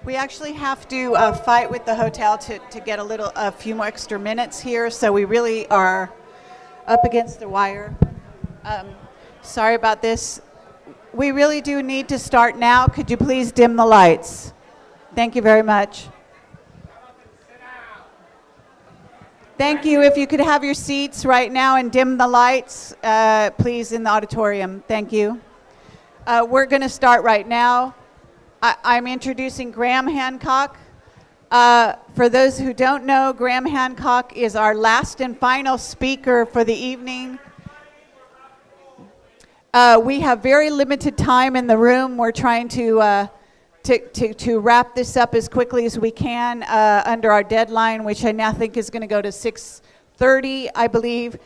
We actually have to fight with the hotel to get a few more extra minutes here, so we really are up against the wire. Sorry about this. We really do need to start now. Could you please dim the lights? Thank you very much. Thank you. If you could have your seats right now and dim the lights, please, in the auditorium. Thank you. We're going to start right now. I'm introducing Graham Hancock. For those who don't know, Graham Hancock is our last and final speaker for the evening. We have very limited time in the room. We're trying to wrap this up as quickly as we can under our deadline, which I now think is going to go to 6:30, I believe.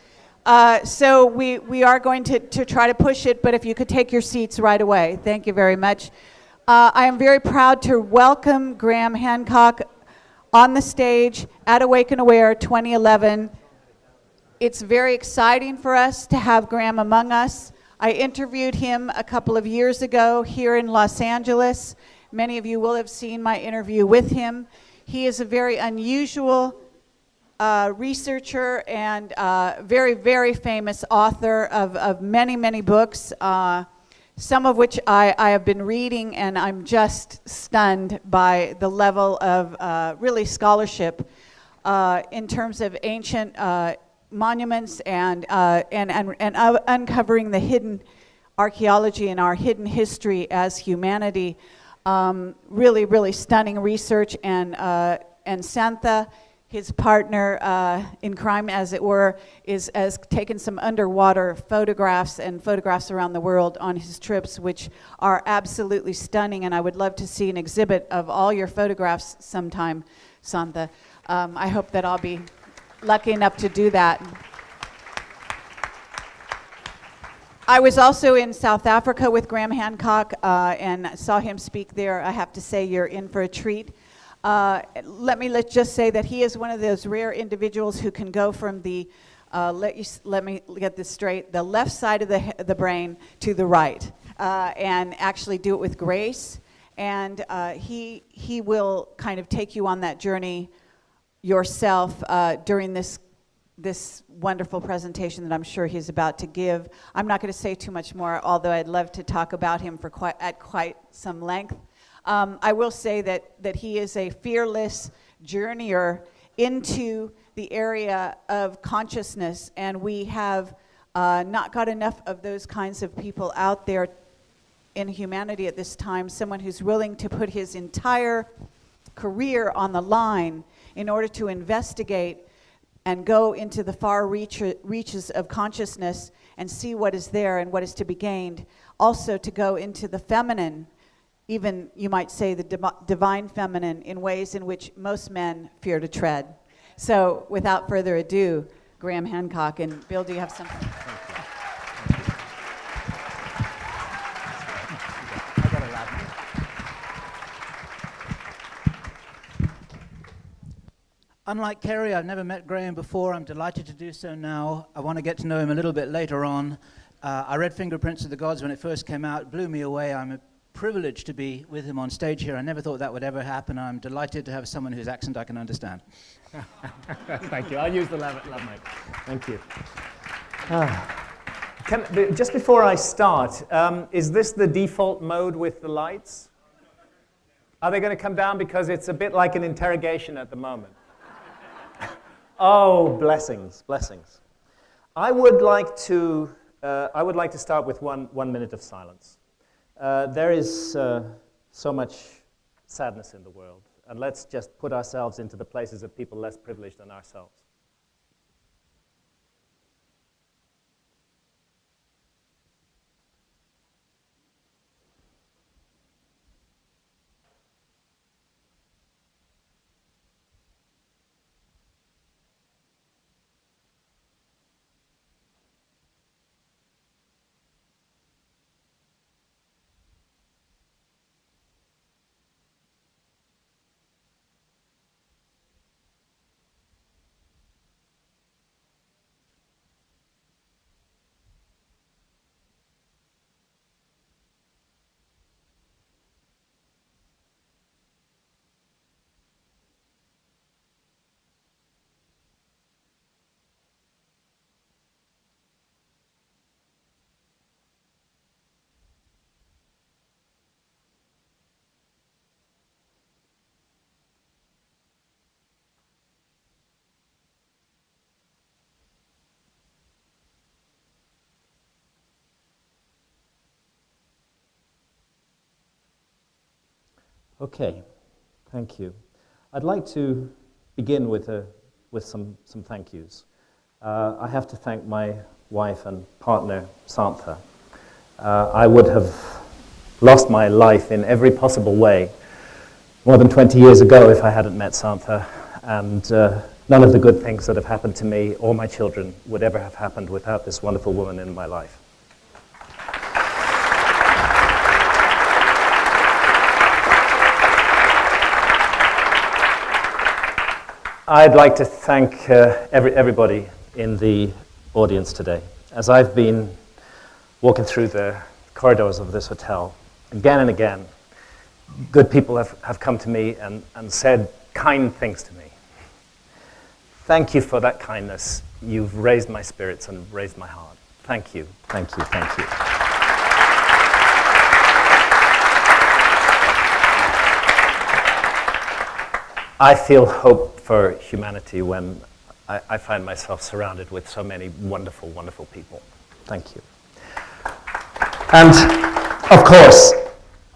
So we are going to try to push it, but if you could take your seats right away. Thank you very much. I am very proud to welcome Graham Hancock on the stage at Awake and Aware 2011. It's very exciting for us to have Graham among us. I interviewed him a couple of years ago here in Los Angeles. Many of you will have seen my interview with him. He is a very unusual researcher and very, very famous author of many, many books. Some of which I have been reading, and I'm just stunned by the level of really scholarship in terms of ancient monuments and uncovering the hidden archaeology and our hidden history as humanity. Really, really stunning research, and Santha, his partner in crime, as it were, has taken some underwater photographs and photographs around the world on his trips, which are absolutely stunning, and I would love to see an exhibit of all your photographs sometime, Santha. I hope that I'll be lucky enough to do that. I was also in South Africa with Graham Hancock and saw him speak there. I have to say, you're in for a treat. Let's just say that he is one of those rare individuals who can go from the, let me get this straight, the left side of the brain to the right, and actually do it with grace. And he will kind of take you on that journey yourself during this wonderful presentation that I'm sure he's about to give. I'm not going to say too much more, although I'd love to talk about him at quite some length. I will say that he is a fearless journeyer into the area of consciousness, and we have not got enough of those kinds of people out there in humanity at this time. Someone who's willing to put his entire career on the line in order to investigate and go into the far reaches of consciousness and see what is there and what is to be gained. Also to go into the feminine, even, you might say, the divine feminine, in ways in which most men fear to tread. So, without further ado, Graham Hancock. And Bill, do you have something? Unlike Kerry, I've never met Graham before. I'm delighted to do so now. I want to get to know him a little bit later on. I read Fingerprints of the Gods when it first came out. It blew me away. I'm privileged to be with him on stage here. I never thought that would ever happen. I'm delighted to have someone whose accent I can understand. Thank you. I'll use the lav mic. Thank you. Just before I start, is this the default mode with the lights? Are they going to come down? Because it's a bit like an interrogation at the moment. Oh, blessings, blessings. I would like to start with one minute of silence. There is so much sadness in the world, and let's just put ourselves into the places of people less privileged than ourselves. Okay, thank you. I'd like to begin with some thank yous. I have to thank my wife and partner, Santha. I would have lost my life in every possible way more than 20 years ago if I hadn't met Santha, and none of the good things that have happened to me or my children would ever have happened without this wonderful woman in my life. I'd like to thank everybody in the audience today. As I've been walking through the corridors of this hotel, again and again, good people have come to me and said kind things to me. Thank you for that kindness. You've raised my spirits and raised my heart. Thank you, thank you, thank you. I feel hope for humanity when I find myself surrounded with so many wonderful, wonderful people. Thank you. And, of course,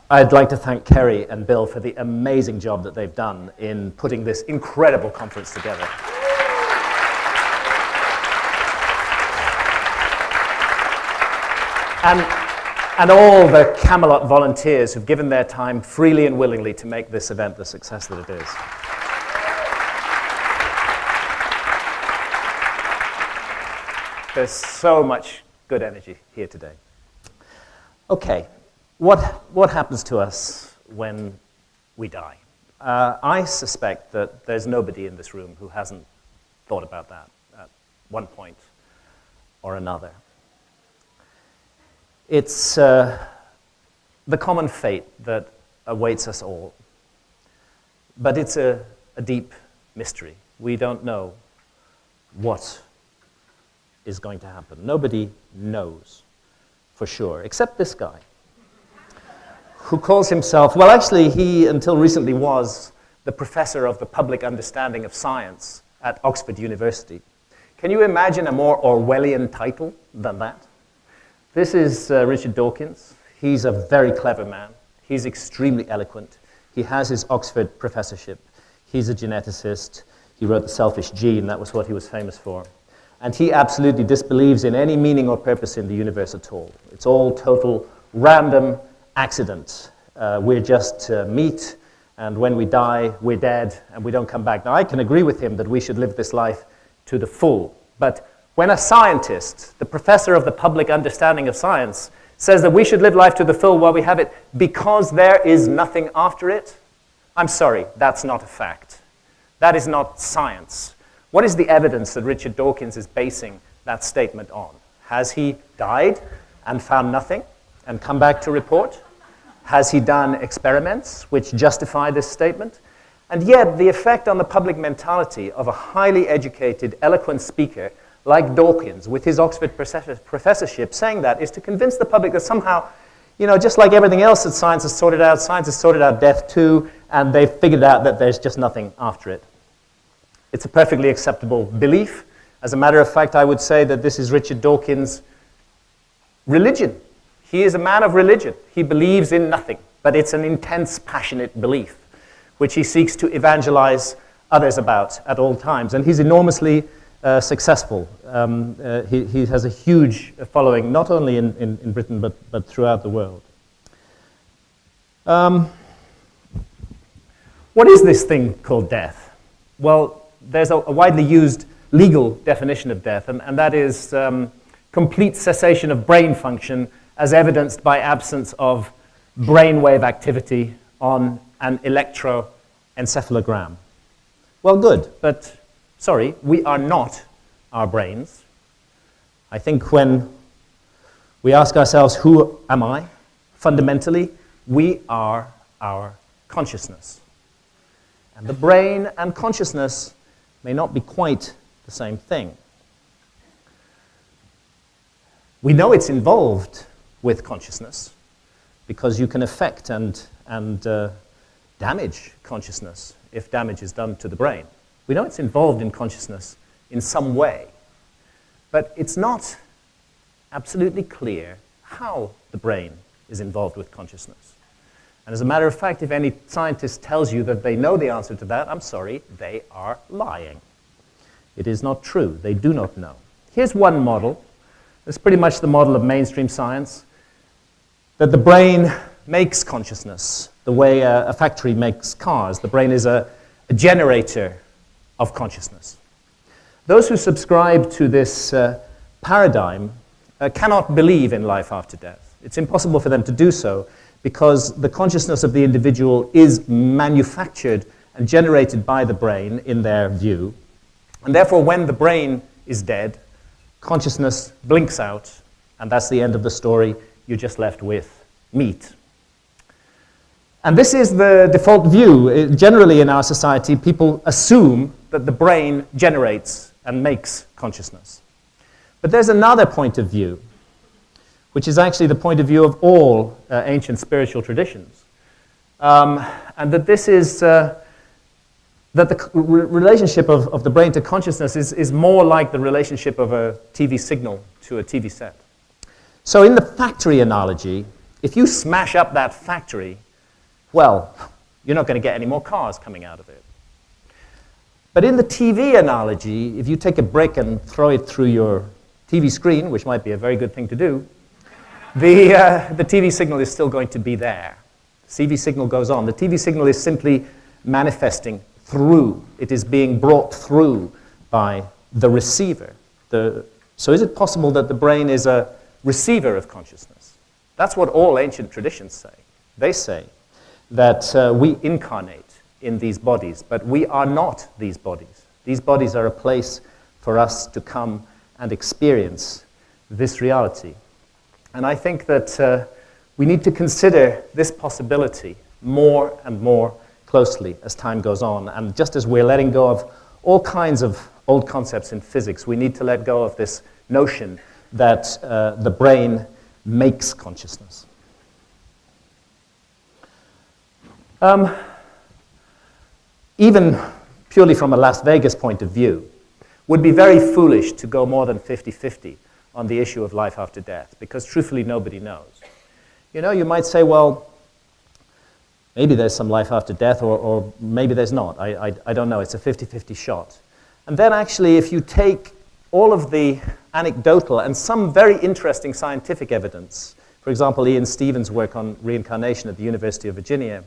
I'd like to thank Kerry and Bill for the amazing job that they've done in putting this incredible conference together. And all the Camelot volunteers who've given their time freely and willingly to make this event the success that it is. There's so much good energy here today. Okay, what happens to us when we die? I suspect that there's nobody in this room who hasn't thought about that at one point or another. It's the common fate that awaits us all, but it's a deep mystery. We don't know what is going to happen. Nobody knows for sure, except this guy, who calls himself, well, actually, he until recently was the professor of the public understanding of science at Oxford University. Can you imagine a more Orwellian title than that? This is Richard Dawkins. He's a very clever man. He's extremely eloquent. He has his Oxford professorship. He's a geneticist. He wrote The Selfish Gene. That was what he was famous for. And he absolutely disbelieves in any meaning or purpose in the universe at all. It's all total random accident. We're just meat, and when we die, we're dead, and we don't come back. Now, I can agree with him that we should live this life to the full. But when a scientist, the professor of the public understanding of science, says that we should live life to the full while we have it because there is nothing after it, I'm sorry, that's not a fact. That is not science. What is the evidence that Richard Dawkins is basing that statement on? Has he died and found nothing and come back to report? Has he done experiments which justify this statement? And yet, the effect on the public mentality of a highly educated, eloquent speaker like Dawkins, with his Oxford professorship, saying that is to convince the public that somehow, you know, just like everything else that science has sorted out death too, and they've figured out that there's just nothing after it. It's a perfectly acceptable belief. As a matter of fact, I would say that this is Richard Dawkins' religion. He is a man of religion. He believes in nothing, but it's an intense, passionate belief, which he seeks to evangelize others about at all times. And he's enormously successful. He has a huge following, not only in Britain, but throughout the world. What is this thing called death? Well, there's a widely used legal definition of death, and that is complete cessation of brain function as evidenced by absence of brainwave activity on an electroencephalogram. Well, good, but sorry, we are not our brains. I think when we ask ourselves, who am I? Fundamentally, we are our consciousness. And the brain and consciousness may not be quite the same thing. We know it's involved with consciousness because you can affect and damage consciousness if damage is done to the brain. We know it's involved in consciousness in some way, but it's not absolutely clear how the brain is involved with consciousness. And as a matter of fact, if any scientist tells you that they know the answer to that, I'm sorry, they are lying. It is not true. They do not know. Here's one model. It's pretty much the model of mainstream science, that the brain makes consciousness the way a factory makes cars. The brain is a generator of consciousness. Those who subscribe to this paradigm cannot believe in life after death. It's impossible for them to do so because the consciousness of the individual is manufactured and generated by the brain in their view. And therefore, when the brain is dead, consciousness blinks out, and that's the end of the story. You're just left with meat. And this is the default view. Generally in our society, people assume that the brain generates and makes consciousness. But there's another point of view, which is actually the point of view of all ancient spiritual traditions. And that this is, that the relationship of the brain to consciousness is more like the relationship of a TV signal to a TV set. So in the factory analogy, if you smash up that factory, well, you're not going to get any more cars coming out of it. But in the TV analogy, if you take a brick and throw it through your TV screen, which might be a very good thing to do, the TV signal is still going to be there. The TV signal goes on. The TV signal is simply manifesting through. It is being brought through by the receiver. So is it possible that the brain is a receiver of consciousness? That's what all ancient traditions say. They say that we incarnate in these bodies, but we are not these bodies. These bodies are a place for us to come and experience this reality. And I think that we need to consider this possibility more and more closely as time goes on. And just as we're letting go of all kinds of old concepts in physics, we need to let go of this notion that the brain makes consciousness. Even purely from a Las Vegas point of view, would be very foolish to go more than 50-50 on the issue of life after death, because truthfully nobody knows. You know, you might say, well, maybe there's some life after death, or maybe there's not. I don't know. It's a 50-50 shot. And then actually, if you take all of the anecdotal and some very interesting scientific evidence, for example, Ian Stevens' work on reincarnation at the University of Virginia,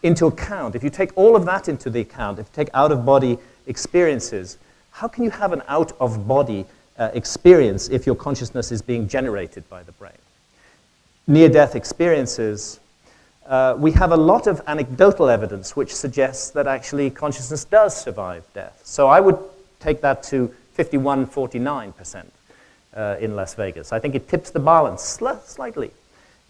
into account, if you take all of that into the account, if you take out-of-body experiences, how can you have an out-of-body experience if your consciousness is being generated by the brain? Near-death experiences, we have a lot of anecdotal evidence which suggests that actually consciousness does survive death. So I would take that to 51-49% in Las Vegas. I think it tips the balance slightly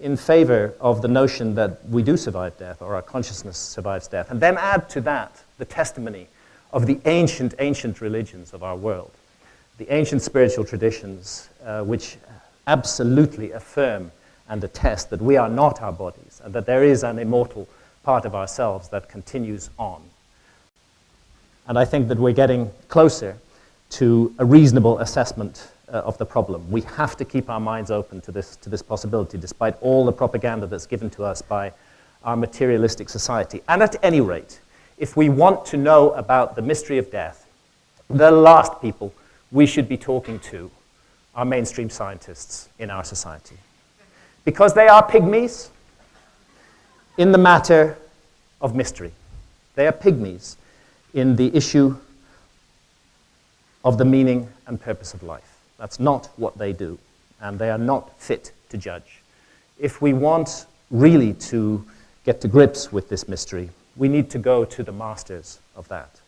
in favor of the notion that we do survive death, or our consciousness survives death. And then add to that the testimony of the ancient religions of our world, the ancient spiritual traditions which absolutely affirm and attest that we are not our bodies, and that there is an immortal part of ourselves that continues on. And I think that we're getting closer to a reasonable assessment of the problem. We have to keep our minds open to this possibility, despite all the propaganda that's given to us by our materialistic society. And at any rate, if we want to know about the mystery of death, the last people we should be talking to are mainstream scientists in our society. Because they are pygmies in the matter of mystery. They are pygmies in the issue of the meaning and purpose of life. That's not what they do, and they are not fit to judge. If we want really to get to grips with this mystery, we need to go to the masters of that,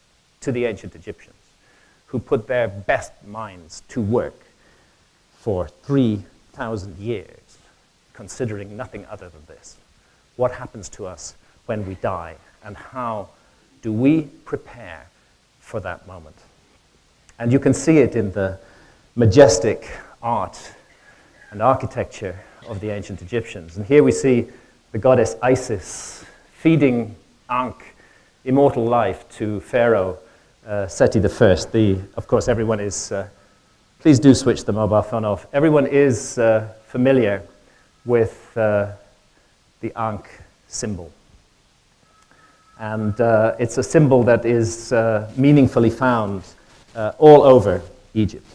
to the ancient Egyptians, who put their best minds to work for 3,000 years, considering nothing other than this. What happens to us when we die, and how do we prepare for that moment? And you can see it in the majestic art and architecture of the ancient Egyptians. And here we see the goddess Isis feeding Ankh, immortal life, to Pharaoh Seti I. Of course, everyone is, please do switch the mobile phone off. Everyone is familiar with the Ankh symbol. And it's a symbol that is meaningfully found all over Egypt.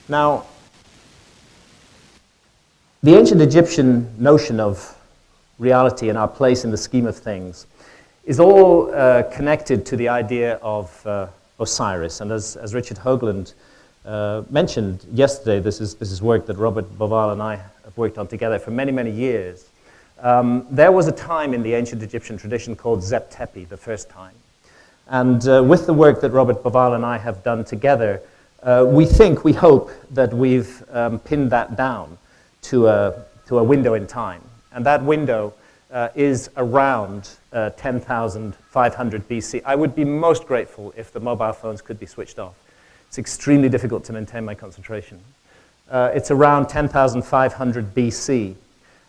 Now, the ancient Egyptian notion of reality and our place in the scheme of things is all connected to the idea of Osiris. And as Richard Hoagland mentioned yesterday, this is work that Robert Boval and I have worked on together for many, many years. There was a time in the ancient Egyptian tradition called Zep Tepi, the first time. And with the work that Robert Boval and I have done together, we hope that we've pinned that down to a window in time. And that window is around 10,500 BC. I would be most grateful if the mobile phones could be switched off. It's extremely difficult to maintain my concentration. It's around 10,500 BC.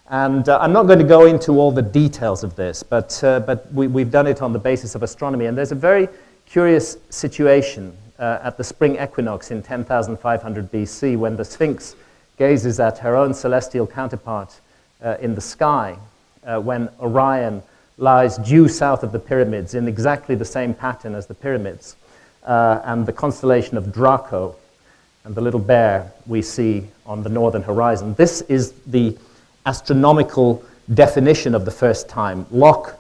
And I'm not going to go into all the details of this, but we've done it on the basis of astronomy. And there's a very curious situation at the spring equinox in 10,500 BC when the Sphinx gazes at her own celestial counterpart in the sky, when Orion lies due south of the pyramids in exactly the same pattern as the pyramids, and the constellation of Draco and the little bear we see on the northern horizon. This is the astronomical definition of the first time. Loch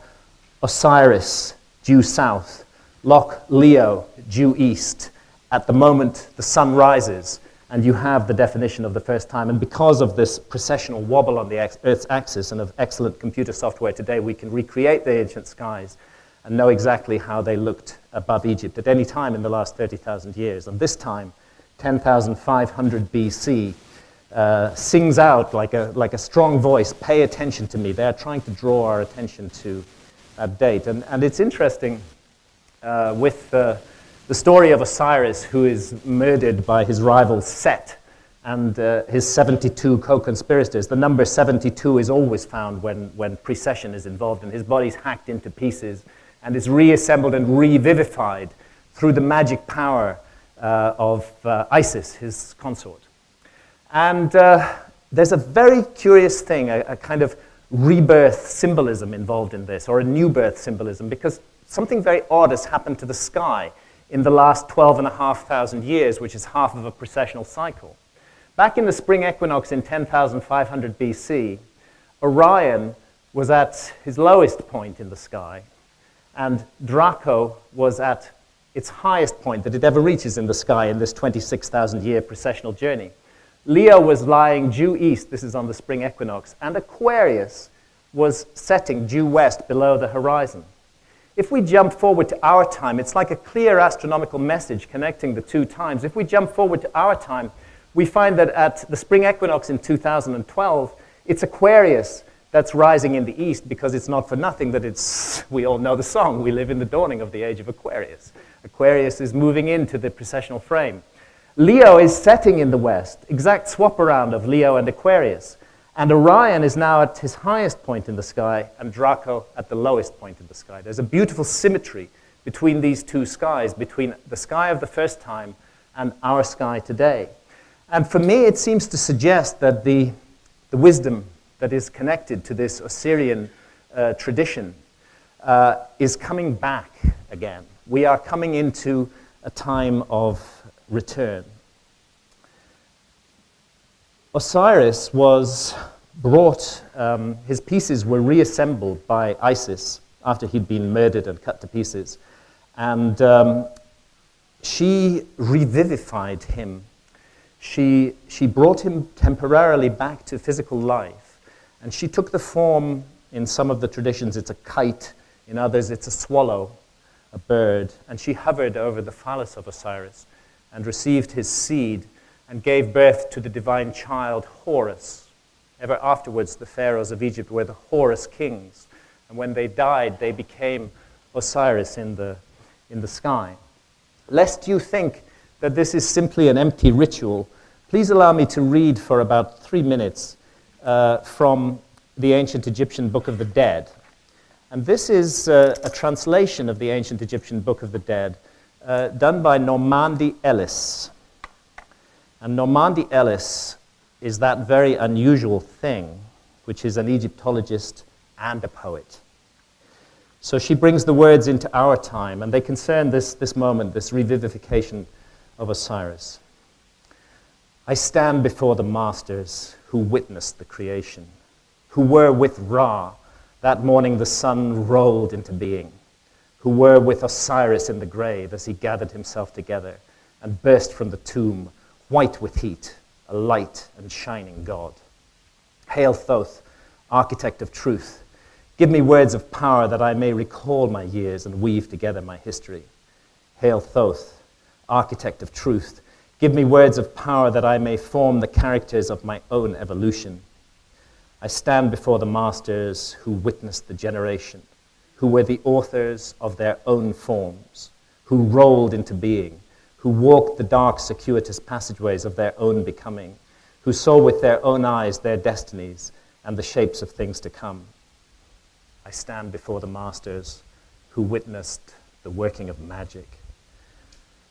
Osiris, due south. Loch Leo, due east. At the moment the sun rises, and you have the definition of the first time. And because of this precessional wobble on the Earth's axis and of excellent computer software today, we can recreate the ancient skies and know exactly how they looked above Egypt at any time in the last 30,000 years. And this time, 10,500 BC, sings out like a strong voice, pay attention to me. They're trying to draw our attention to that date. And it's interesting with the story of Osiris, who is murdered by his rival Set and his 72 co-conspirators. The number 72 is always found when precession is involved, and his body's hacked into pieces and is reassembled and revivified through the magic power of Isis, his consort. And there's a very curious thing, a kind of rebirth symbolism involved in this, or a new birth symbolism, because something very odd has happened to the sky in the last 12,500 years, which is half of a precessional cycle. Back in the spring equinox in 10,500 BC, Orion was at his lowest point in the sky, and Draco was at its highest point that it ever reaches in the sky in this 26,000-year precessional journey. Leo was lying due east, this is on the spring equinox, and Aquarius was setting due west below the horizon. If we jump forward to our time, it's like a clear astronomical message connecting the two times. If we jump forward to our time, we find that at the spring equinox in 2012, it's Aquarius that's rising in the east, because it's not for nothing that we all know the song, we live in the dawning of the age of Aquarius. Aquarius is moving into the precessional frame. Leo is setting in the west, exact swap around of Leo and Aquarius. And Orion is now at his highest point in the sky, and Draco at the lowest point in the sky. There's a beautiful symmetry between these two skies, between the sky of the first time and our sky today. And for me, it seems to suggest that the wisdom that is connected to this Osirian tradition is coming back again. We are coming into a time of return. Osiris was brought, his pieces were reassembled by Isis after he'd been murdered and cut to pieces. And she revivified him. She brought him temporarily back to physical life. And she took the form, in some of the traditions, it's a kite. In others, it's a swallow, a bird. And she hovered over the phallus of Osiris and received his seed and gave birth to the divine child Horus. Ever afterwards, the pharaohs of Egypt were the Horus kings. And when they died, they became Osiris in the sky. Lest you think that this is simply an empty ritual, please allow me to read for about 3 minutes from the ancient Egyptian Book of the Dead. And this is a translation of the ancient Egyptian Book of the Dead done by Normandy Ellis. And Normandy Ellis is that very unusual thing, which is an Egyptologist and a poet. So she brings the words into our time, and they concern this moment, this revivification of Osiris. I stand before the masters who witnessed the creation, who were with Ra that morning the sun rolled into being, who were with Osiris in the grave as he gathered himself together and burst from the tomb, white with heat, a light and shining God. Hail Thoth, architect of truth, give me words of power that I may recall my years and weave together my history. Hail Thoth, architect of truth, give me words of power that I may form the characters of my own evolution. I stand before the masters who witnessed the generation, who were the authors of their own forms, who rolled into being, who walked the dark, circuitous passageways of their own becoming, who saw with their own eyes their destinies and the shapes of things to come. I stand before the masters who witnessed the working of magic,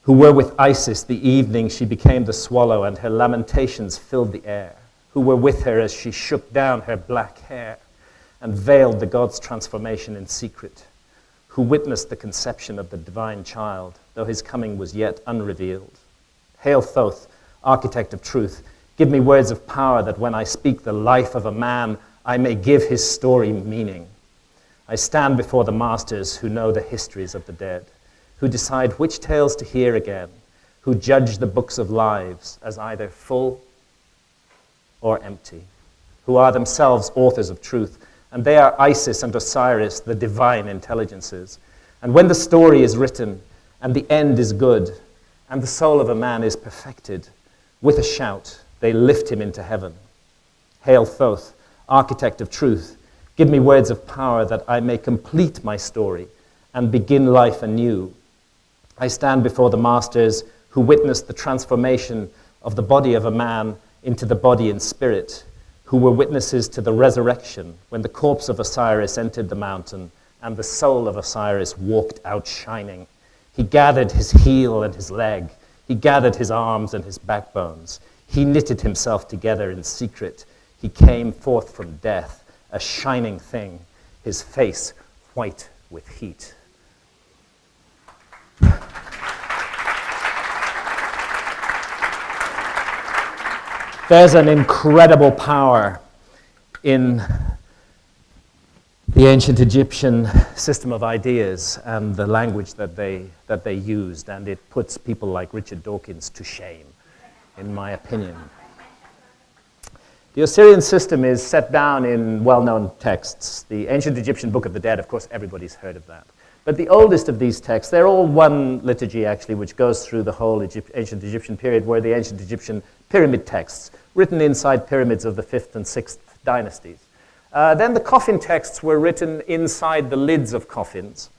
who were with Isis the evening she became the swallow and her lamentations filled the air, who were with her as she shook down her black hair and veiled the god's transformation in secret, who witnessed the conception of the divine child, though his coming was yet unrevealed. Hail Thoth, architect of truth, give me words of power that when I speak the life of a man, I may give his story meaning. I stand before the masters who know the histories of the dead, who decide which tales to hear again, who judge the books of lives as either full or empty, who are themselves authors of truth, and they are Isis and Osiris, the divine intelligences. And when the story is written, and the end is good, and the soul of a man is perfected, with a shout, they lift him into heaven. Hail Thoth, architect of truth, give me words of power that I may complete my story and begin life anew. I stand before the masters who witnessed the transformation of the body of a man into the body and spirit, who were witnesses to the resurrection when the corpse of Osiris entered the mountain and the soul of Osiris walked out shining. He gathered his heel and his leg. He gathered his arms and his backbones. He knitted himself together in secret. He came forth from death, a shining thing, his face white with heat. There's an incredible power in the ancient Egyptian system of ideas and the language that they used, and it puts people like Richard Dawkins to shame, in my opinion. The Osirian system is set down in well-known texts. The ancient Egyptian Book of the Dead, of course, everybody's heard of that. But the oldest of these texts, they're all one liturgy, actually, which goes through the whole ancient Egyptian period, where the ancient Egyptian pyramid texts, written inside pyramids of the 5th and 6th dynasties. Then the coffin texts were written inside the lids of coffins,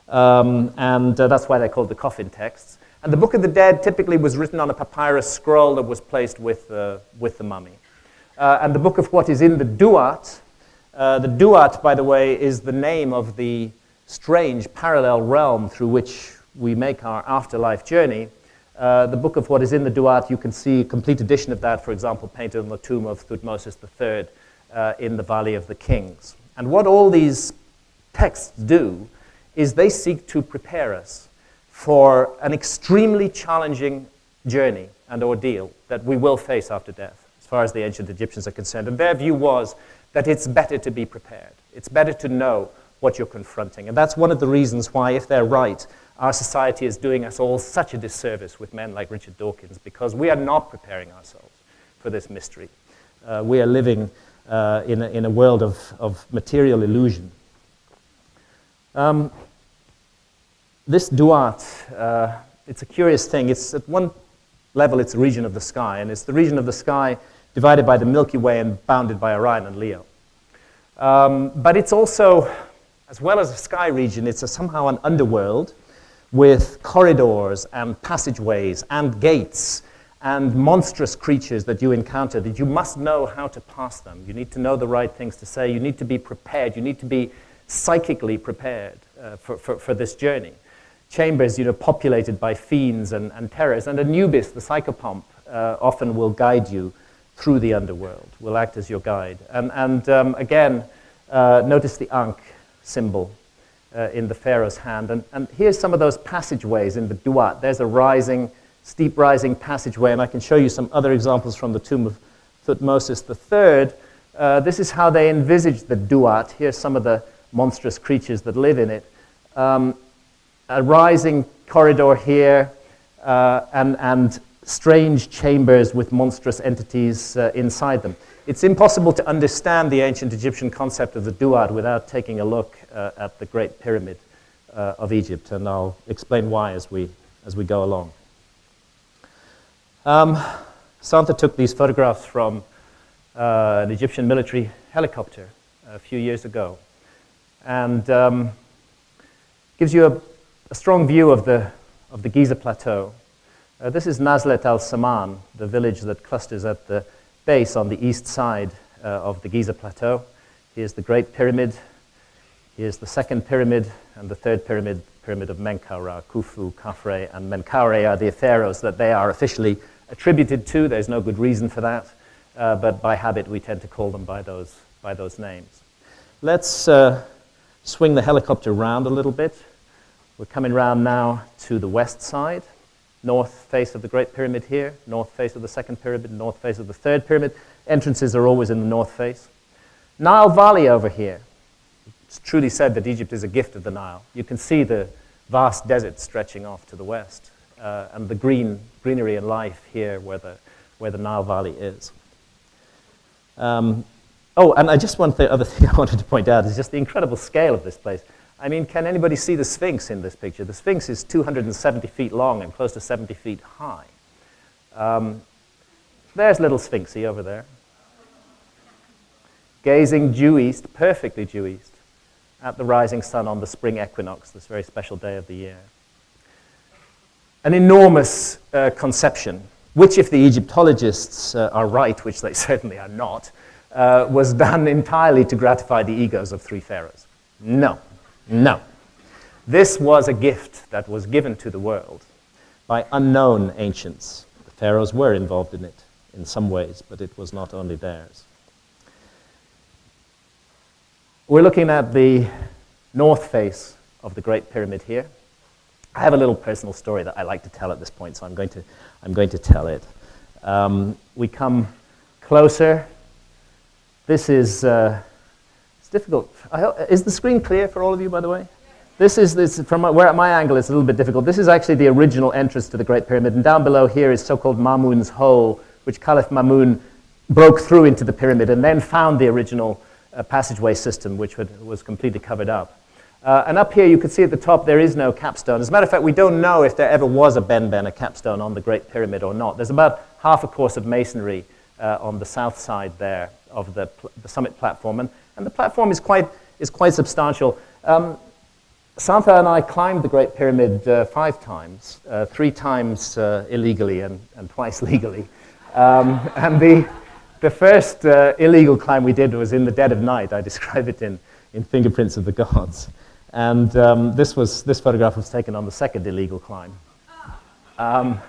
and that's why they're called the coffin texts. And the Book of the Dead typically was written on a papyrus scroll that was placed with the mummy. And the Book of what is in the Duat, by the way, is the name of the strange parallel realm through which we make our afterlife journey. The Book of what is in the Duat, you can see a complete edition of that, for example, painted on the tomb of Thutmose III in the Valley of the Kings. And what all these texts do is they seek to prepare us for an extremely challenging journey and ordeal that we will face after death, as far as the ancient Egyptians are concerned. And their view was that it's better to be prepared. It's better to know what you're confronting. And that's one of the reasons why, if they're right, our society is doing us all such a disservice with men like Richard Dawkins, because we are not preparing ourselves for this mystery. We are living in a world of material illusion. This Duat, it's a curious thing. It's at one level, it's a region of the sky, and it's the region of the sky divided by the Milky Way and bounded by Orion and Leo. But it's also, as well as a sky region, it's somehow an underworld with corridors and passageways and gates and monstrous creatures that you encounter, that you must know how to pass them. You need to know the right things to say. You need to be prepared. You need to be psychically prepared for this journey. Chambers, populated by fiends and terrors. And Anubis, the psychopomp, often will guide you through the underworld, will act as your guide. And again, notice the Ankh symbol. in the pharaoh's hand. And here's some of those passageways in the Duat. There's a rising, steep rising passageway, and I can show you some other examples from the tomb of Thutmose III. This is how they envisaged the Duat. Here's some of the monstrous creatures that live in it. A rising corridor here, and strange chambers with monstrous entities inside them. It's impossible to understand the ancient Egyptian concept of the Duat without taking a look at the Great Pyramid of Egypt, and I'll explain why as we go along. Santa took these photographs from an Egyptian military helicopter a few years ago, and gives you a strong view of the Giza Plateau. This is Nazlet al-Saman, the village that clusters at the base on the east side of the Giza Plateau. Here's the Great Pyramid. Here's the second pyramid, and the third pyramid, Pyramid of Menkaure. Khufu, Khafre, and Menkaure are the pharaohs that they are officially attributed to. There's no good reason for that, but by habit we tend to call them by those names. Let's swing the helicopter around a little bit. We're coming round now to the west side. North face of the Great Pyramid here, north face of the second pyramid, north face of the third pyramid. Entrances are always in the north face. Nile Valley over here. It's truly said that Egypt is a gift of the Nile. You can see the vast desert stretching off to the west, and the greenery and life here where the Nile Valley is. And one other thing I wanted to point out is just the incredible scale of this place. I mean, can anybody see the Sphinx in this picture? The Sphinx is 270 feet long and close to 70 feet high. There's little Sphinxy over there, gazing due east, perfectly due east, at the rising sun on the spring equinox, this very special day of the year. An enormous conception, which, if the Egyptologists are right, which they certainly are not, was done entirely to gratify the egos of three pharaohs. No. This was a gift that was given to the world by unknown ancients. The pharaohs were involved in it in some ways, but it was not only theirs. We're looking at the north face of the Great Pyramid here. I have a little personal story that I like to tell at this point, so I'm going to tell it. We come closer. This is it's difficult. Is the screen clear for all of you, by the way? This is from where at my angle it's a little bit difficult. This is actually the original entrance to the Great Pyramid, and down below here is so-called Mamun's Hole, which Caliph Mamun broke through into the pyramid and then found the original passageway system, which was completely covered up. And up here you can see at the top there is no capstone. As a matter of fact, we don't know if there ever was a a capstone on the Great Pyramid or not. There's about half a course of masonry on the south side there of the summit platform, and the platform is quite substantial. Santa and I climbed the Great Pyramid 5 times, 3 times illegally and twice legally. And the first illegal climb we did was in the dead of night. I describe it in Fingerprints of the Gods. And this photograph was taken on the second illegal climb. And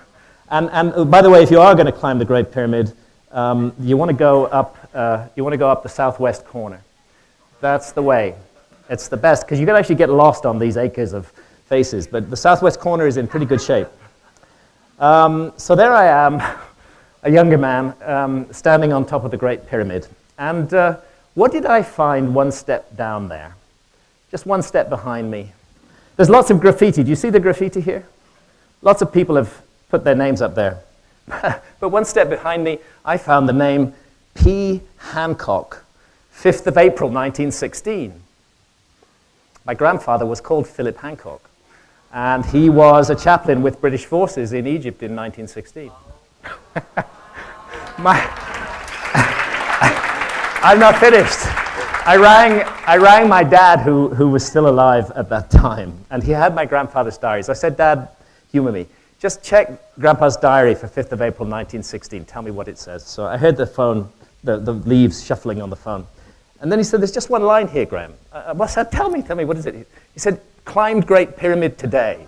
by the way, if you are going to climb the Great Pyramid, you want to go up the southwest corner. That's the way. It's the best, because you can actually get lost on these acres of faces, but the southwest corner is in pretty good shape. So there I am, a younger man, standing on top of the Great Pyramid. And what did I find one step down there? Just one step behind me. There's lots of graffiti. Do you see the graffiti here? Lots of people have put their names up there. But one step behind me, I found the name P. Hancock, 5th of April, 1916. My grandfather was called Philip Hancock, and he was a chaplain with British forces in Egypt in 1916. I'm not finished. I rang my dad, who was still alive at that time, and he had my grandfather's diaries. I said, Dad, humor me. Just check Grandpa's diary for 5th of April, 1916. Tell me what it says. So I heard the phone, the leaves shuffling on the phone. And then he said, there's just one line here, Graham. I said, tell me, what is it? He said, climbed Great Pyramid today.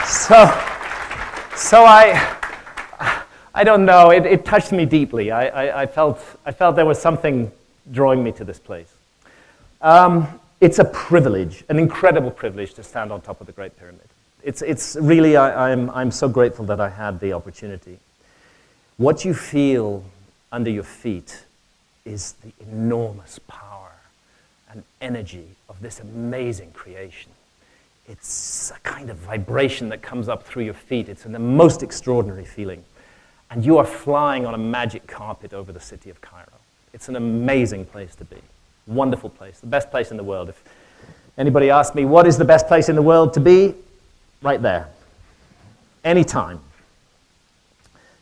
So I don't know, it touched me deeply. I felt there was something drawing me to this place. It's a privilege, an incredible privilege to stand on top of the Great Pyramid. It's really, I'm so grateful that I had the opportunity. What you feel under your feet is the enormous power and energy of this amazing creation. It's a kind of vibration that comes up through your feet. It's the most extraordinary feeling. And you are flying on a magic carpet over the city of Cairo. It's an amazing place to be. Wonderful place, the best place in the world. If anybody asks me, what is the best place in the world to be? Right there. Anytime.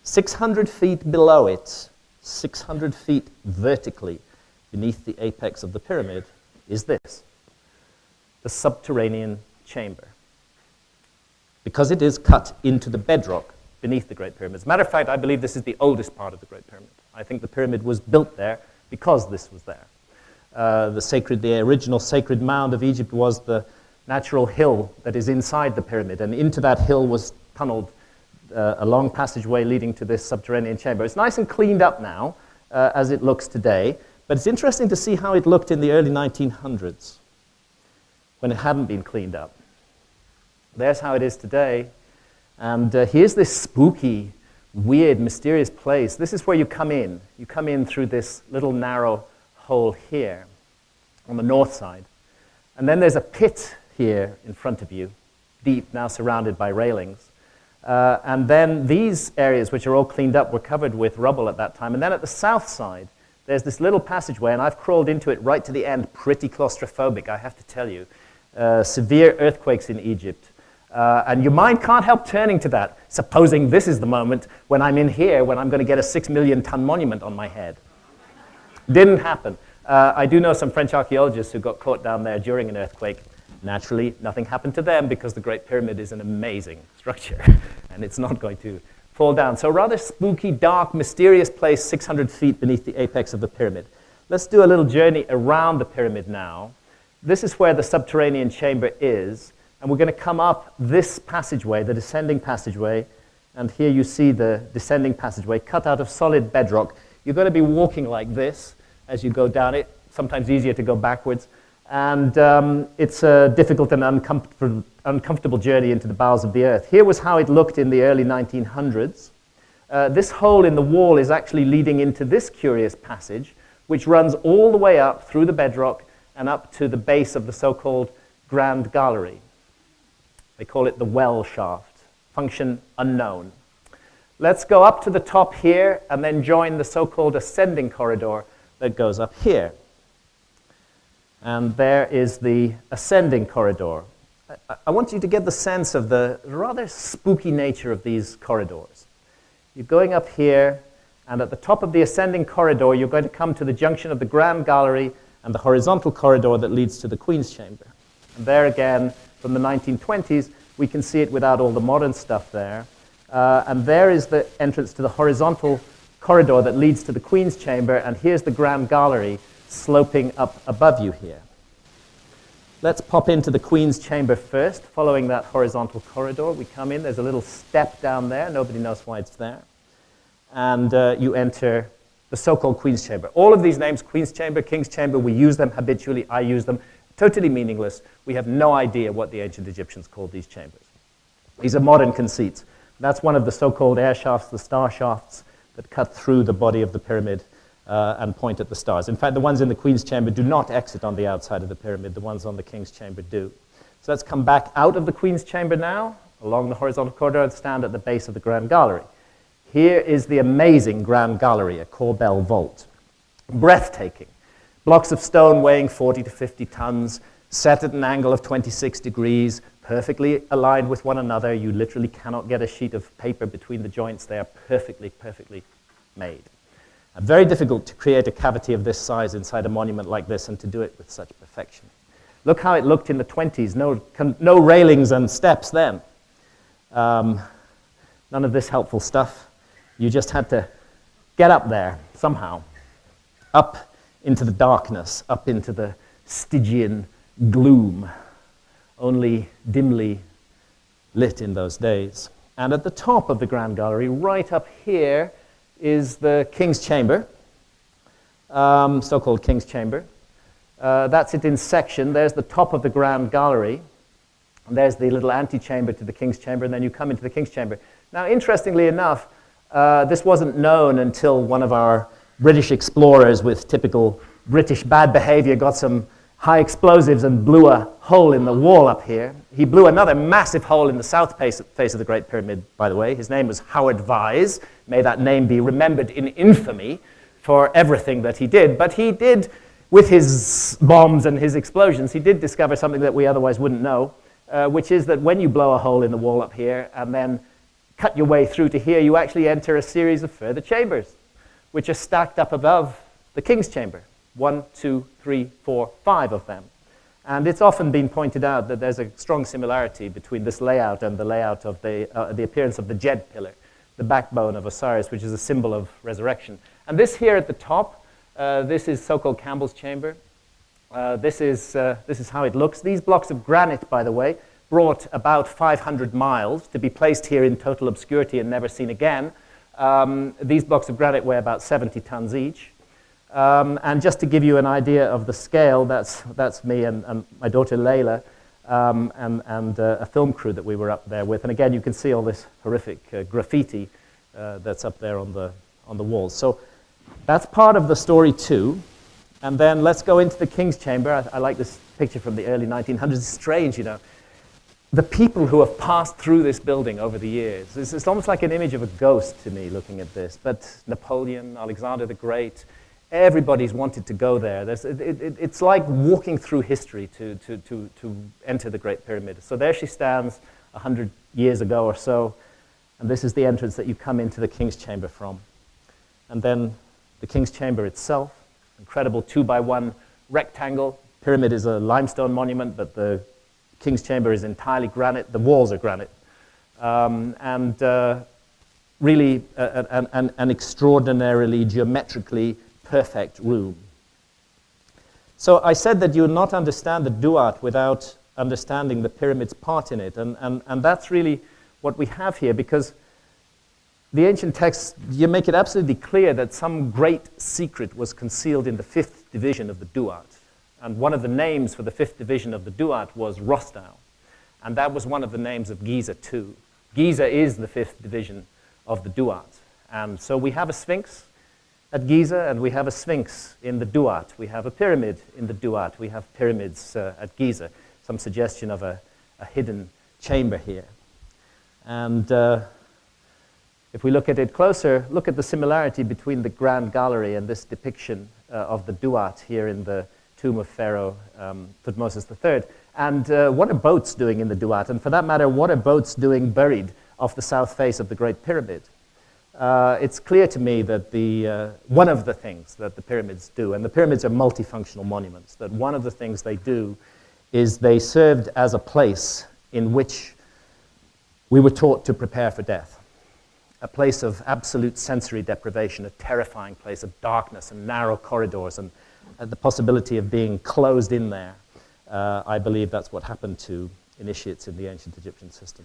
600 feet below it, 600 feet vertically beneath the apex of the pyramid is this, the subterranean chamber. Because it is cut into the bedrock beneath the Great Pyramid. As a matter of fact, I believe this is the oldest part of the Great Pyramid. I think the pyramid was built there because this was there. The original sacred mound of Egypt was the natural hill that is inside the pyramid, and into that hill was tunneled a long passageway leading to this subterranean chamber. It's nice and cleaned up now, as it looks today, but it's interesting to see how it looked in the early 1900s, when it hadn't been cleaned up. There's how it is today, and here's this spooky, weird, mysterious place. This is where you come in. You come in through this little narrow hole here on the north side, and then there's a pit here in front of you, deep, now surrounded by railings. And then these areas, which are all cleaned up, were covered with rubble at that time. And then at the south side, there's this little passageway, and I've crawled into it right to the end, pretty claustrophobic, I have to tell you. Severe earthquakes in Egypt. And your mind can't help turning to that, supposing this is the moment when I'm in here, when I'm going to get a 6 million ton monument on my head. Didn't happen. I do know some French archaeologists who got caught down there during an earthquake. Naturally, nothing happened to them because the Great Pyramid is an amazing structure, and it's not going to fall down. So a rather spooky, dark, mysterious place 600 feet beneath the apex of the pyramid. Let's do a little journey around the pyramid now. This is where the subterranean chamber is, and we're going to come up this passageway, the descending passageway, and here you see the descending passageway cut out of solid bedrock. You're going to be walking like this as you go down it, sometimes easier to go backwards. And it's a difficult and uncomfortable journey into the bowels of the earth. Here was how it looked in the early 1900s. This hole in the wall is actually leading into this curious passage, which runs all the way up through the bedrock and up to the base of the so-called Grand Gallery. They call it the well shaft. Function unknown. Let's go up to the top here and then join the so-called ascending corridor that goes up here. And there is the ascending corridor. I want you to get the sense of the rather spooky nature of these corridors. You're going up here, and at the top of the ascending corridor, you're going to come to the junction of the Grand Gallery and the horizontal corridor that leads to the Queen's Chamber. And there again, from the 1920s, we can see it without all the modern stuff there. And there is the entrance to the horizontal corridor that leads to the Queen's Chamber, and here's the Grand Gallery sloping up above you here. Let's pop into the Queen's Chamber first. Following that horizontal corridor, we come in. There's a little step down there. Nobody knows why it's there. And you enter the so-called Queen's Chamber. All of these names, Queen's Chamber, King's Chamber, we use them habitually. I use them. Totally meaningless. We have no idea what the ancient Egyptians called these chambers. These are modern conceits. That's one of the so-called air shafts, the star shafts, that cut through the body of the pyramid and point at the stars. In fact, the ones in the Queen's Chamber do not exit on the outside of the pyramid. The ones on the King's Chamber do. So let's come back out of the Queen's Chamber now, along the horizontal corridor, and stand at the base of the Grand Gallery. Here is the amazing Grand Gallery, a Corbel vault. Breathtaking. Blocks of stone weighing 40 to 50 tons, set at an angle of 26 degrees, perfectly aligned with one another. You literally cannot get a sheet of paper between the joints. They are perfectly, perfectly made. Very difficult to create a cavity of this size inside a monument like this and to do it with such perfection. Look how it looked in the 20s. No railings and steps then. None of this helpful stuff. You just had to get up there somehow. Up into the darkness, up into the Stygian gloom, only dimly lit in those days. And at the top of the Grand Gallery, right up here, is the King's Chamber. so-called King's Chamber. That's it in section. There's the top of the Grand Gallery. And there's the little antechamber to the King's Chamber, and then you come into the King's Chamber. Now, interestingly enough, this wasn't known until one of our British explorers with typical British bad behavior got some high explosives and blew a hole in the wall up here. He blew another massive hole in the south face of the Great Pyramid, by the way. His name was Howard Vyse. May that name be remembered in infamy for everything that he did. But he did, with his bombs and his explosions, he did discover something that we otherwise wouldn't know, which is that when you blow a hole in the wall up here and then cut your way through to here, you actually enter a series of further chambers, which are stacked up above the King's Chamber. 1, 2, 3, 4, 5 of them. And it's often been pointed out that there's a strong similarity between this layout and the layout of the appearance of the Jed pillar, the backbone of Osiris, which is a symbol of resurrection. And this here at the top, this is so-called Campbell's Chamber. This is how it looks. These blocks of granite, by the way, brought about 500 miles to be placed here in total obscurity and never seen again. These blocks of granite weigh about 70 tons each. And just to give you an idea of the scale, that's me and my daughter Layla and a film crew that we were up there with. And again, you can see all this horrific graffiti that's up there on the walls. So that's part of the story too. And then let's go into the King's Chamber. I like this picture from the early 1900s. It's strange, you know. The people who have passed through this building over the years, it's almost like an image of a ghost to me looking at this. But Napoleon, Alexander the Great, everybody's wanted to go there. It's like walking through history to enter the Great Pyramid. So there she stands 100 years ago or so, and this is the entrance that you come into the King's Chamber from. And then the King's Chamber itself, incredible 2x1 rectangle. Pyramid is a limestone monument, but the King's Chamber is entirely granite. The walls are granite. Really an extraordinarily geometrically perfect room. So I said that you would not understand the Duat without understanding the pyramid's part in it. And that's really what we have here, because the ancient texts, you make it absolutely clear that some great secret was concealed in the 5th division of the Duat. And one of the names for the 5th division of the Duat was Rostau. And that was one of the names of Giza too. Giza is the 5th division of the Duat. And so we have a Sphinx at Giza, and we have a Sphinx in the Duat. We have a pyramid in the Duat. We have pyramids at Giza. Some suggestion of a hidden chamber here. And if we look at it closer, look at the similarity between the Grand Gallery and this depiction of the Duat here in the tomb of Pharaoh Thutmose III. And what are boats doing in the Duat? And for that matter, what are boats doing buried off the south face of the Great Pyramid? It's clear to me that one of the things that the pyramids do, and the pyramids are multifunctional monuments, that one of the things they do is they served as a place in which we were taught to prepare for death. A place of absolute sensory deprivation, a terrifying place of darkness and narrow corridors and the possibility of being closed in there. I believe that's what happened to initiates in the ancient Egyptian system.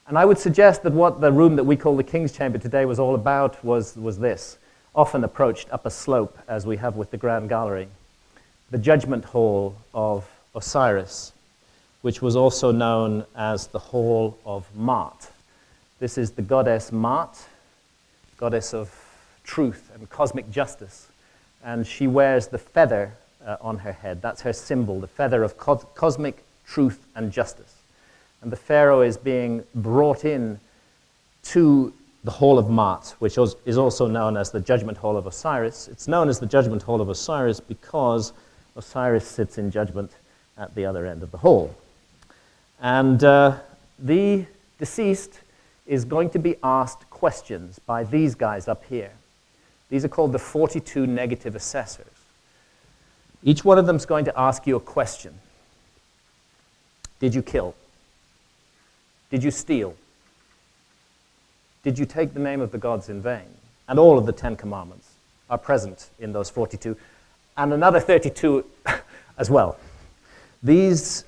And I would suggest that what the room that we call the King's Chamber today was all about was this, often approached up a slope, as we have with the Grand Gallery, the Judgment Hall of Osiris, which was also known as the Hall of Maat. This is the goddess Maat, goddess of truth and cosmic justice, and she wears the feather on her head. That's her symbol, the feather of cosmic truth and justice. And the pharaoh is being brought in to the Hall of Maat, which is also known as the Judgment Hall of Osiris. It's known as the Judgment Hall of Osiris because Osiris sits in judgment at the other end of the hall. And the deceased is going to be asked questions by these guys up here. These are called the 42 negative assessors. Each one of them is going to ask you a question. Did you kill? Did you steal? Did you take the name of the gods in vain? And all of the 10 commandments are present in those 42, and another 32 as well. These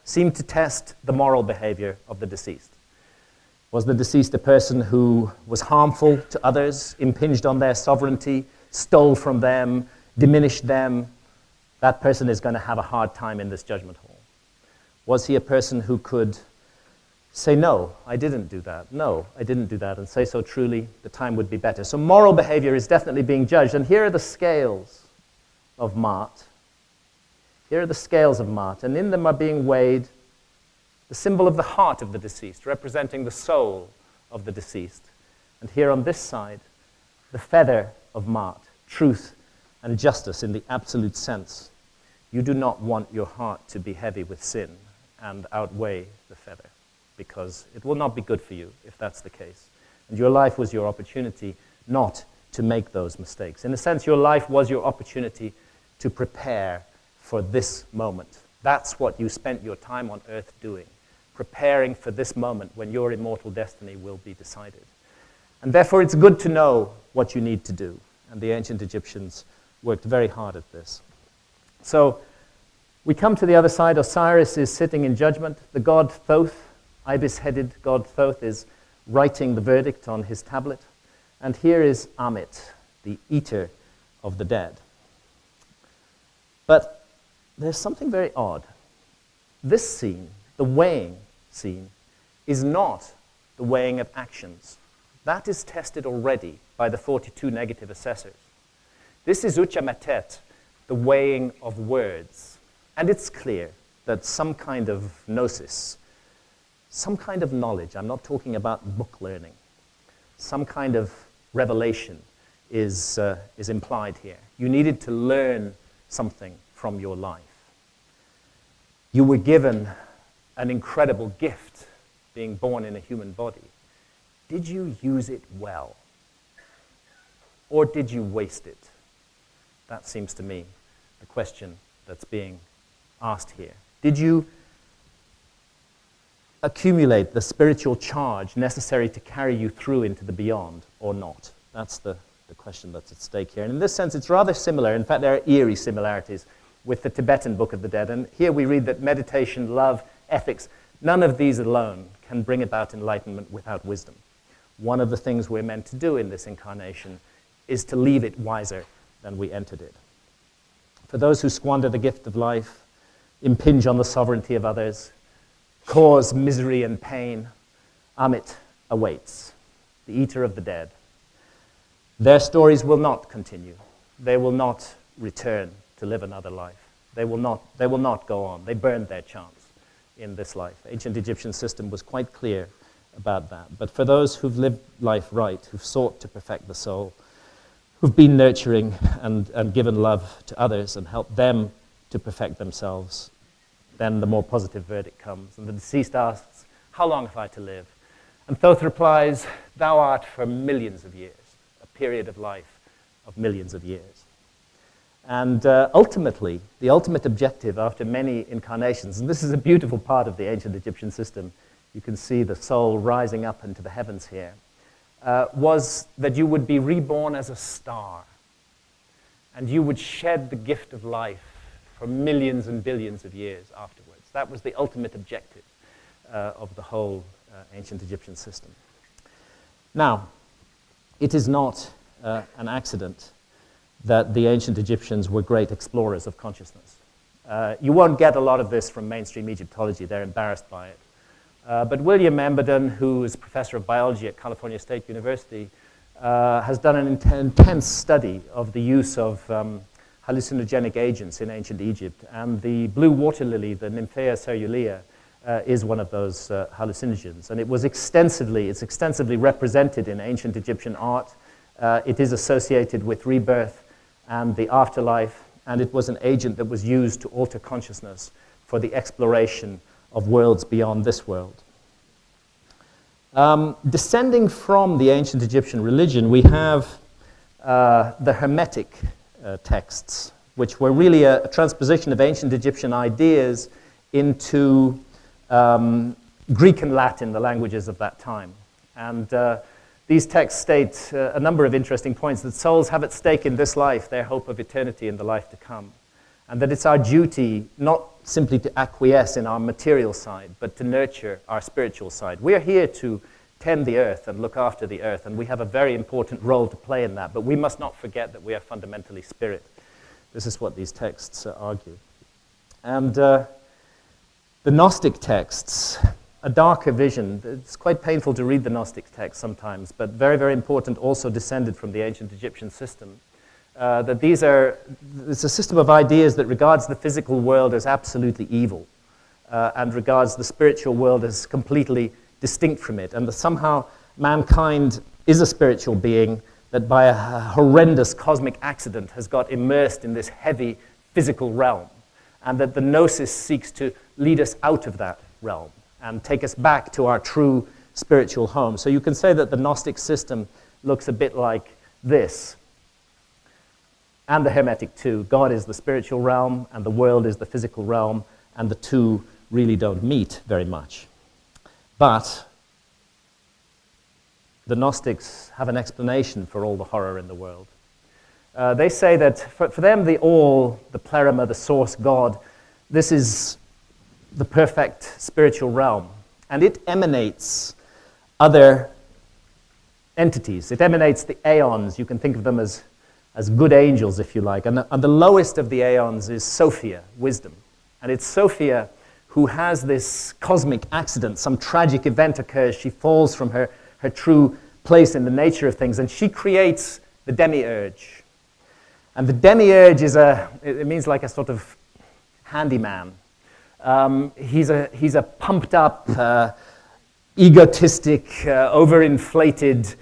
seem to test the moral behavior of the deceased. Was the deceased a person who was harmful to others, impinged on their sovereignty, stole from them, diminished them, that person is going to have a hard time in this judgment hall. Was he a person who could say, no, I didn't do that, no, I didn't do that, and say so truly, the time would be better. So moral behavior is definitely being judged, and here are the scales of Mart. Here are the scales of Mart, and in them are being weighed the symbol of the heart of the deceased, representing the soul of the deceased. And here on this side, the feather of Mart, truth and justice in the absolute sense. You do not want your heart to be heavy with sin and outweigh the feather, because it will not be good for you if that's the case. And your life was your opportunity not to make those mistakes. In a sense, your life was your opportunity to prepare for this moment. That's what you spent your time on earth doing, preparing for this moment when your immortal destiny will be decided. And therefore, it's good to know what you need to do. And the ancient Egyptians worked very hard at this. So we come to the other side. Osiris is sitting in judgment. The god Thoth, ibis-headed god Thoth, is writing the verdict on his tablet. And here is Amit, the eater of the dead. But there's something very odd. This scene, the weighing scene, is not the weighing of actions. That is tested already by the 42 negative assessors. This is Uchametet, the weighing of words. And it's clear that some kind of gnosis, some kind of knowledge, I'm not talking about book learning, some kind of revelation is implied here. You needed to learn something from your life. You were given an incredible gift, being born in a human body. Did you use it well? Or did you waste it? That seems to me the question that's being asked here. Did you accumulate the spiritual charge necessary to carry you through into the beyond or not? That's the question that's at stake here. And in this sense, it's rather similar. In fact, there are eerie similarities with the Tibetan Book of the Dead. And here we read that meditation, love, ethics, none of these alone can bring about enlightenment without wisdom. One of the things we're meant to do in this incarnation is to leave it wiser than we entered it. For those who squander the gift of life, impinge on the sovereignty of others, cause misery and pain, Amit awaits, the eater of the dead. Their stories will not continue. They will not return to live another life. They will not go on. They burned their chance in this life. Ancient Egyptian system was quite clear about that. But for those who've lived life right, who've sought to perfect the soul, who've been nurturing and given love to others and helped them to perfect themselves, then the more positive verdict comes. And the deceased asks, how long have I to live? And Thoth replies, thou art for millions of years, a period of life of millions of years. And ultimately, the ultimate objective after many incarnations, and this is a beautiful part of the ancient Egyptian system, you can see the soul rising up into the heavens here, was that you would be reborn as a star, and you would shed the gift of life for millions and billions of years afterwards. That was the ultimate objective of the whole ancient Egyptian system. Now, it is not an accident that the ancient Egyptians were great explorers of consciousness. You won't get a lot of this from mainstream Egyptology. They're embarrassed by it. But William Emberden, who is professor of biology at California State University, has done an intense study of the use of hallucinogenic agents in ancient Egypt. And the blue water lily, the Nymphaea cerulea, is one of those hallucinogens. And it's extensively represented in ancient Egyptian art. It is associated with rebirth and the afterlife, and it was an agent that was used to alter consciousness for the exploration of worlds beyond this world. Descending from the ancient Egyptian religion, we have the Hermetic texts, which were really a transposition of ancient Egyptian ideas into Greek and Latin, the languages of that time. And these texts state a number of interesting points, that souls have at stake in this life their hope of eternity in the life to come, and that it's our duty not simply to acquiesce in our material side, but to nurture our spiritual side. We are here to tend the earth and look after the earth, and we have a very important role to play in that. But we must not forget that we are fundamentally spirit. This is what these texts argue. And the Gnostic texts, a darker vision. It's quite painful to read the Gnostic texts sometimes, but very, very important, also descended from the ancient Egyptian system. That it's a system of ideas that regards the physical world as absolutely evil and regards the spiritual world as completely distinct from it, and that somehow mankind is a spiritual being that by a horrendous cosmic accident has got immersed in this heavy physical realm, and that the gnosis seeks to lead us out of that realm and take us back to our true spiritual home. So you can say that the Gnostic system looks a bit like this, and the Hermetic too. God is the spiritual realm, and the world is the physical realm, and the two really don't meet very much. But the Gnostics have an explanation for all the horror in the world. They say that for them, the all, the pleroma, the source God, this is the perfect spiritual realm. And it emanates other entities. It emanates the aeons. You can think of them as good angels, if you like. And the lowest of the aeons is Sophia, wisdom. And it's Sophia who has this cosmic accident. Some tragic event occurs. She falls from her true place in the nature of things, and she creates the demiurge. And the demiurge it means like a sort of handyman. He's a pumped up, egotistic, overinflated,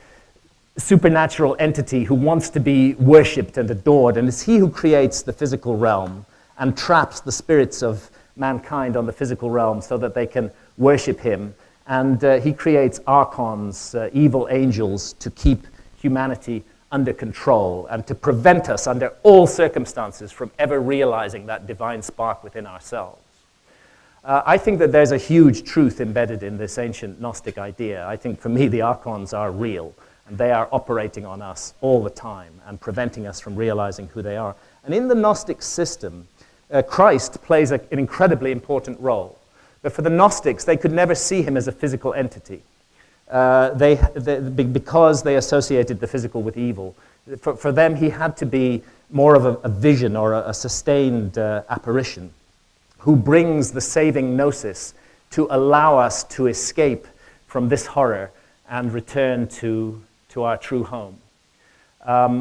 supernatural entity who wants to be worshipped and adored, and it's he who creates the physical realm and traps the spirits of mankind on the physical realm so that they can worship him. And he creates archons, evil angels, to keep humanity under control and to prevent us under all circumstances from ever realizing that divine spark within ourselves. I think that there's a huge truth embedded in this ancient Gnostic idea. I think for me the archons are real, and they are operating on us all the time and preventing us from realizing who they are. And in the Gnostic system, Christ plays an incredibly important role. But for the Gnostics, they could never see him as a physical entity because they associated the physical with evil. For them, he had to be more of a vision or a sustained apparition who brings the saving gnosis to allow us to escape from this horror and return to our true home.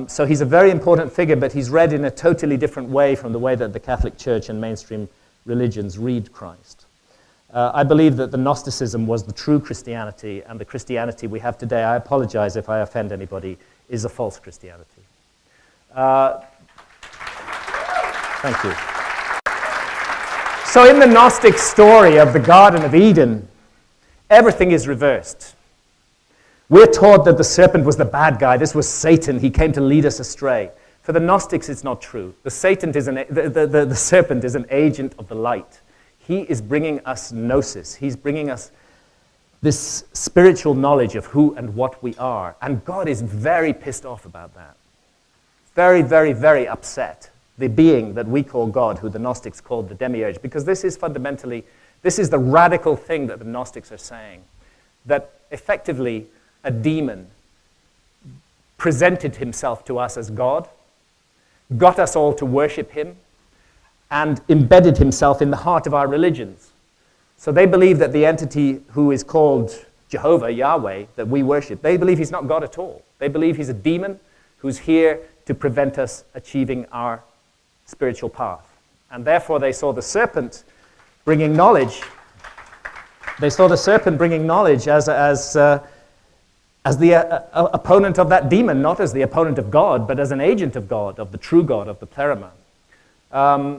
So he's a very important figure, but he's read in a totally different way from the way that the Catholic Church and mainstream religions read Christ. I believe that the Gnosticism was the true Christianity, and the Christianity we have today, I apologize if I offend anybody, is a false Christianity. Thank you. So in the Gnostic story of the Garden of Eden, everything is reversed. We're taught that the serpent was the bad guy. This was Satan. He came to lead us astray. For the Gnostics, it's not true. The serpent is an agent of the light. He is bringing us gnosis. He's bringing us this spiritual knowledge of who and what we are. And God is very pissed off about that. Very, very, very upset. The being that we call God, who the Gnostics called the demiurge, because this is the radical thing that the Gnostics are saying, that effectively a demon presented himself to us as God, got us all to worship him, and embedded himself in the heart of our religions. So they believe that the entity who is called Jehovah, Yahweh, that we worship, they believe he's not God at all. They believe he's a demon who's here to prevent us achieving our spiritual path. And therefore they saw the serpent bringing knowledge. They saw the serpent bringing knowledge as the opponent of that demon, not as the opponent of God, but as an agent of God, of the true God, of the pleroma.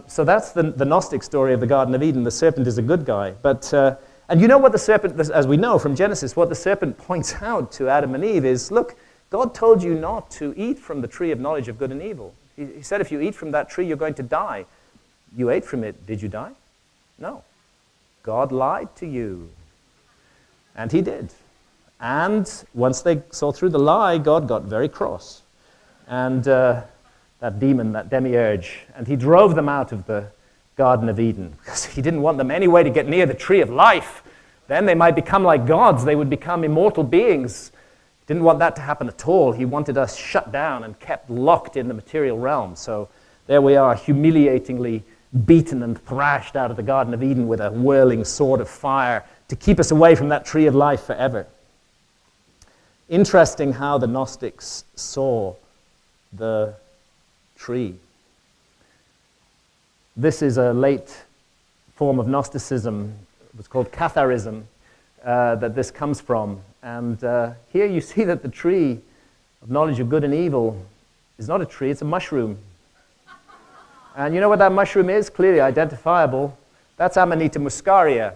So that's the Gnostic story of the Garden of Eden. The serpent is a good guy. And you know what the serpent, as we know from Genesis, what the serpent points out to Adam and Eve is, look, God told you not to eat from the tree of knowledge of good and evil. He said if you eat from that tree, you're going to die. You ate from it. Did you die? No. God lied to you. And he did. And once they saw through the lie, God got very cross. And that demon, that demiurge, and he drove them out of the Garden of Eden because he didn't want them anyway to get near the tree of life. Then they might become like gods. They would become immortal beings. Didn't want that to happen at all. He wanted us shut down and kept locked in the material realm. So there we are, humiliatingly beaten and thrashed out of the Garden of Eden with a whirling sword of fire to keep us away from that tree of life forever. Interesting how the Gnostics saw the tree. This is a late form of Gnosticism. It was called Catharism, that this comes from. And here you see that the tree of knowledge of good and evil is not a tree, it's a mushroom. And you know what that mushroom is? Clearly identifiable. That's Amanita muscaria,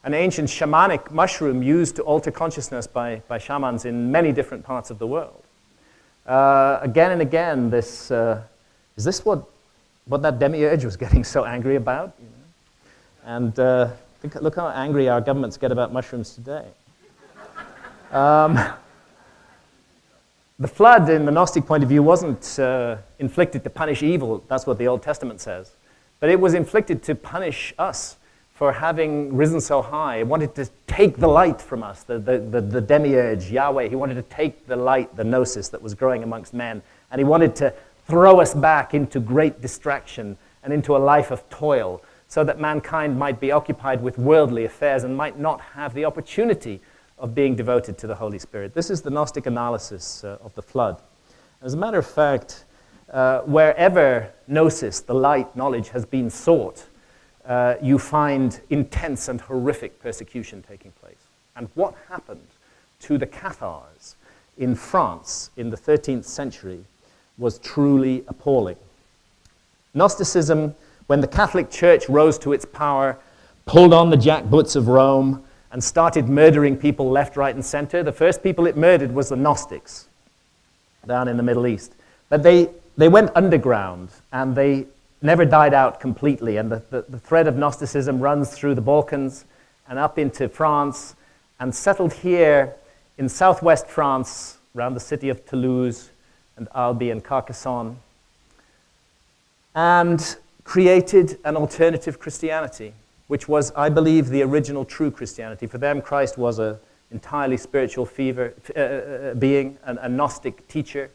an ancient shamanic mushroom used to alter consciousness by shamans in many different parts of the world. Again and again, this is this what that demiurge was getting so angry about? You know? And look how angry our governments get about mushrooms today. The flood, in the Gnostic point of view, wasn't inflicted to punish evil. That's what the Old Testament says. But it was inflicted to punish us for having risen so high. It wanted to take the light from us, the demiurge, Yahweh. He wanted to take the light, the gnosis that was growing amongst men, and he wanted to throw us back into great distraction and into a life of toil so that mankind might be occupied with worldly affairs and might not have the opportunity of being devoted to the Holy Spirit. This is the Gnostic analysis of the flood. As a matter of fact, wherever gnosis, the light, knowledge, has been sought, you find intense and horrific persecution taking place. And what happened to the Cathars in France in the 13th century was truly appalling. Gnosticism, when the Catholic Church rose to its power, pulled on the jackboots of Rome, and started murdering people left, right, and center. The first people it murdered was the Gnostics down in the Middle East. But they went underground, and they never died out completely. And the thread of Gnosticism runs through the Balkans and up into France, and settled here in southwest France, around the city of Toulouse and Albi and Carcassonne, and created an alternative Christianity, which was, I believe, the original true Christianity. For them, Christ was an entirely spiritual being, a Gnostic teacher.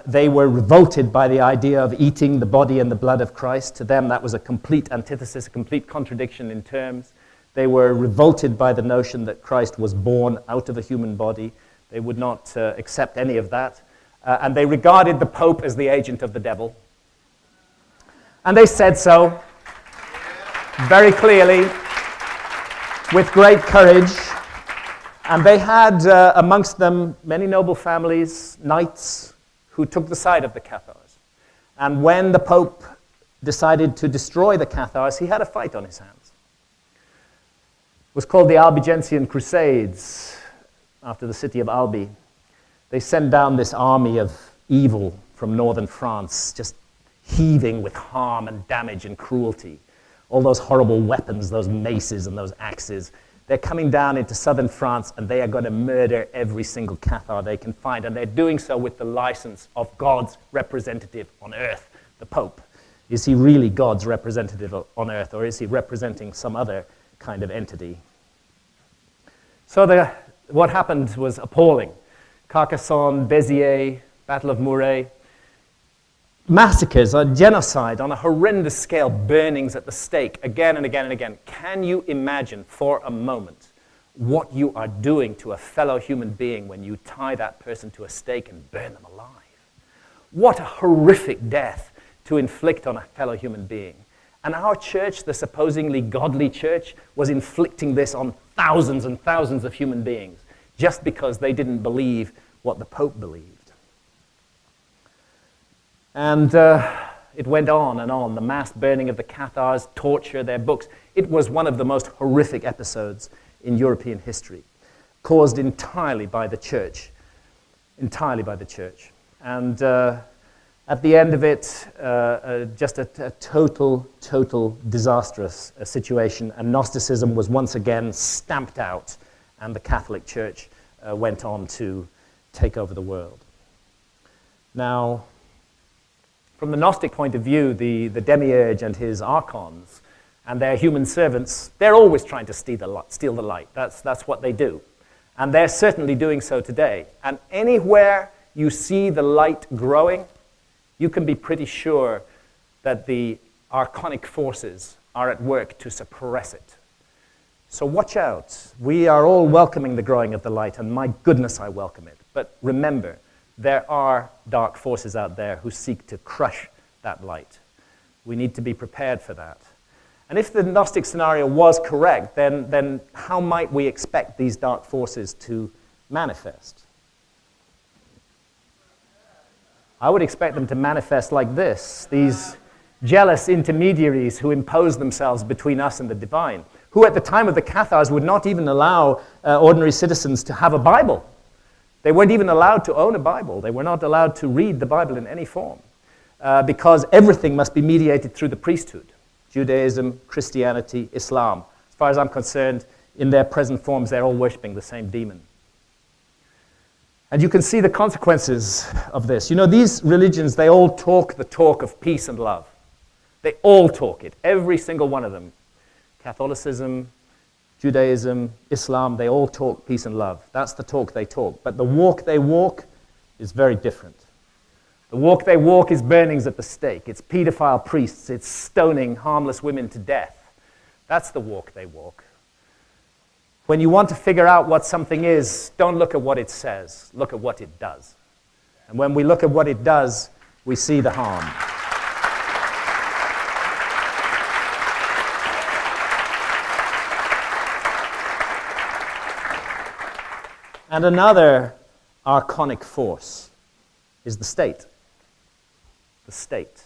They were revolted by the idea of eating the body and the blood of Christ. To them, that was a complete antithesis, a complete contradiction in terms. They were revolted by the notion that Christ was born out of a human body. They would not accept any of that. And they regarded the Pope as the agent of the devil. And they said so very clearly, with great courage. And they had amongst them many noble families, knights, who took the side of the Cathars. And when the Pope decided to destroy the Cathars, he had a fight on his hands. It was called the Albigensian Crusades, after the city of Albi. They sent down this army of evil from northern France, just heaving with harm and damage and cruelty. All those horrible weapons, those maces and those axes, they're coming down into southern France, and they are going to murder every single Cathar they can find. And they're doing so with the license of God's representative on earth, the Pope. Is he really God's representative on earth, or is he representing some other kind of entity? So what happened was appalling. Carcassonne, Béziers, Battle of Muret, massacres, a genocide on a horrendous scale, burnings at the stake again and again and again. Can you imagine for a moment what you are doing to a fellow human being when you tie that person to a stake and burn them alive? What a horrific death to inflict on a fellow human being. And our church, the supposedly godly church, was inflicting this on thousands and thousands of human beings just because they didn't believe what the Pope believed. And it went on and on. The mass burning of the Cathars, torture, their books. It was one of the most horrific episodes in European history, caused entirely by the church. Entirely by the church. And at the end of it, just a total disastrous situation. And Gnosticism was once again stamped out, and the Catholic Church went on to take over the world. Now, from the Gnostic point of view, the demiurge and his archons and their human servants, they're always trying to steal the light. That's what they do. And they're certainly doing so today. And anywhere you see the light growing, you can be pretty sure that the archonic forces are at work to suppress it. So watch out. We are all welcoming the growing of the light, and my goodness, I welcome it. But remember, there are dark forces out there who seek to crush that light. We need to be prepared for that. And if the Gnostic scenario was correct, then how might we expect these dark forces to manifest? I would expect them to manifest like this, these jealous intermediaries who impose themselves between us and the divine, who at the time of the Cathars would not even allow ordinary citizens to have a Bible. They weren't even allowed to own a Bible. They were not allowed to read the Bible in any form because everything must be mediated through the priesthood. Judaism, Christianity, Islam. As far as I'm concerned, in their present forms, they're all worshipping the same demon. And you can see the consequences of this. You know, these religions, they all talk the talk of peace and love. They all talk it, every single one of them. Catholicism, Judaism, Islam, they all talk peace and love. That's the talk they talk. But the walk they walk is very different. The walk they walk is burnings at the stake. It's pedophile priests. It's stoning harmless women to death. That's the walk they walk. When you want to figure out what something is, don't look at what it says. Look at what it does. And when we look at what it does, we see the harm. And another archonic force is the state. The state.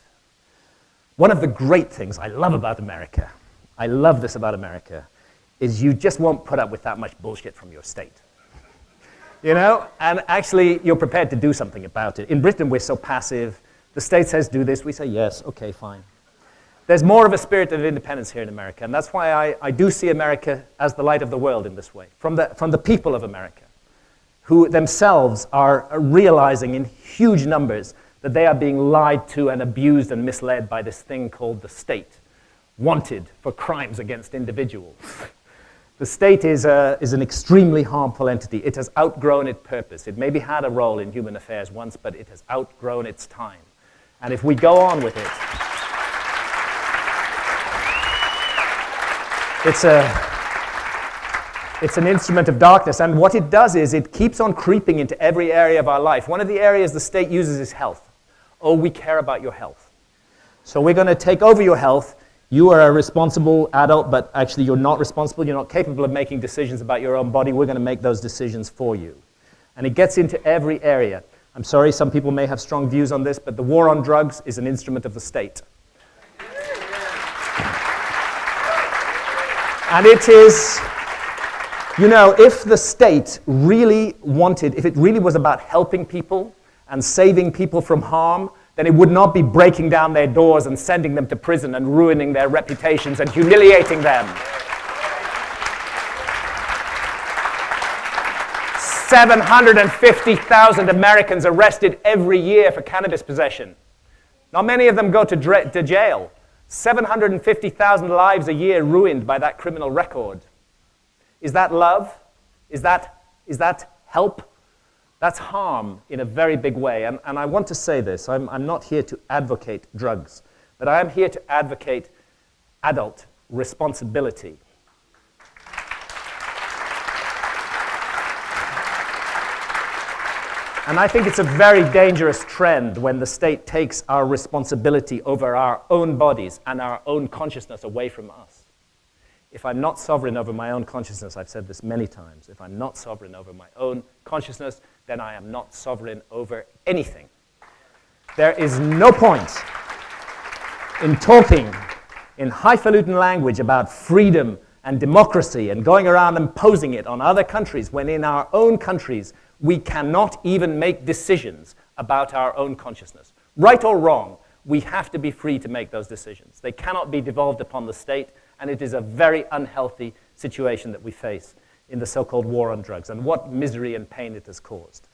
One of the great things I love about America, I love this about America, is you just won't put up with that much bullshit from your state. You know? And actually, you're prepared to do something about it. In Britain, we're so passive. The state says do this. We say yes, okay, fine. There's more of a spirit of independence here in America, and that's why I do see America as the light of the world in this way, from the people of America, who themselves are realizing in huge numbers that they are being lied to and abused and misled by this thing called the state, wanted for crimes against individuals. The state is an extremely harmful entity. It has outgrown its purpose. It maybe had a role in human affairs once, but it has outgrown its time. And if we go on with it, it's an instrument of darkness. And what it does is it keeps on creeping into every area of our life. One of the areas the state uses is health. Oh, we care about your health. So we're going to take over your health. You are a responsible adult, but actually you're not responsible. You're not capable of making decisions about your own body. We're going to make those decisions for you. And it gets into every area. I'm sorry, some people may have strong views on this, but the war on drugs is an instrument of the state. And it is, you know, if the state really wanted, if it really was about helping people and saving people from harm, then it would not be breaking down their doors and sending them to prison and ruining their reputations and humiliating them. 750,000 Americans arrested every year for cannabis possession. Not many of them go to jail. 750,000 lives a year ruined by that criminal record. Is that love? Is that help? That's harm in a very big way. And I want to say this. I'm not here to advocate drugs, but I am here to advocate adult responsibility. And I think it's a very dangerous trend when the state takes our responsibility over our own bodies and our own consciousness away from us. If I'm not sovereign over my own consciousness, I've said this many times, if I'm not sovereign over my own consciousness, then I am not sovereign over anything. There is no point in talking in highfalutin language about freedom and democracy and going around imposing it on other countries when in our own countries we cannot even make decisions about our own consciousness. Right or wrong, we have to be free to make those decisions. They cannot be devolved upon the state, and it is a very unhealthy situation that we face in the so-called war on drugs, and what misery and pain it has caused.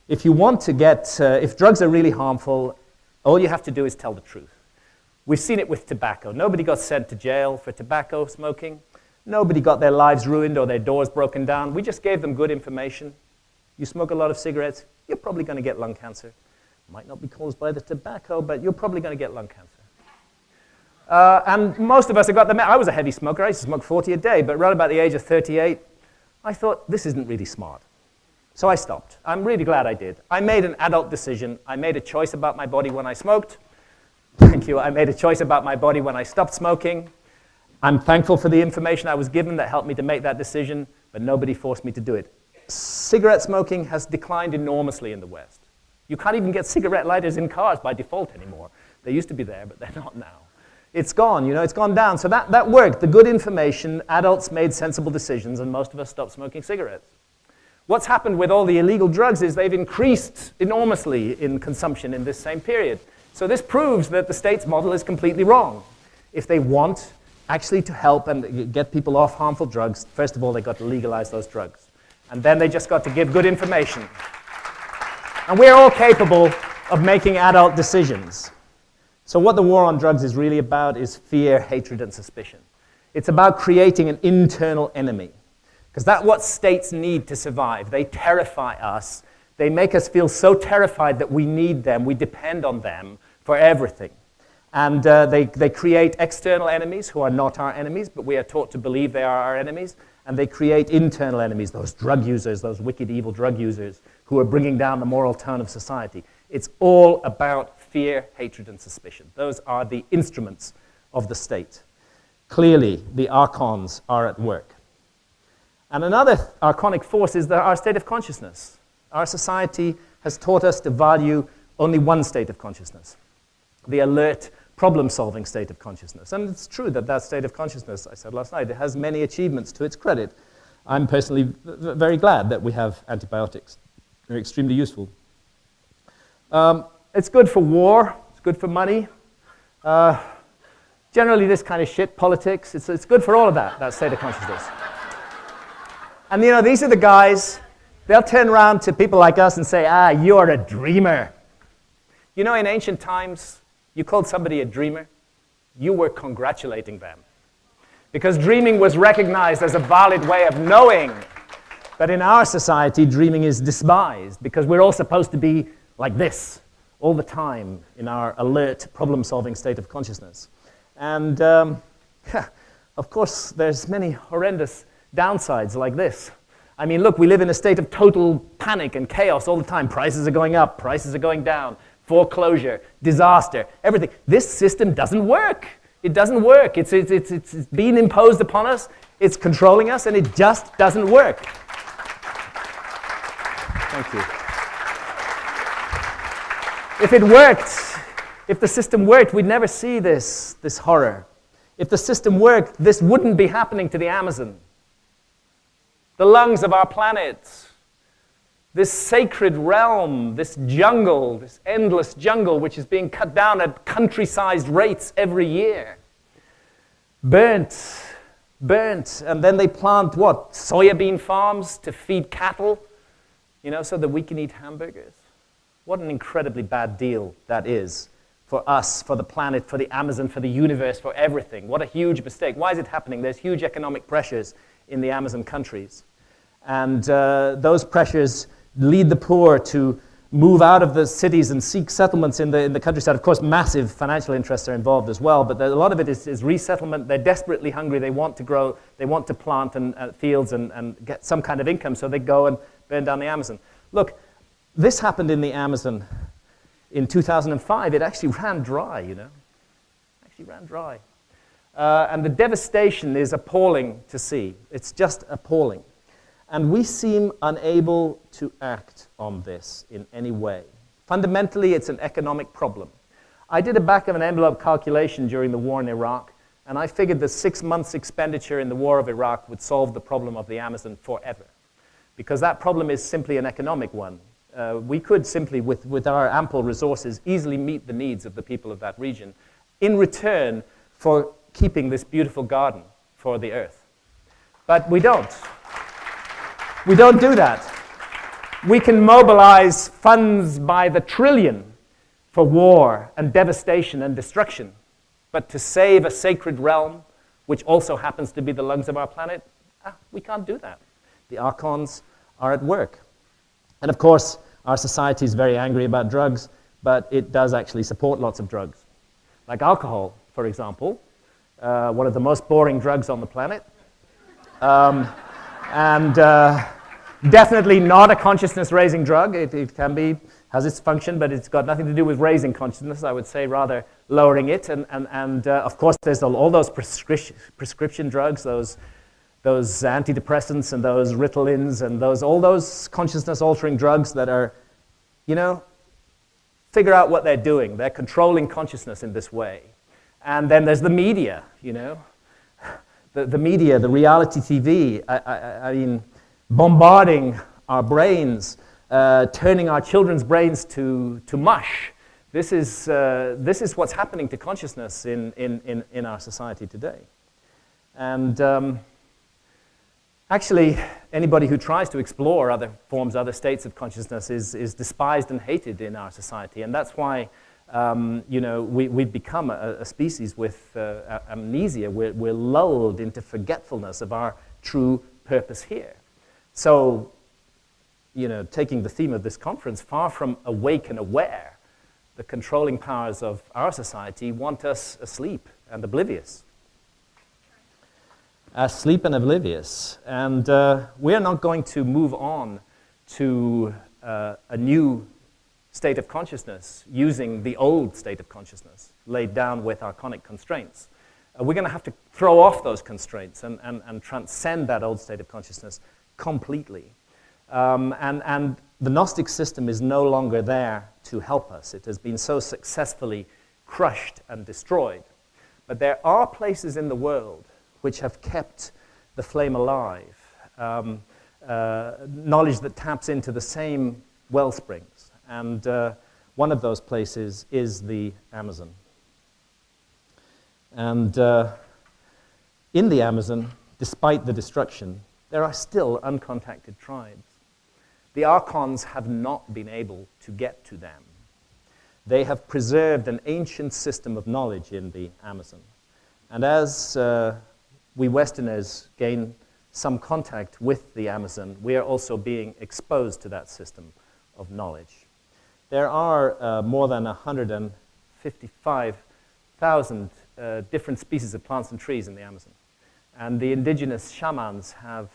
If you want to get, if drugs are really harmful, all you have to do is tell the truth. We've seen it with tobacco. Nobody got sent to jail for tobacco smoking. Nobody got their lives ruined or their doors broken down. We just gave them good information. You smoke a lot of cigarettes, you're probably going to get lung cancer. Might not be caused by the tobacco, but you're probably going to get lung cancer. And most of us have got the... I was a heavy smoker. I used to smoke 40 a day, but right about the age of 38, I thought, this isn't really smart. So I stopped. I'm really glad I did. I made an adult decision. I made a choice about my body when I smoked. Thank you. I made a choice about my body when I stopped smoking. I'm thankful for the information I was given that helped me to make that decision, but nobody forced me to do it. Cigarette smoking has declined enormously in the West. You can't even get cigarette lighters in cars by default anymore. They used to be there, but they're not now. It's gone, it's gone down. So that worked. The good information, adults made sensible decisions, and most of us stopped smoking cigarettes. What's happened with all the illegal drugs is they've increased enormously in consumption in this same period. So this proves that the state's model is completely wrong. If they want actually to help and get people off harmful drugs, first of all, they've got to legalize those drugs. And then they just got to give good information. And we're all capable of making adult decisions. So what the war on drugs is really about is fear, hatred, and suspicion. It's about creating an internal enemy. Because that's what states need to survive. They terrify us. They make us feel so terrified that we need them, we depend on them for everything. And they create external enemies who are not our enemies, but we are taught to believe they are our enemies. And they create internal enemies, those drug users, those wicked, evil drug users who are bringing down the moral tone of society. It's all about fear, hatred, and suspicion. Those are the instruments of the state. Clearly, the archons are at work. And another archonic force is our state of consciousness. Our society has taught us to value only one state of consciousness, the alert, problem-solving state of consciousness. And it's true that that state of consciousness, I said last night, it has many achievements to its credit. I'm personally very glad that we have antibiotics. They're extremely useful. It's good for war. It's good for money. Generally, this kind of shit, politics, it's good for all of that state of consciousness. And these are the guys, they'll turn around to people like us and say, you're a dreamer. In ancient times, you called somebody a dreamer, you were congratulating them. Because dreaming was recognized as a valid way of knowing. But in our society, dreaming is despised because we're all supposed to be like this all the time in our alert, problem-solving state of consciousness. And of course, there's many horrendous downsides like this. I mean, look, we live in a state of total panic and chaos all the time. Prices are going up, prices are going down. Foreclosure, disaster, everything. This system doesn't work. It doesn't work. It's being imposed upon us. It's controlling us, and it just doesn't work. Thank you. If it worked, if the system worked, we'd never see this horror. If the system worked, this wouldn't be happening to the Amazon, the lungs of our planet. This sacred realm, this jungle, this endless jungle, which is being cut down at country-sized rates every year. Burnt, and then they plant what? Soybean farms to feed cattle, so that we can eat hamburgers. What an incredibly bad deal that is for us, for the planet, for the Amazon, for the universe, for everything. What a huge mistake. Why is it happening? There's huge economic pressures in the Amazon countries. And those pressures lead the poor to move out of the cities and seek settlements in the countryside. Of course, massive financial interests are involved as well, but a lot of it is resettlement. They're desperately hungry. They want to grow. They want to plant fields and get some kind of income, so they go and burn down the Amazon. Look, this happened in the Amazon in 2005. It actually ran dry, Actually ran dry. And the devastation is appalling to see. It's just appalling. And we seem unable to act on this in any way. Fundamentally, it's an economic problem. I did a back-of-an-envelope calculation during the war in Iraq, and I figured the 6 months' expenditure in the war of Iraq would solve the problem of the Amazon forever. Because that problem is simply an economic one. We could simply, with our ample resources, easily meet the needs of the people of that region in return for keeping this beautiful garden for the earth. But we don't. We don't do that. We can mobilize funds by the trillion for war and devastation and destruction. But to save a sacred realm, which also happens to be the lungs of our planet, we can't do that. The archons are at work. And of course, our society is very angry about drugs, but it does actually support lots of drugs. Like alcohol, for example, one of the most boring drugs on the planet. Definitely not a consciousness-raising drug. It can be, has its function, but it's got nothing to do with raising consciousness. I would say rather lowering it. And of course, there's all those prescription drugs, those antidepressants and those Ritalins and all those consciousness-altering drugs that are, figure out what they're doing. They're controlling consciousness in this way. And then there's the media, the media, the reality TV. I mean, bombarding our brains, turning our children's brains to mush. This is what's happening to consciousness in our society today. And actually, anybody who tries to explore other forms, other states of consciousness is despised and hated in our society. And that's why we've become a species with amnesia. We're lulled into forgetfulness of our true purpose here. So, taking the theme of this conference, far from awake and aware, the controlling powers of our society want us asleep and oblivious. Asleep and oblivious. And we're not going to move on to a new state of consciousness using the old state of consciousness laid down with archonic constraints. We're going to have to throw off those constraints and transcend that old state of consciousness completely. And the Gnostic system is no longer there to help us. It has been so successfully crushed and destroyed. But there are places in the world which have kept the flame alive, knowledge that taps into the same well springs. And one of those places is the Amazon. And in the Amazon, despite the destruction, there are still uncontacted tribes. The archons have not been able to get to them. They have preserved an ancient system of knowledge in the Amazon. And as we Westerners gain some contact with the Amazon, we are also being exposed to that system of knowledge. There are more than 155,000 different species of plants and trees in the Amazon. And the indigenous shamans have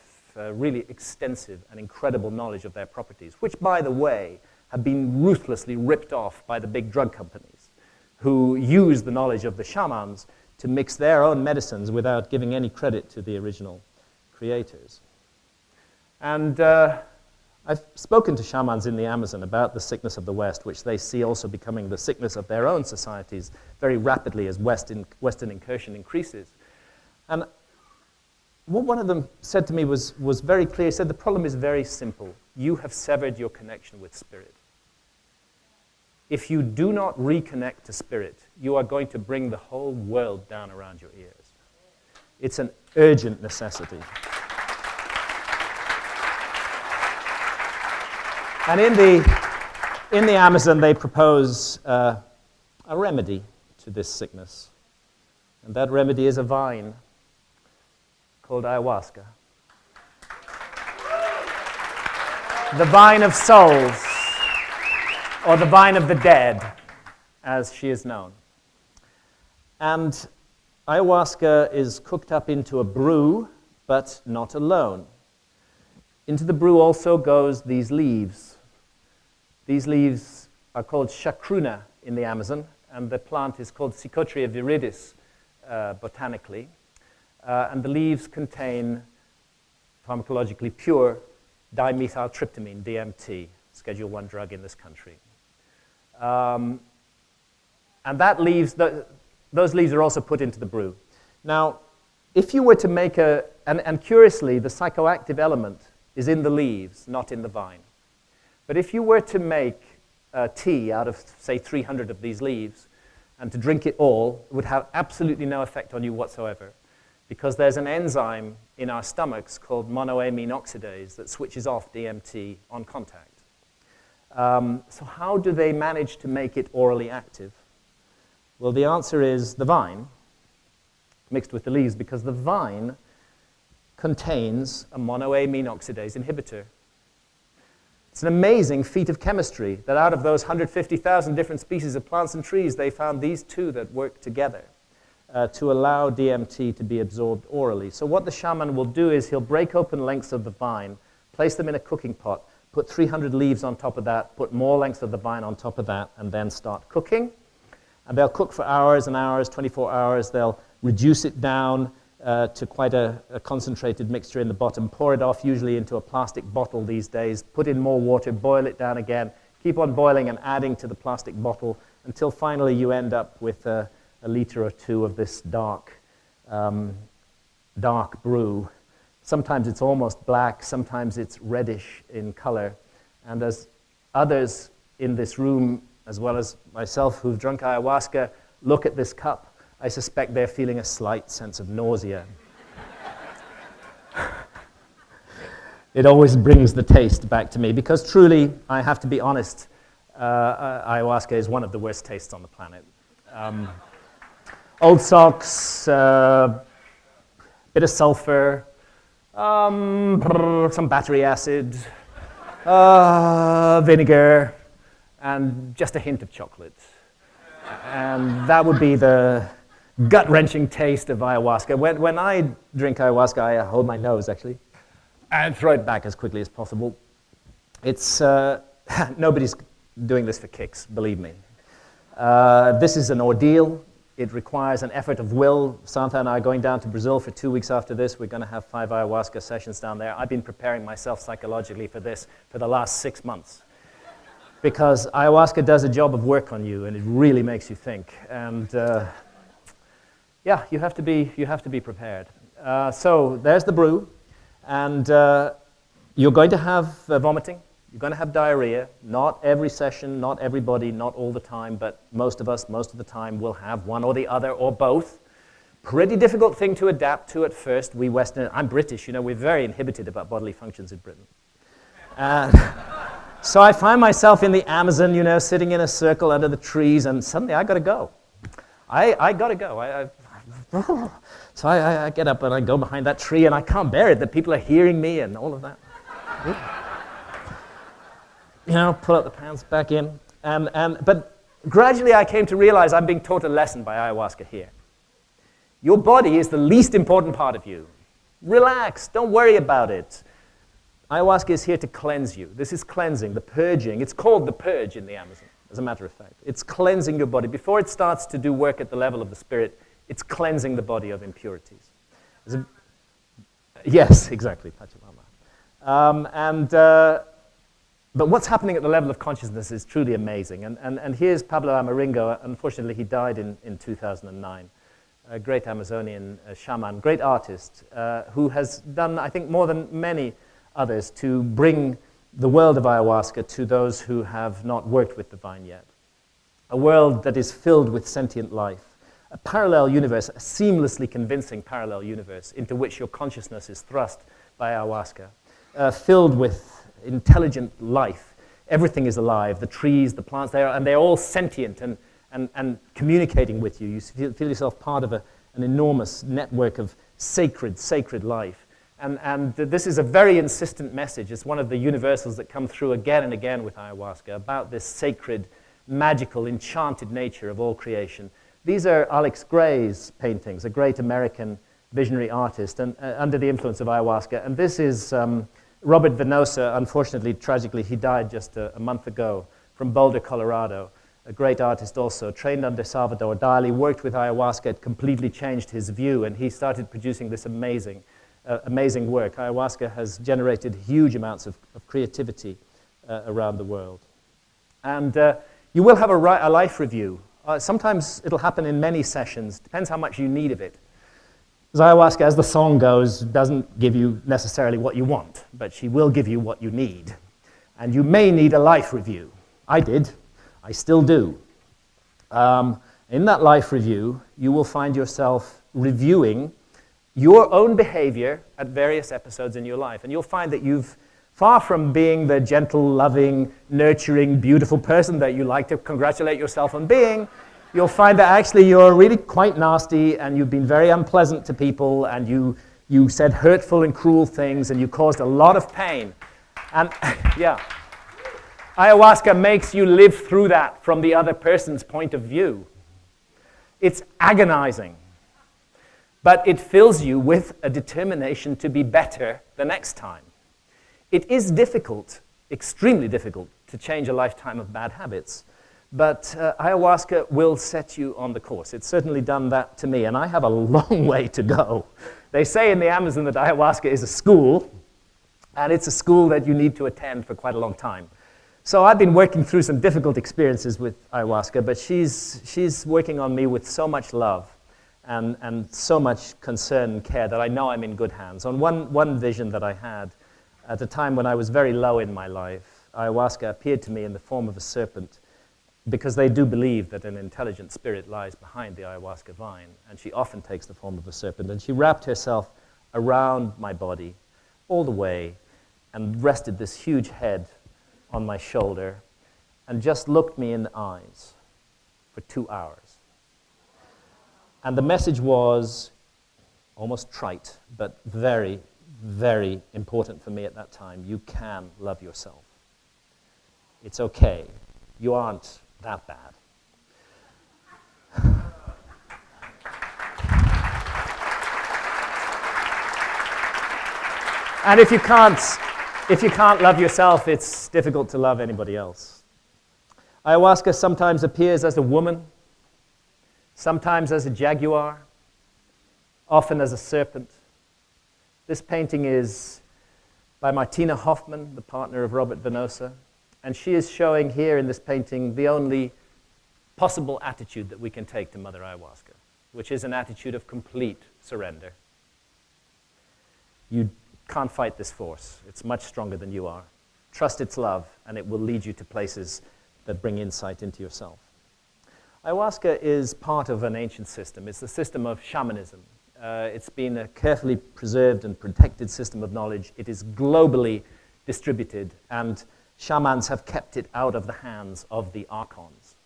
really extensive and incredible knowledge of their properties, which, by the way, have been ruthlessly ripped off by the big drug companies, who use the knowledge of the shamans to mix their own medicines without giving any credit to the original creators. And I've spoken to shamans in the Amazon about the sickness of the West, which they see also becoming the sickness of their own societies very rapidly as Western incursion increases. And what one of them said to me was very clear. He said, the problem is very simple. You have severed your connection with spirit. If you do not reconnect to spirit, you are going to bring the whole world down around your ears. It's an urgent necessity. And in the Amazon, they propose a remedy to this sickness. And that remedy is a vine called ayahuasca. The vine of souls, or the vine of the dead, as she is known. And ayahuasca is cooked up into a brew, but not alone. Into the brew also goes these leaves. These leaves are called chacruna in the Amazon, and the plant is called Psychotria viridis botanically. And the leaves contain pharmacologically pure dimethyltryptamine, DMT, Schedule I drug in this country. And that leaves, those leaves are also put into the brew. Now, if you were to make and curiously, the psychoactive element is in the leaves, not in the vine. But if you were to make tea out of, say, 300 of these leaves, and to drink it all, it would have absolutely no effect on you whatsoever, because there's an enzyme in our stomachs called monoamine oxidase that switches off DMT on contact. So how do they manage to make it orally active? Well, the answer is the vine mixed with the leaves, because the vine contains a monoamine oxidase inhibitor. It's an amazing feat of chemistry that out of those 150,000 different species of plants and trees, they found these two that work together to allow DMT to be absorbed orally. So what the shaman will do is he'll break open lengths of the vine, place them in a cooking pot, put 300 leaves on top of that, put more lengths of the vine on top of that, and then start cooking. And they'll cook for hours and hours, 24 hours. They'll reduce it down to quite a concentrated mixture in the bottom, pour it off usually into a plastic bottle these days, put in more water, boil it down again, keep on boiling and adding to the plastic bottle until finally you end up with a liter or two of this dark brew. Sometimes it's almost black, sometimes it's reddish in color. And as others in this room, as well as myself who've drunk ayahuasca, look at this cup, I suspect they're feeling a slight sense of nausea. It always brings the taste back to me, because truly, I have to be honest, ayahuasca is one of the worst tastes on the planet. Old socks, bit of sulfur, some battery acid, vinegar, and just a hint of chocolate. And that would be the gut-wrenching taste of ayahuasca. When I drink ayahuasca, I hold my nose, actually, and throw it back as quickly as possible. It's, nobody's doing this for kicks, believe me. This is an ordeal. It requires an effort of will. Santa and I are going down to Brazil for 2 weeks after this. We're going to have 5 ayahuasca sessions down there. I've been preparing myself psychologically for this for the last 6 months, because ayahuasca does a job of work on you, and it really makes you think. And yeah, you have to be prepared. So there's the brew, and you're going to have vomiting. You're going to have diarrhea. Not every session, not everybody, not all the time, but most of us, most of the time, will have one or the other or both. Pretty difficult thing to adapt to at first. We Westerners, I'm British, you know, we're very inhibited about bodily functions in Britain. So I find myself in the Amazon, you know, sitting in a circle under the trees, and suddenly I got to go. I got to go. So I get up and I go behind that tree, and I can't bear it that people are hearing me and all of that. You know, pull out the pants back in. But gradually I came to realize I'm being taught a lesson by ayahuasca here. Your body is the least important part of you. Relax, don't worry about it. Ayahuasca is here to cleanse you. This is cleansing, the purging. It's called the purge in the Amazon, as a matter of fact. It's cleansing your body. Before it starts to do work at the level of the spirit, it's cleansing the body of impurities. Yes, exactly, Pachamama. But what's happening at the level of consciousness is truly amazing. And here's Pablo Amaringo. Unfortunately, he died in 2009. A great Amazonian shaman, great artist, who has done, I think, more than many others to bring the world of ayahuasca to those who have not worked with the vine yet. A world that is filled with sentient life. A parallel universe, a seamlessly convincing parallel universe into which your consciousness is thrust by ayahuasca. Filled with intelligent life. Everything is alive. The trees, the plants, and they're all sentient and communicating with you. You feel yourself part of an enormous network of sacred life. And this is a very insistent message. It's one of the universals that come through again and again with ayahuasca about this sacred, magical, enchanted nature of all creation. These are Alex Gray's paintings, a great American visionary artist, and under the influence of ayahuasca. And this is Robert Venosa. Unfortunately, tragically, he died just a month ago from Boulder, Colorado. A great artist also, trained under Salvador Dali, worked with ayahuasca. It completely changed his view, and he started producing this amazing work. Ayahuasca has generated huge amounts of creativity around the world. And you will have a life review. Sometimes it'll happen in many sessions. Depends how much you need of it. Because ayahuasca, as the song goes, doesn't give you necessarily what you want, but she will give you what you need. And you may need a life review. I did. I still do. In that life review, you will find yourself reviewing your own behavior at various episodes in your life. And you'll find that you've, far from being the gentle, loving, nurturing, beautiful person that you like to congratulate yourself on being, you'll find that actually you're really quite nasty and you've been very unpleasant to people and you said hurtful and cruel things and you caused a lot of pain. And yeah, ayahuasca makes you live through that from the other person's point of view. It's agonizing, but it fills you with a determination to be better the next time. It is difficult, extremely difficult, to change a lifetime of bad habits, but ayahuasca will set you on the course. It's certainly done that to me, and I have a long way to go. They say in the Amazon that ayahuasca is a school, and it's a school that you need to attend for quite a long time. So I've been working through some difficult experiences with ayahuasca, but she's working on me with so much love and so much concern and care that I know I'm in good hands. On one vision that I had, at a time when I was very low in my life, ayahuasca appeared to me in the form of a serpent, because they do believe that an intelligent spirit lies behind the ayahuasca vine, and she often takes the form of a serpent. And she wrapped herself around my body all the way and rested this huge head on my shoulder and just looked me in the eyes for 2 hours. And the message was almost trite, but very, very important for me at that time. You can love yourself. It's okay. You aren't that bad. And if you can't love yourself, it's difficult to love anybody else. Ayahuasca sometimes appears as a woman, sometimes as a jaguar, often as a serpent. This painting is by Martina Hoffman, the partner of Robert Venosa, and she is showing here in this painting the only possible attitude that we can take to Mother Ayahuasca, which is an attitude of complete surrender. You can't fight this force. It's much stronger than you are. Trust its love, and it will lead you to places that bring insight into yourself. Ayahuasca is part of an ancient system. It's the system of shamanism. It's been a carefully preserved and protected system of knowledge. It is globally distributed, and shamans have kept it out of the hands of the archons.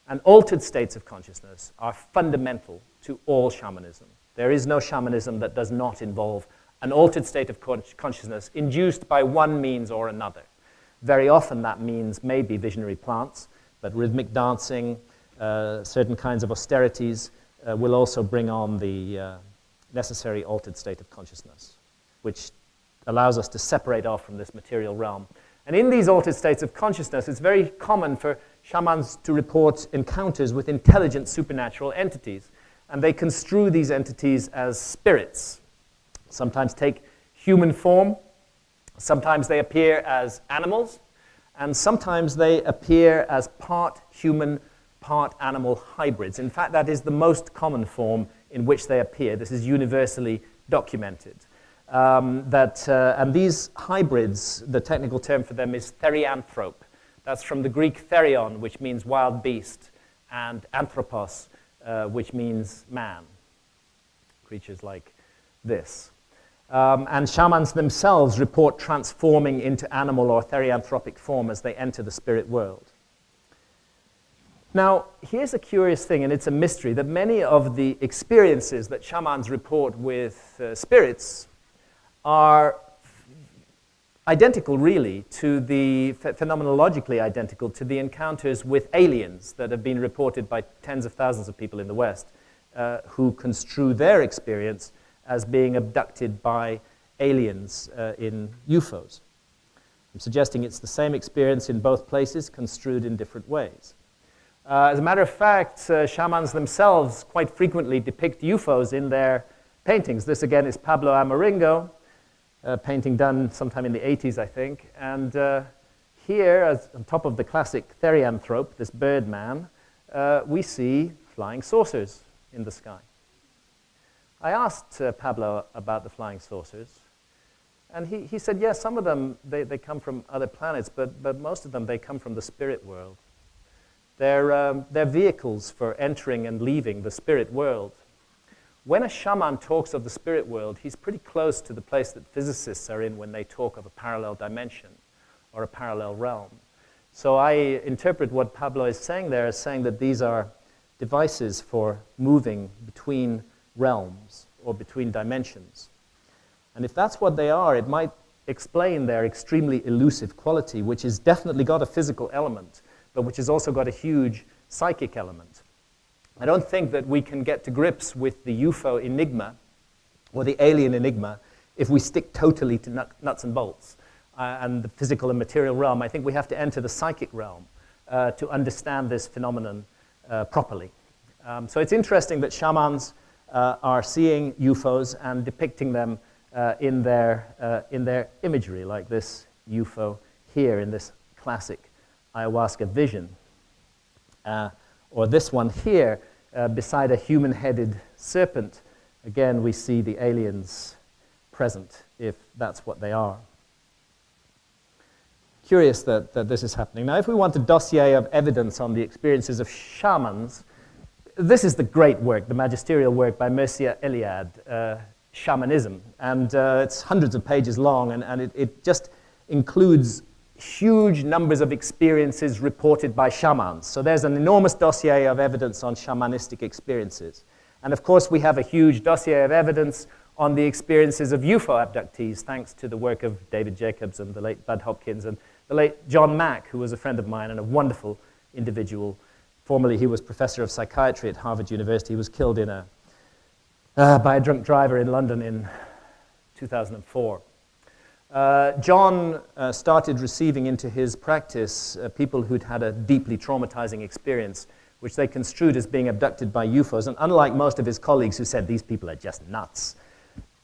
And altered states of consciousness are fundamental to all shamanism. There is no shamanism that does not involve an altered state of consciousness induced by one means or another. Very often that means maybe visionary plants, but rhythmic dancing, certain kinds of austerities will also bring on the necessary altered state of consciousness, which allows us to separate off from this material realm. And in these altered states of consciousness, it's very common for shamans to report encounters with intelligent supernatural entities. And they construe these entities as spirits. Sometimes take human form, sometimes they appear as animals, and sometimes they appear as part human, part animal hybrids. In fact, that is the most common form in which they appear. This is universally documented. And these hybrids, the technical term for them is therianthrope. That's from the Greek therion, which means wild beast, and anthropos, which means man, creatures like this. And shamans themselves report transforming into animal or therianthropic form as they enter the spirit world. Now, here's a curious thing, and it's a mystery, that many of the experiences that shamans report with spirits are identical, really, to the, phenomenologically identical to the encounters with aliens that have been reported by tens of thousands of people in the West who construe their experience as being abducted by aliens in UFOs. I'm suggesting it's the same experience in both places, construed in different ways. As a matter of fact, shamans themselves quite frequently depict UFOs in their paintings. This, again, is Pablo Amaringo, a painting done sometime in the 80s, I think. And here, on top of the classic therianthrope, this bird man, we see flying saucers in the sky. I asked Pablo about the flying saucers, and he said, yes, some of them, they come from other planets, but most of them, they come from the spirit world. They're vehicles for entering and leaving the spirit world. When a shaman talks of the spirit world, he's pretty close to the place that physicists are in when they talk of a parallel dimension or a parallel realm. So I interpret what Pablo is saying there as saying that these are devices for moving between realms or between dimensions. And if that's what they are, it might explain their extremely elusive quality, which has definitely got a physical element, but which has also got a huge psychic element. I don't think that we can get to grips with the UFO enigma or the alien enigma if we stick totally to nuts and bolts and the physical and material realm. I think we have to enter the psychic realm to understand this phenomenon properly. So it's interesting that shamans are seeing UFOs and depicting them in their imagery, like this UFO here in this classic ayahuasca vision. Or this one here, beside a human-headed serpent. Again, we see the aliens present, if that's what they are. Curious that this is happening. Now, if we want a dossier of evidence on the experiences of shamans, this is the great work, the magisterial work by Mircea Eliade, Shamanism. And it's hundreds of pages long, and it just includes huge numbers of experiences reported by shamans. So there's an enormous dossier of evidence on shamanistic experiences. And of course, we have a huge dossier of evidence on the experiences of UFO abductees, thanks to the work of David Jacobs and the late Bud Hopkins and the late John Mack, who was a friend of mine and a wonderful individual. Formerly, he was professor of psychiatry at Harvard University. He was killed by a drunk driver in London in 2004. John started receiving into his practice people who'd had a deeply traumatizing experience, which they construed as being abducted by UFOs. And unlike most of his colleagues who said, these people are just nuts,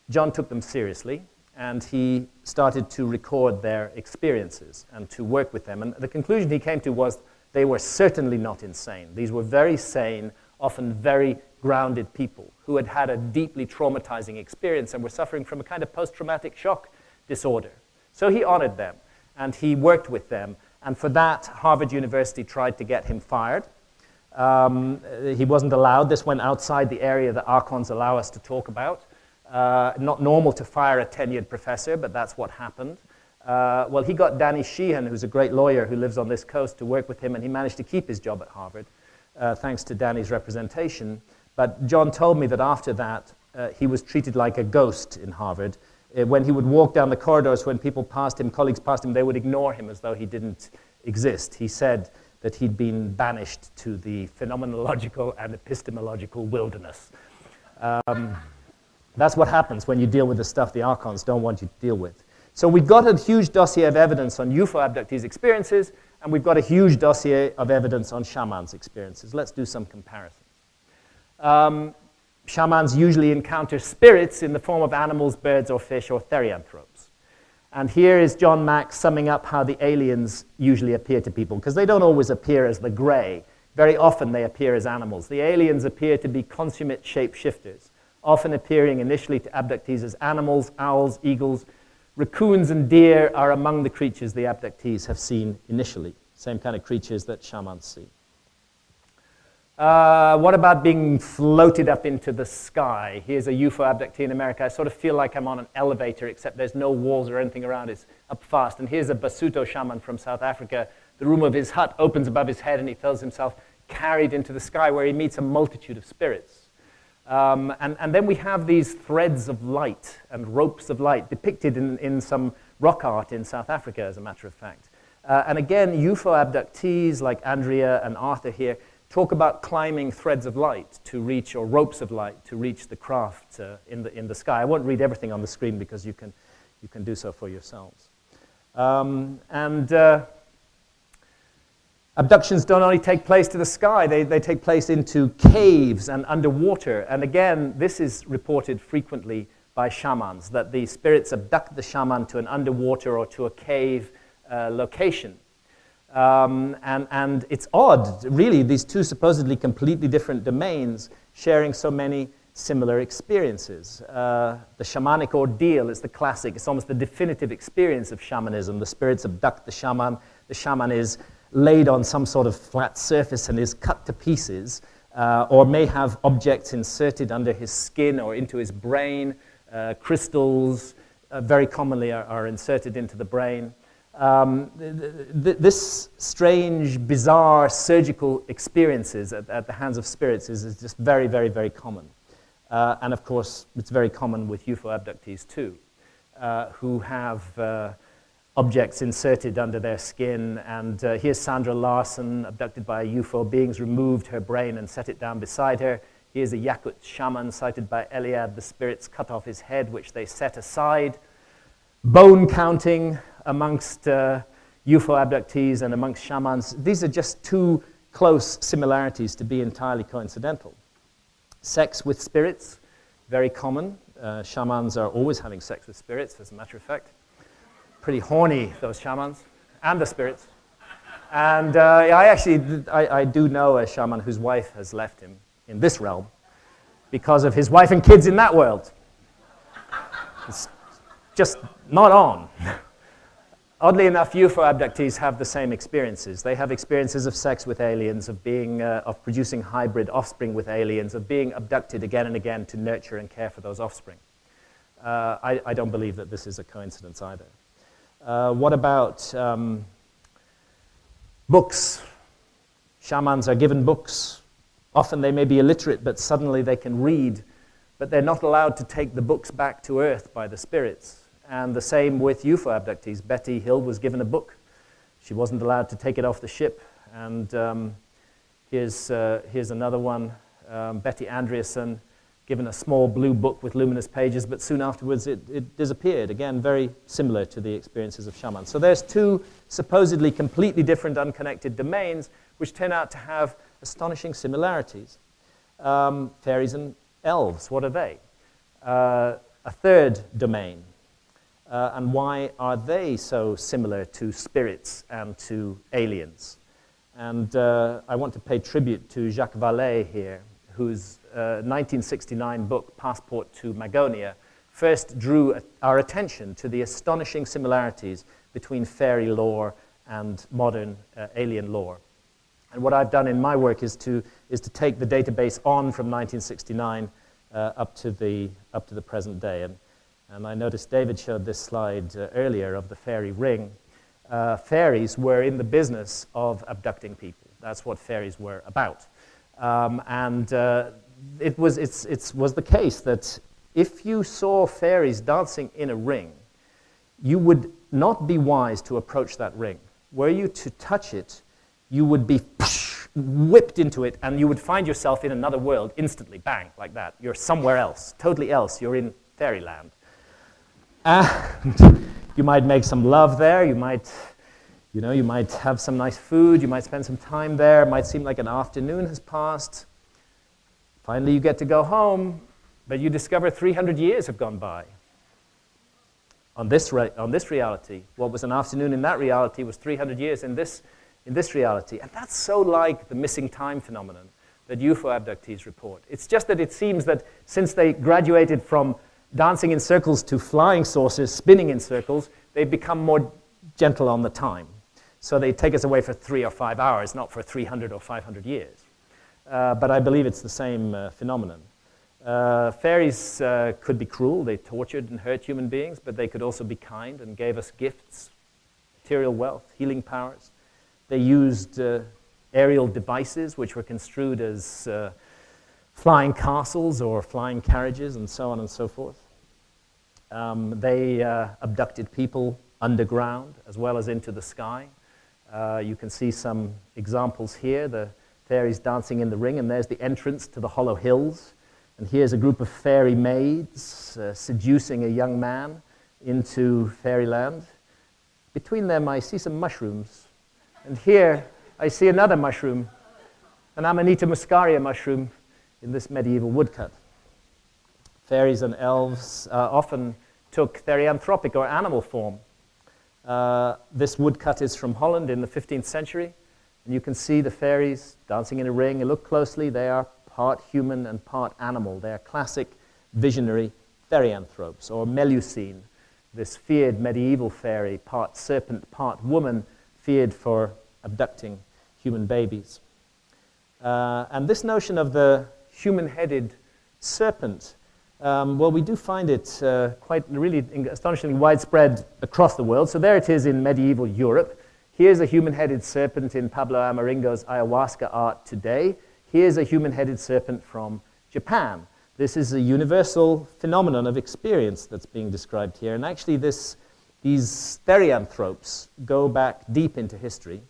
John took them seriously, and he started to record their experiences and to work with them. And the conclusion he came to was they were certainly not insane. These were very sane, often very grounded people who had had a deeply traumatizing experience and were suffering from a kind of post-traumatic shock disorder. So he honored them, and he worked with them, and for that, Harvard University tried to get him fired. He wasn't allowed. This went outside the area that archons allow us to talk about. Not normal to fire a tenured professor, but that's what happened. Well, he got Danny Sheehan, who's a great lawyer who lives on this coast, to work with him, and he managed to keep his job at Harvard, thanks to Danny's representation. But John told me that after that, he was treated like a ghost in Harvard. When he would walk down the corridors, when people passed him, colleagues passed him, they would ignore him as though he didn't exist. He said that he'd been banished to the phenomenological and epistemological wilderness. That's what happens when you deal with the stuff the archons don't want you to deal with. So we've got a huge dossier of evidence on UFO abductees' experiences, and we've got a huge dossier of evidence on shamans' experiences. Let's do some comparisons. Shamans usually encounter spirits in the form of animals, birds, or fish, or therianthropes. And here is John Mack summing up how the aliens usually appear to people, because they don't always appear as the gray. Very often they appear as animals. The aliens appear to be consummate shapeshifters, often appearing initially to abductees as animals, owls, eagles. Raccoons and deer are among the creatures the abductees have seen initially, same kind of creatures that shamans see. What about being floated up into the sky? Here's a UFO abductee in America. I sort of feel like I'm on an elevator, except there's no walls or anything around. It's up fast. And here's a Basuto shaman from South Africa. The room of his hut opens above his head, and he feels himself carried into the sky, where he meets a multitude of spirits. And then we have these threads of light and ropes of light depicted in some rock art in South Africa, as a matter of fact. And again, UFO abductees like Andrea and Arthur here talk about climbing threads of light to reach, or ropes of light to reach the craft in the sky. I won't read everything on the screen because you can do so for yourselves. Abductions don't only take place to the sky, they take place into caves and underwater. And again, this is reported frequently by shamans, that the spirits abduct the shaman to an underwater or to a cave location. And it's odd, really, these two supposedly completely different domains sharing so many similar experiences. The shamanic ordeal is the classic, it's almost the definitive experience of shamanism. The spirits abduct the shaman is laid on some sort of flat surface and is cut to pieces, or may have objects inserted under his skin or into his brain. Crystals very commonly are inserted into the brain. This strange, bizarre surgical experiences at the hands of spirits is just very, very, very common. And of course, it's very common with UFO abductees too, who have objects inserted under their skin. And here's Sandra Larson, abducted by a UFO. Beings removed her brain and set it down beside her. Here's a Yakut shaman sighted by Eliad. The spirits cut off his head, which they set aside. Bone counting amongst UFO abductees and amongst shamans. These are just two close similarities to be entirely coincidental. Sex with spirits, very common. Shamans are always having sex with spirits, as a matter of fact. Pretty horny, those shamans, and the spirits. And I do know a shaman whose wife has left him in this realm because of his wife and kids in that world. It's just not on. Oddly enough, UFO abductees have the same experiences. They have experiences of sex with aliens, of producing hybrid offspring with aliens, of being abducted again and again to nurture and care for those offspring. I don't believe that this is a coincidence either. What about books? Shamans are given books. Often they may be illiterate, but suddenly they can read, but they're not allowed to take the books back to Earth by the spirits. And the same with UFO abductees. Betty Hill was given a book. She wasn't allowed to take it off the ship. And here's another one, Betty Andreasson, given a small blue book with luminous pages, but soon afterwards it disappeared. Again, very similar to the experiences of shamans. So there's two supposedly completely different unconnected domains which turn out to have astonishing similarities. Fairies and elves, what are they? A third domain. And why are they so similar to spirits and to aliens? And I want to pay tribute to Jacques Vallée here, whose 1969 book, Passport to Magonia, first drew our attention to the astonishing similarities between fairy lore and modern alien lore. And what I've done in my work is to take the database on from 1969 up to the present day. And I noticed David showed this slide earlier of the fairy ring. Fairies were in the business of abducting people. That's what fairies were about. It was the case that if you saw fairies dancing in a ring, you would not be wise to approach that ring. Were you to touch it, you would be whipped into it, and you would find yourself in another world instantly, bang, like that. You're somewhere else, totally else. You're in fairyland. And you might make some love there. You might have some nice food. You might spend some time there. It might seem like an afternoon has passed. Finally, you get to go home, but you discover 300 years have gone by. On this reality, what was an afternoon in that reality was 300 years in this reality. And that's so like the missing time phenomenon that UFO abductees report. It's just that it seems that since they graduated from dancing in circles to flying saucers, spinning in circles, they've become more gentle on the time. So they take us away for 3 or 5 hours, not for 300 or 500 years. But I believe it's the same phenomenon. Fairies could be cruel. They tortured and hurt human beings, but they could also be kind and gave us gifts, material wealth, healing powers. They used aerial devices, which were construed as flying castles or flying carriages, and so on and so forth. They abducted people underground as well as into the sky. You can see some examples here, the fairies dancing in the ring, and there's the entrance to the Hollow Hills. And here's a group of fairy maids seducing a young man into fairyland. Between them, I see some mushrooms. And here, I see another mushroom, an Amanita muscaria mushroom, in this medieval woodcut. Fairies and elves often took therianthropic or animal form. This woodcut is from Holland in the 15th century, and you can see the fairies dancing in a ring. And look closely, they are part human and part animal. They are classic visionary therianthropes, or Melusine, this feared medieval fairy, part serpent, part woman, feared for abducting human babies. And this notion of the human-headed serpent Well, we do find it quite really astonishingly widespread across the world. So there it is in medieval Europe. Here's a human-headed serpent in Pablo Amaringo's ayahuasca art today. Here's a human-headed serpent from Japan. This is a universal phenomenon of experience that's being described here. And actually, these therianthropes go back deep into history.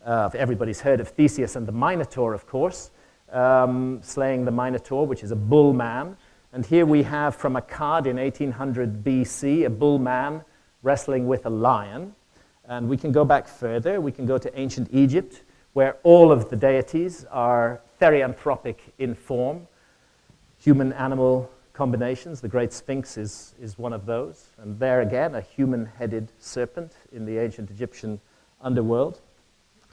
Everybody's heard of Theseus and the Minotaur, of course, slaying the Minotaur, which is a bull man. And here we have from Akkad in 1800 BC, a bull man wrestling with a lion. And we can go back further. We can go to ancient Egypt, where all of the deities are therianthropic in form. Human-animal combinations. The Great Sphinx is one of those. And there again, a human-headed serpent in the ancient Egyptian underworld.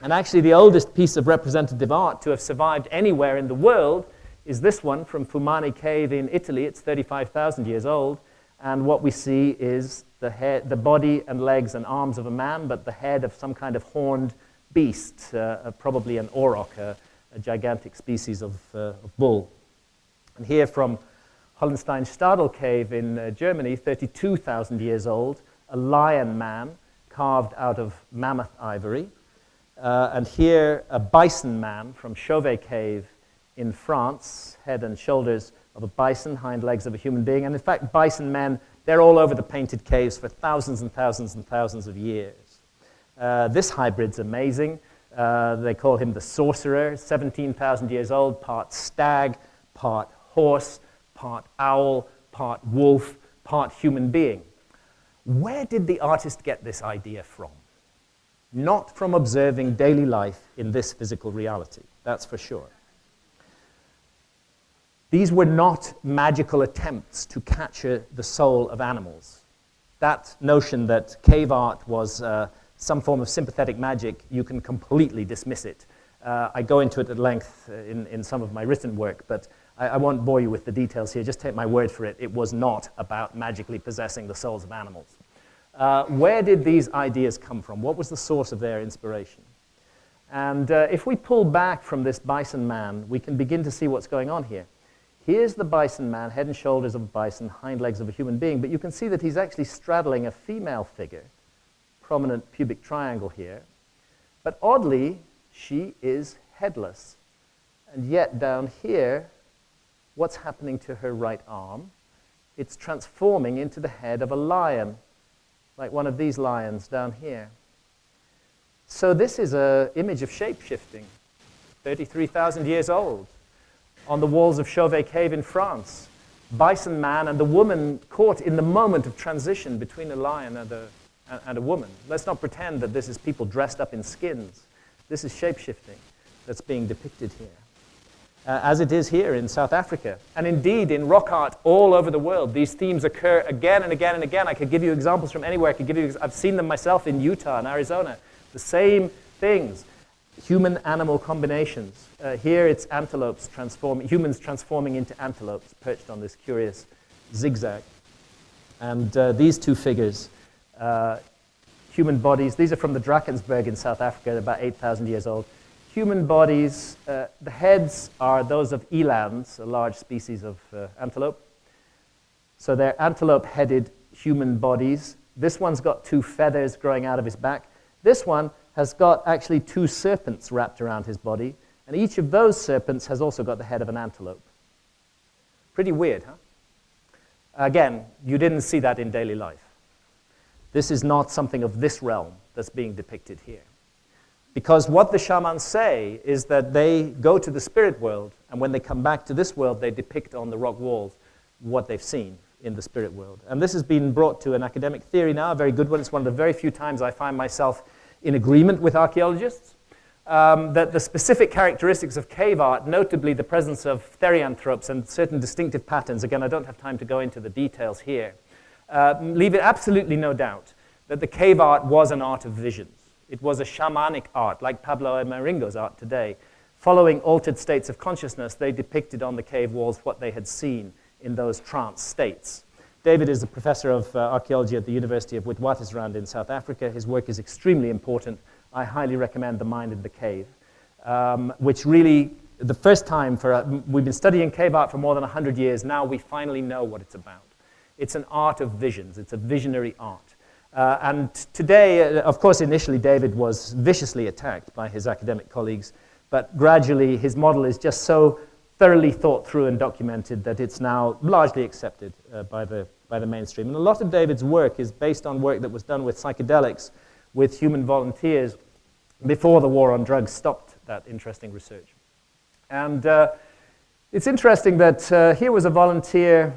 And actually, the oldest piece of representative art to have survived anywhere in the world is this one from Fumani Cave in Italy. It's 35,000 years old. And what we see is the head, the body and legs and arms of a man, but the head of some kind of horned beast, probably an auroch, a gigantic species of bull. And here from Hollenstein-Stadel Cave in Germany, 32,000 years old, a lion man carved out of mammoth ivory. And here, a bison man from Chauvet Cave in France, head and shoulders of a bison, hind legs of a human being. And in fact, bison men, they're all over the painted caves for thousands and thousands and thousands of years. This hybrid's amazing. They call him the sorcerer, 17,000 years old, part stag, part horse, part owl, part wolf, part human being. Where did the artist get this idea from? Not from observing daily life in this physical reality, that's for sure. These were not magical attempts to capture the soul of animals. That notion that cave art was some form of sympathetic magic, you can completely dismiss it. I go into it at length in some of my written work, but I won't bore you with the details here. Just take my word for it. It was not about magically possessing the souls of animals. Where did these ideas come from? What was the source of their inspiration? And if we pull back from this bison man, we can begin to see what's going on here. Here's the bison man, head and shoulders of a bison, hind legs of a human being, but you can see that he's actually straddling a female figure, prominent pubic triangle here. But oddly, she is headless. And yet down here, what's happening to her right arm? It's transforming into the head of a lion, like one of these lions down here. So this is an image of shape-shifting, 33,000 years old, on the walls of Chauvet Cave in France. Bison man and the woman caught in the moment of transition between a lion and a woman. Let's not pretend that this is people dressed up in skins. This is shape-shifting that's being depicted here. As it is here in South Africa. And indeed, in rock art all over the world, these themes occur again and again and again. I could give you examples from anywhere. I've seen them myself in Utah and Arizona. The same things. Human-animal combinations. Here it's antelopes humans transforming into antelopes perched on this curious zigzag. And these two figures, human bodies, these are from the Drakensberg in South Africa, they're about 8,000 years old. Human bodies, the heads are those of elands, a large species of antelope. So they're antelope-headed human bodies. This one's got two feathers growing out of his back. This one has got actually two serpents wrapped around his body, and each of those serpents has also got the head of an antelope. Pretty weird, huh? Again, you didn't see that in daily life. This is not something of this realm that's being depicted here. Because what the shamans say is that they go to the spirit world, and when they come back to this world, they depict on the rock walls what they've seen in the spirit world. And this has been brought to an academic theory now, a very good one. It's one of the very few times I find myself in agreement with archaeologists, that the specific characteristics of cave art, notably the presence of therianthropes and certain distinctive patterns, again, I don't have time to go into the details here, leave it absolutely no doubt that the cave art was an art of visions. It was a shamanic art, like Pablo Amaringo's art today. Following altered states of consciousness, they depicted on the cave walls what they had seen in those trance states. David is a professor of archaeology at the University of Witwatersrand in South Africa. His work is extremely important. I highly recommend The Mind in the Cave, which really the first time we've been studying cave art for more than 100 years. Now we finally know what it's about. It's an art of visions. It's a visionary art. And today, of course, initially David was viciously attacked by his academic colleagues, but gradually his model is just so thoroughly thought through and documented that it's now largely accepted by the mainstream. And a lot of David's work is based on work that was done with psychedelics, with human volunteers, before the war on drugs stopped that interesting research. And it's interesting that here was a volunteer.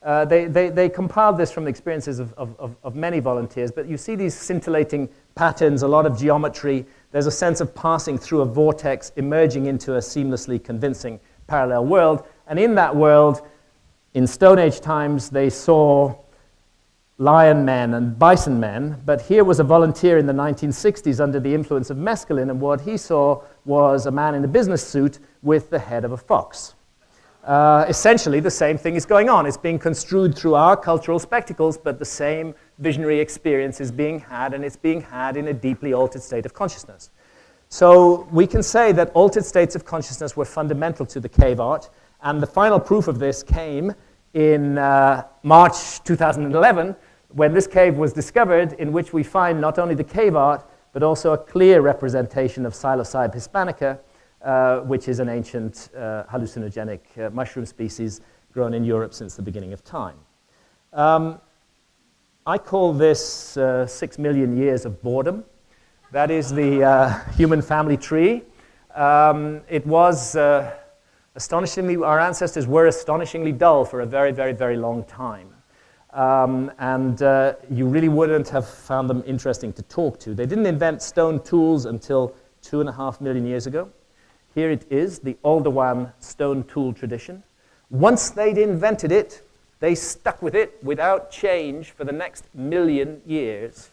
They compiled this from the experiences of many volunteers, but you see these scintillating patterns, a lot of geometry. There's a sense of passing through a vortex, emerging into a seamlessly convincing parallel world. And in that world, in Stone Age times, they saw lion men and bison men, but here was a volunteer in the 1960s under the influence of mescaline, and what he saw was a man in a business suit with the head of a fox. Essentially, the same thing is going on. It's being construed through our cultural spectacles, but the same visionary experience is being had, and it's being had in a deeply altered state of consciousness. So we can say that altered states of consciousness were fundamental to the cave art, and the final proof of this came in March 2011, when this cave was discovered, in which we find not only the cave art, but also a clear representation of Psilocybe hispanica, which is an ancient hallucinogenic mushroom species grown in Europe since the beginning of time. I call this 6 million years of boredom. That is the human family tree. It was astonishingly, our ancestors were astonishingly dull for a very, very, very long time. And you really wouldn't have found them interesting to talk to. They didn't invent stone tools until 2.5 million years ago. Here it is, the Oldowan stone tool tradition. Once they'd invented it, they stuck with it without change for the next 1 million years.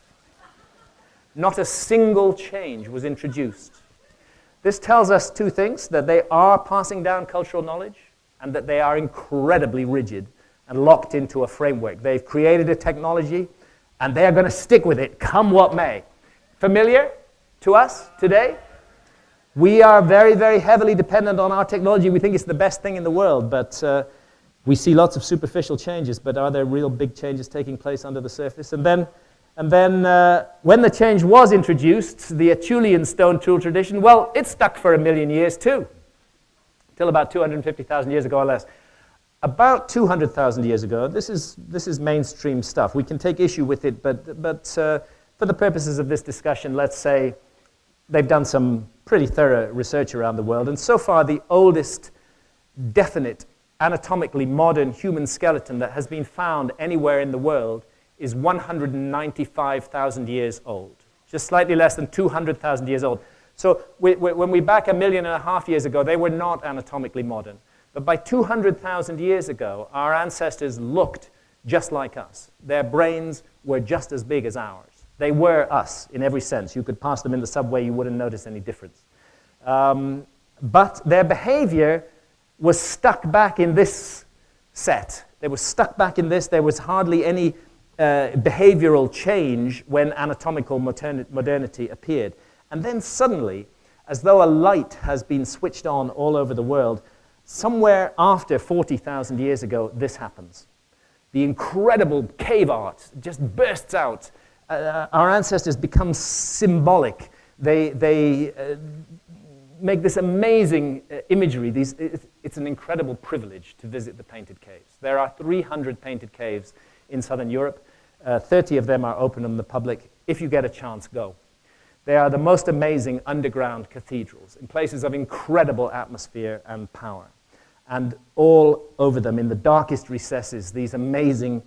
Not a single change was introduced. This tells us two things: that they are passing down cultural knowledge, and that they are incredibly rigid and locked into a framework. They've created a technology, and they are going to stick with it, come what may. Familiar to us today? We are very, very heavily dependent on our technology. We think it's the best thing in the world, but we see lots of superficial changes, but are there real big changes taking place under the surface? And then when the change was introduced, the Aetulian stone tool tradition, well, it stuck for 1 million years too, till about 250,000 years ago or less. About 200,000 years ago, this is mainstream stuff. We can take issue with it, but for the purposes of this discussion, let's say they've done some pretty thorough research around the world, and so far the oldest definite anatomically modern human skeleton that has been found anywhere in the world is 195,000 years old, just slightly less than 200,000 years old. So when we back 1.5 million years ago, they were not anatomically modern. But by 200,000 years ago, our ancestors looked just like us. Their brains were just as big as ours. They were us in every sense. You could pass them in the subway, you wouldn't notice any difference. But their behavior was stuck back in this set. They were stuck back in this. There was hardly any behavioral change when anatomical modernity appeared. And then suddenly, as though a light has been switched on all over the world, somewhere after 40,000 years ago, this happens. The incredible cave art just bursts out. Our ancestors become symbolic. They make this amazing imagery. It's an incredible privilege to visit the painted caves. There are 300 painted caves in southern Europe. 30 of them are open to the public. If you get a chance, go. They are the most amazing underground cathedrals in places of incredible atmosphere and power. And all over them, in the darkest recesses, these amazing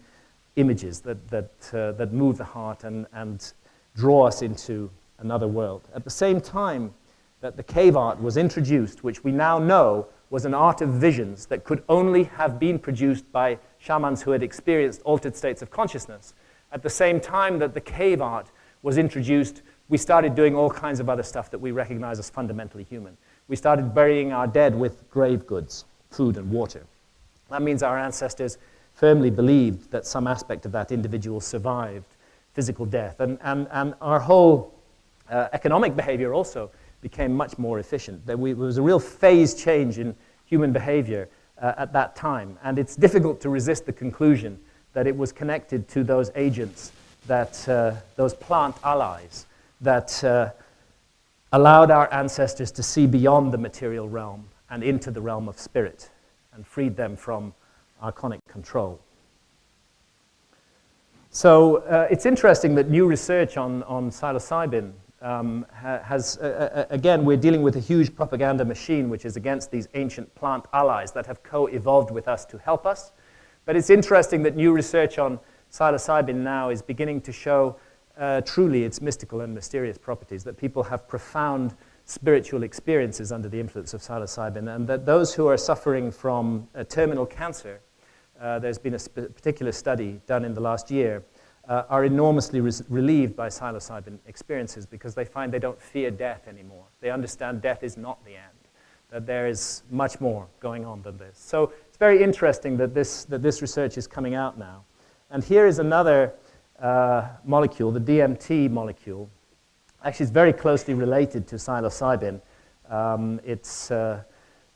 images that move the heart and draw us into another world. At the same time that the cave art was introduced, which we now know was an art of visions that could only have been produced by shamans who had experienced altered states of consciousness, at the same time that the cave art was introduced, we started doing all kinds of other stuff that we recognize as fundamentally human. We started burying our dead with grave goods, food and water. That means our ancestors firmly believed that some aspect of that individual survived physical death. And our whole economic behavior also became much more efficient. There was a real phase change in human behavior at that time, and it's difficult to resist the conclusion that it was connected to those agents, those plant allies that allowed our ancestors to see beyond the material realm and into the realm of spirit and freed them from archonic control. So it's interesting that new research on psilocybin has, again, we're dealing with a huge propaganda machine which is against these ancient plant allies that have co-evolved with us to help us. But it's interesting that new research on psilocybin now is beginning to show truly its mystical and mysterious properties, that people have profound spiritual experiences under the influence of psilocybin, and that those who are suffering from terminal cancer, there's been a particular study done in the last year, are enormously relieved by psilocybin experiences because they find they don't fear death anymore. They understand death is not the end, that there is much more going on than this. So it's very interesting that this research is coming out now. And here is another molecule, the DMT molecule. Actually, it's very closely related to psilocybin.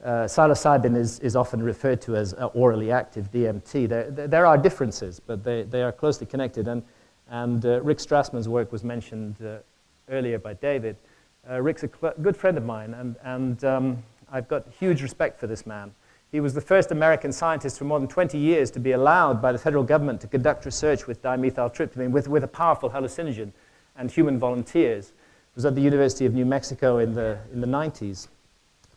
Psilocybin is often referred to as orally active DMT. There are differences, but they are closely connected. And Rick Strassman's work was mentioned earlier by David. Rick's a good friend of mine, and I've got huge respect for this man. He was the first American scientist for more than 20 years to be allowed by the federal government to conduct research with dimethyltryptamine, with a powerful hallucinogen, and human volunteers. It was at the University of New Mexico in the 90s.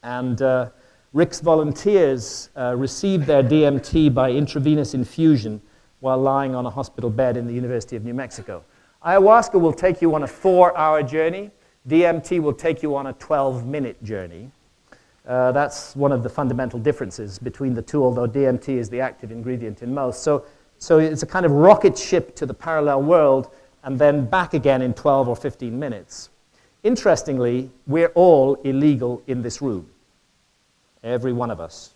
And Rick's volunteers received their DMT by intravenous infusion while lying on a hospital bed in the University of New Mexico. Ayahuasca will take you on a 4-hour journey. DMT will take you on a 12-minute journey. That's one of the fundamental differences between the two, although DMT is the active ingredient in most. So it's a kind of rocket ship to the parallel world and then back again in 12 or 15 minutes. Interestingly, we're all illegal in this room, every one of us,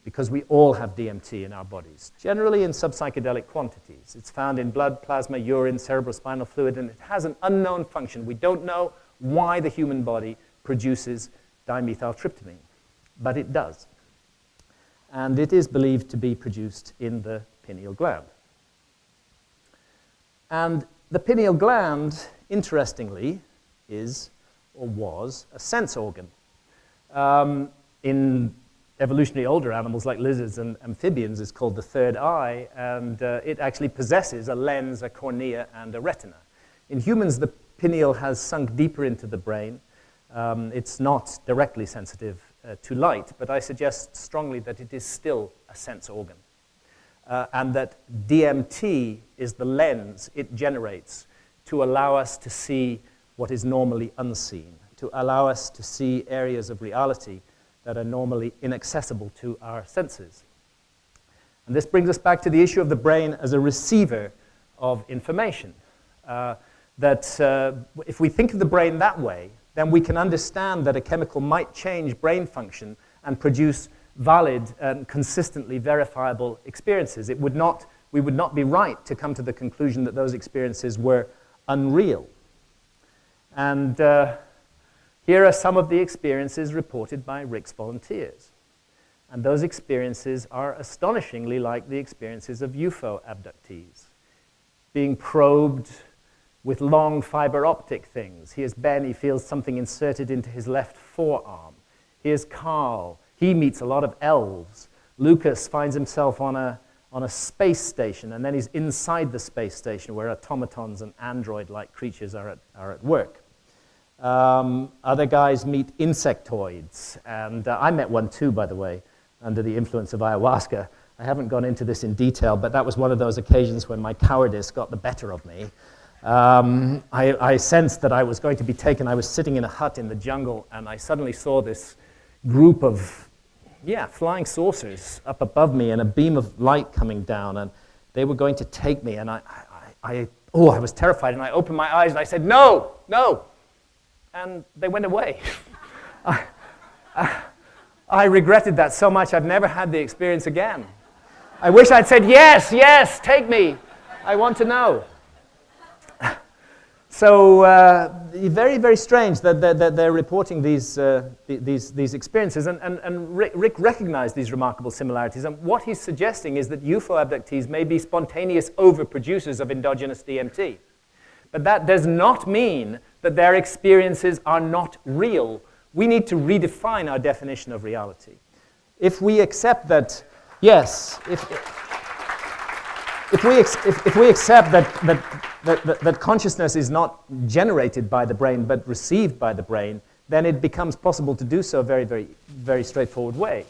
because we all have DMT in our bodies, generally in subpsychedelic quantities. It's found in blood, plasma, urine, cerebrospinal fluid, and it has an unknown function. We don't know why the human body produces dimethyltryptamine, but it does. And it is believed to be produced in the pineal gland. And the pineal gland, interestingly, is or was a sense organ. In evolutionary older animals like lizards and amphibians, it's called the third eye, and it actually possesses a lens, a cornea, and a retina. In humans, the pineal has sunk deeper into the brain. It's not directly sensitive to light, but I suggest strongly that it is still a sense organ. And that DMT is the lens it generates to allow us to see what is normally unseen, to allow us to see areas of reality that are normally inaccessible to our senses. And this brings us back to the issue of the brain as a receiver of information. If we think of the brain that way, then we can understand that a chemical might change brain function and produce valid and consistently verifiable experiences. We would not be right to come to the conclusion that those experiences were unreal. And here are some of the experiences reported by Rick's volunteers. And those experiences are astonishingly like the experiences of UFO abductees, being probed with long fiber optic things. Here's Ben, he feels something inserted into his left forearm. Here's Carl, he meets a lot of elves. Lucas finds himself on a space station, and then he's inside the space station where automatons and android-like creatures are at work. Other guys meet insectoids, and I met one too, by the way, under the influence of ayahuasca. I haven't gone into this in detail, but that was one of those occasions when my cowardice got the better of me. I sensed that I was going to be taken. I was sitting in a hut in the jungle, and I suddenly saw this group of, flying saucers up above me and a beam of light coming down, and they were going to take me, and I was terrified, and I opened my eyes, and I said, no, no, and they went away. I regretted that so much. I've never had the experience again. I wish I'd said, yes, yes, take me. I want to know. So very, very strange that they're reporting these experiences. And Rick recognized these remarkable similarities. And what he's suggesting is that UFO abductees may be spontaneous overproducers of endogenous DMT. But that does not mean that their experiences are not real. We need to redefine our definition of reality. If we accept that, yes, if we accept that consciousness is not generated by the brain but received by the brain, then it becomes possible to do so very, very, very straightforward way.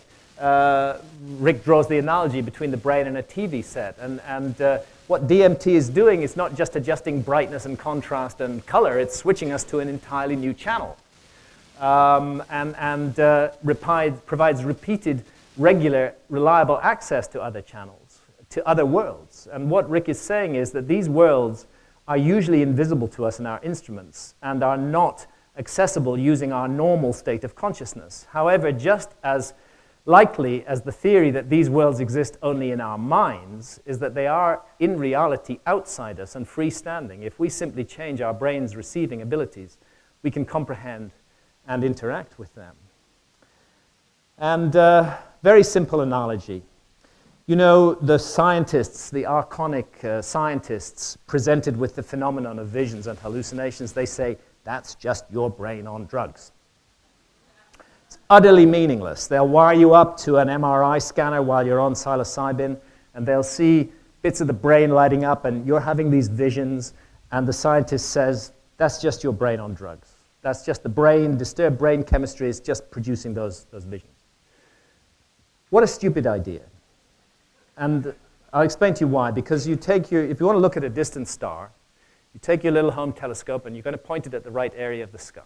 Rick draws the analogy between the brain and a TV set, and what DMT is doing is not just adjusting brightness and contrast and color, it's switching us to an entirely new channel, and provides repeated, regular, reliable access to other channels, to other worlds. And what Rick is saying is that these worlds are usually invisible to us in our instruments and are not accessible using our normal state of consciousness. However, just as likely as the theory that these worlds exist only in our minds is that they are in reality outside us and freestanding. If we simply change our brain's receiving abilities, we can comprehend and interact with them. And very simple analogy. You know, the scientists, the archonic scientists presented with the phenomenon of visions and hallucinations, they say, that's just your brain on drugs. It's utterly meaningless. They'll wire you up to an MRI scanner while you're on psilocybin, and they'll see bits of the brain lighting up, and you're having these visions, and the scientist says, that's just your brain on drugs. That's just the brain, disturbed brain chemistry is just producing those visions. What a stupid idea. And I'll explain to you why. Because if you want to look at a distant star, you take your little home telescope and you're going to point it at the right area of the sky.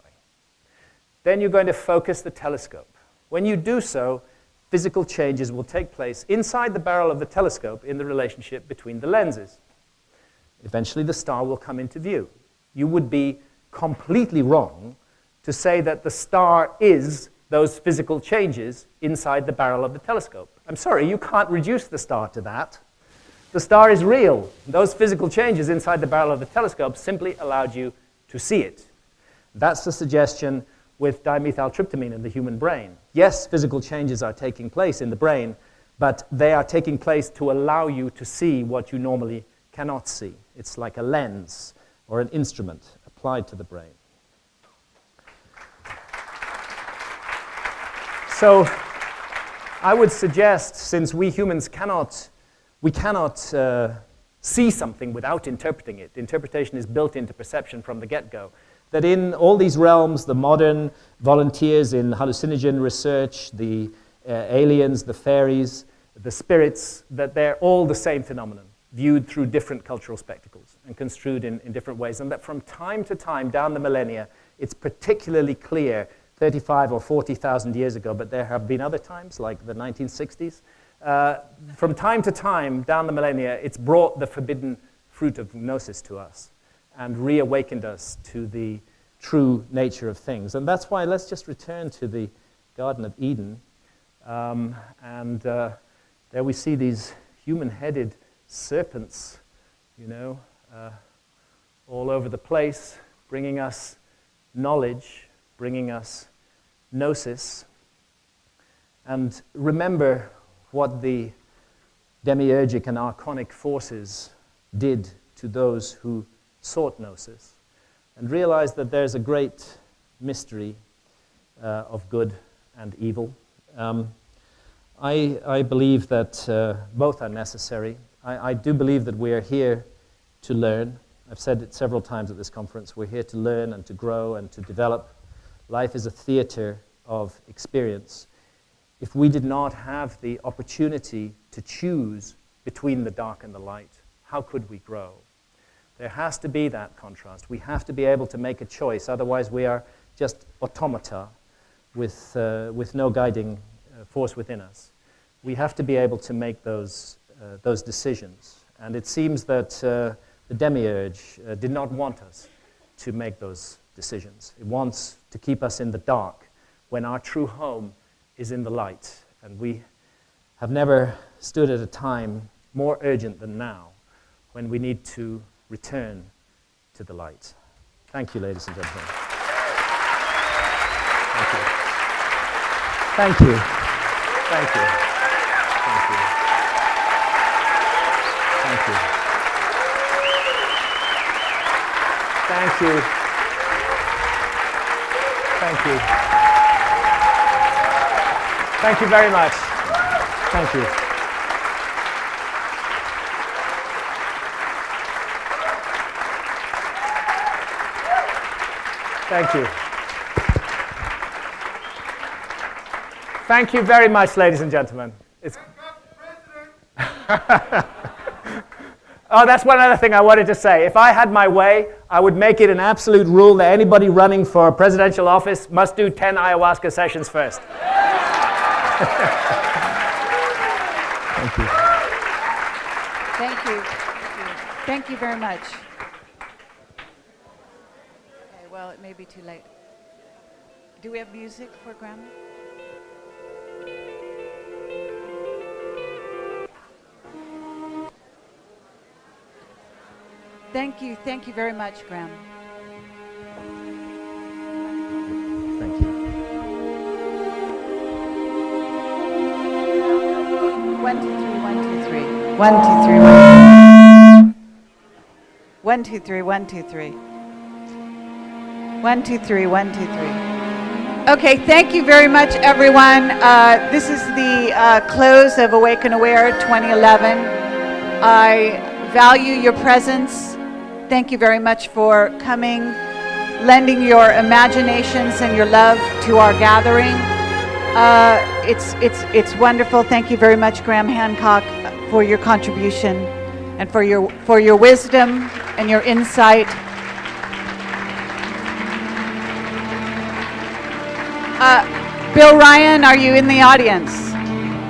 Then you're going to focus the telescope. When you do so, physical changes will take place inside the barrel of the telescope in the relationship between the lenses. Eventually the star will come into view. You would be completely wrong to say that the star is those physical changes inside the barrel of the telescope. I'm sorry, you can't reduce the star to that. The star is real. Those physical changes inside the barrel of the telescope simply allowed you to see it. That's the suggestion with dimethyltryptamine in the human brain. Yes, physical changes are taking place in the brain, but they are taking place to allow you to see what you normally cannot see. It's like a lens or an instrument applied to the brain. So I would suggest, since we humans cannot see something without interpreting it, interpretation is built into perception from the get-go, that in all these realms, the modern volunteers in hallucinogen research, the aliens, the fairies, the spirits, that they're all the same phenomenon, viewed through different cultural spectacles and construed in different ways, and that from time to time down the millennia, it's particularly clear 35 or 40,000 years ago, but there have been other times, like the 1960s. From time to time, down the millennia, it's brought the forbidden fruit of gnosis to us and reawakened us to the true nature of things. And that's why let's just return to the Garden of Eden. There we see these human-headed serpents, you know, all over the place, bringing us knowledge, bringing us gnosis. And remember what the demiurgic and archonic forces did to those who sought gnosis, and realize that there's a great mystery of good and evil. I believe that both are necessary. I do believe that we are here to learn. I've said it several times at this conference. We're here to learn and to grow and to develop. Life is a theater of experience. If we did not have the opportunity to choose between the dark and the light, how could we grow? There has to be that contrast. We have to be able to make a choice. Otherwise, we are just automata with no guiding force within us. We have to be able to make those decisions. And it seems that the demiurge did not want us to make those decisions. It wants to keep us in the dark when our true home is in the light. And we have never stood at a time more urgent than now when we need to return to the light. Thank you, ladies and gentlemen. Thank you. Thank you. Thank you. Thank you. Thank you. Thank you. Thank you. Thank you very much. Thank you. Thank you. Thank you very much, ladies and gentlemen. Oh, that's one other thing I wanted to say. If I had my way, I would make it an absolute rule that anybody running for presidential office must do 10 ayahuasca sessions first. Thank you. Thank you. Thank you very much. Okay, well, it may be too late. Do we have music for Graham? Thank you very much, Graham. Thank you. 1, 2, 3, 1, 2, 3. 1, 2, 3, 1, 2, 3. 1, 2, 3, 1, 2, 3. Okay, thank you very much, everyone. This is the close of Awake and Aware 2011. I value your presence. Thank you very much for coming, lending your imaginations and your love to our gathering. It's wonderful. Thank you very much, Graham Hancock, for your contribution and for your wisdom and your insight. Bill Ryan, are you in the audience?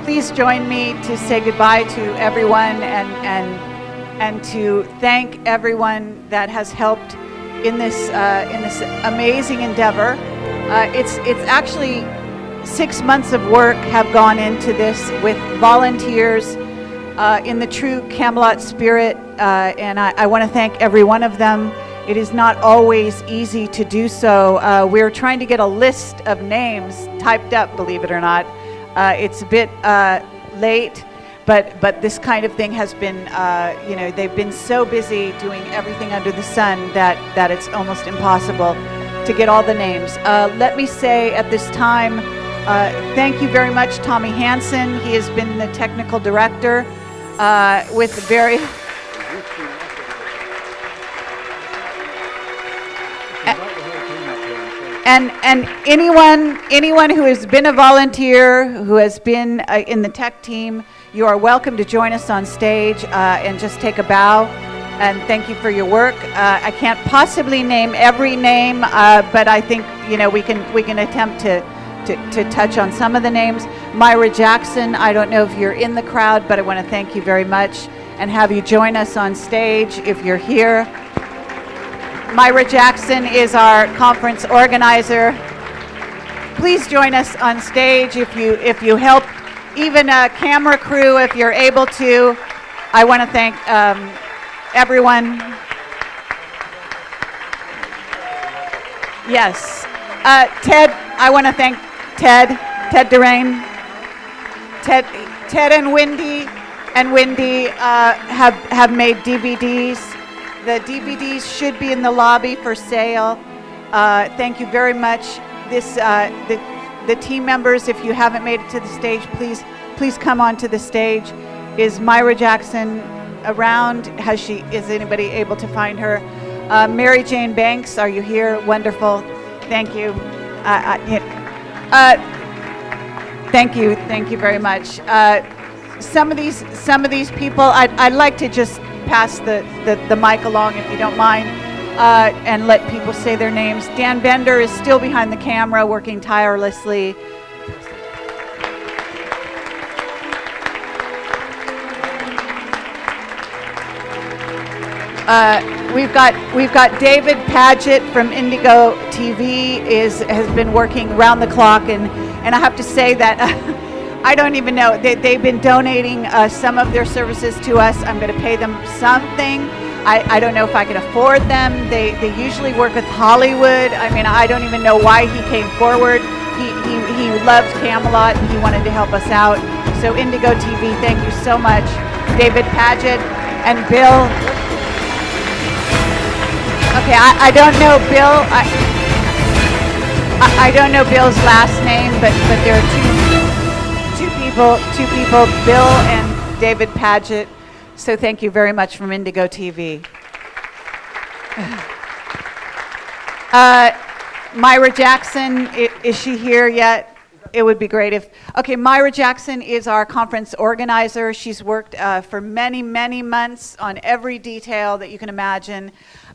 Please join me to say goodbye to everyone and to thank everyone that has helped in this amazing endeavor. It's actually 6 months of work have gone into this with volunteers in the true Camelot spirit, and I want to thank every one of them. It is not always easy to do so. We're trying to get a list of names typed up, believe it or not. It's a bit late. But this kind of thing has been, they've been so busy doing everything under the sun that it's almost impossible to get all the names. Let me say at this time, thank you very much, Tommy Hansen. He has been the technical director with very... And anyone who has been a volunteer, who has been in the tech team, you are welcome to join us on stage and just take a bow and thank you for your work. I can't possibly name every name, but I think we can attempt to touch on some of the names. Myra Jackson, I don't know if you're in the crowd, but I want to thank you very much and have you join us on stage if you're here. Myra Jackson is our conference organizer. Please join us on stage if you help. Even a camera crew, if you're able to. I want to thank everyone. Yes. Ted, I want to thank Ted Durain. Ted and Wendy have made DVDs. The DVDs should be in the lobby for sale. Thank you very much. The team members, if you haven't made it to the stage, please come onto the stage. Is Myra Jackson around? Is anybody able to find her? Mary Jane Banks, are you here? Wonderful. Thank you. Thank you very much. Some of these people, I'd like to just pass the mic along if you don't mind, and let people say their names. Dan Bender is still behind the camera working tirelessly. We've got David Paget from Indigo TV has been working round the clock, and I have to say that I don't even know. They've been donating some of their services to us. I'm going to pay them something. I don't know if I can afford them. They usually work with Hollywood. I mean, I don't even know why he came forward. He loved Camelot and he wanted to help us out. So Indigo TV, thank you so much. David Paget and Bill. Okay, I don't know Bill. I don't know Bill's last name, but there are two people, Bill and David Paget. So thank you very much from Indigo TV. Myra Jackson, is she here yet? It would be great if, okay, Myra Jackson is our conference organizer. She's worked for many, many months on every detail that you can imagine.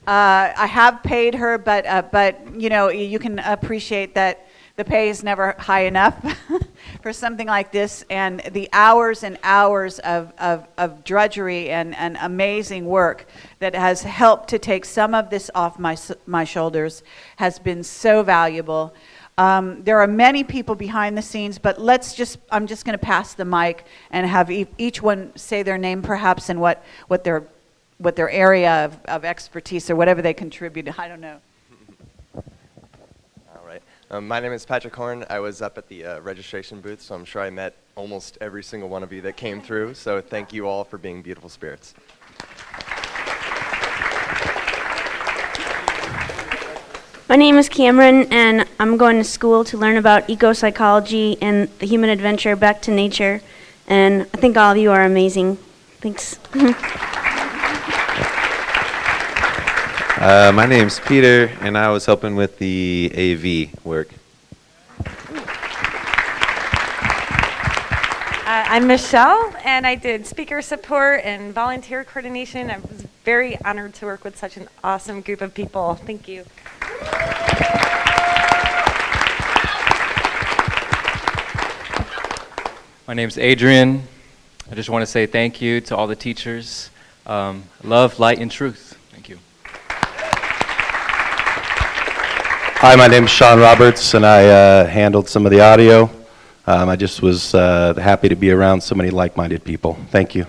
I have paid her, but you know, you can appreciate that the pay is never high enough for something like this, and the hours and hours of drudgery and amazing work that has helped to take some of this off my shoulders has been so valuable. There are many people behind the scenes, but I'm just going to pass the mic and have each one say their name perhaps and what their area of expertise or whatever they contribute. I don't know. All right. My name is Patrick Horn. I was up at the registration booth, so I'm sure I met almost every single one of you that came through. So thank you all for being beautiful spirits. My name is Cameron, and I'm going to school to learn about eco-psychology and the human adventure back to nature. And I think all of you are amazing. Thanks. My name's Peter, and I was helping with the AV work. I'm Michelle, and I did speaker support and volunteer coordination. I was very honored to work with such an awesome group of people. Thank you. My name's Adrian. I just want to say thank you to all the teachers. Love, light, and truth. Thank you. Hi, my name's Sean Roberts, and I handled some of the audio. I just was happy to be around so many like-minded people. Thank you.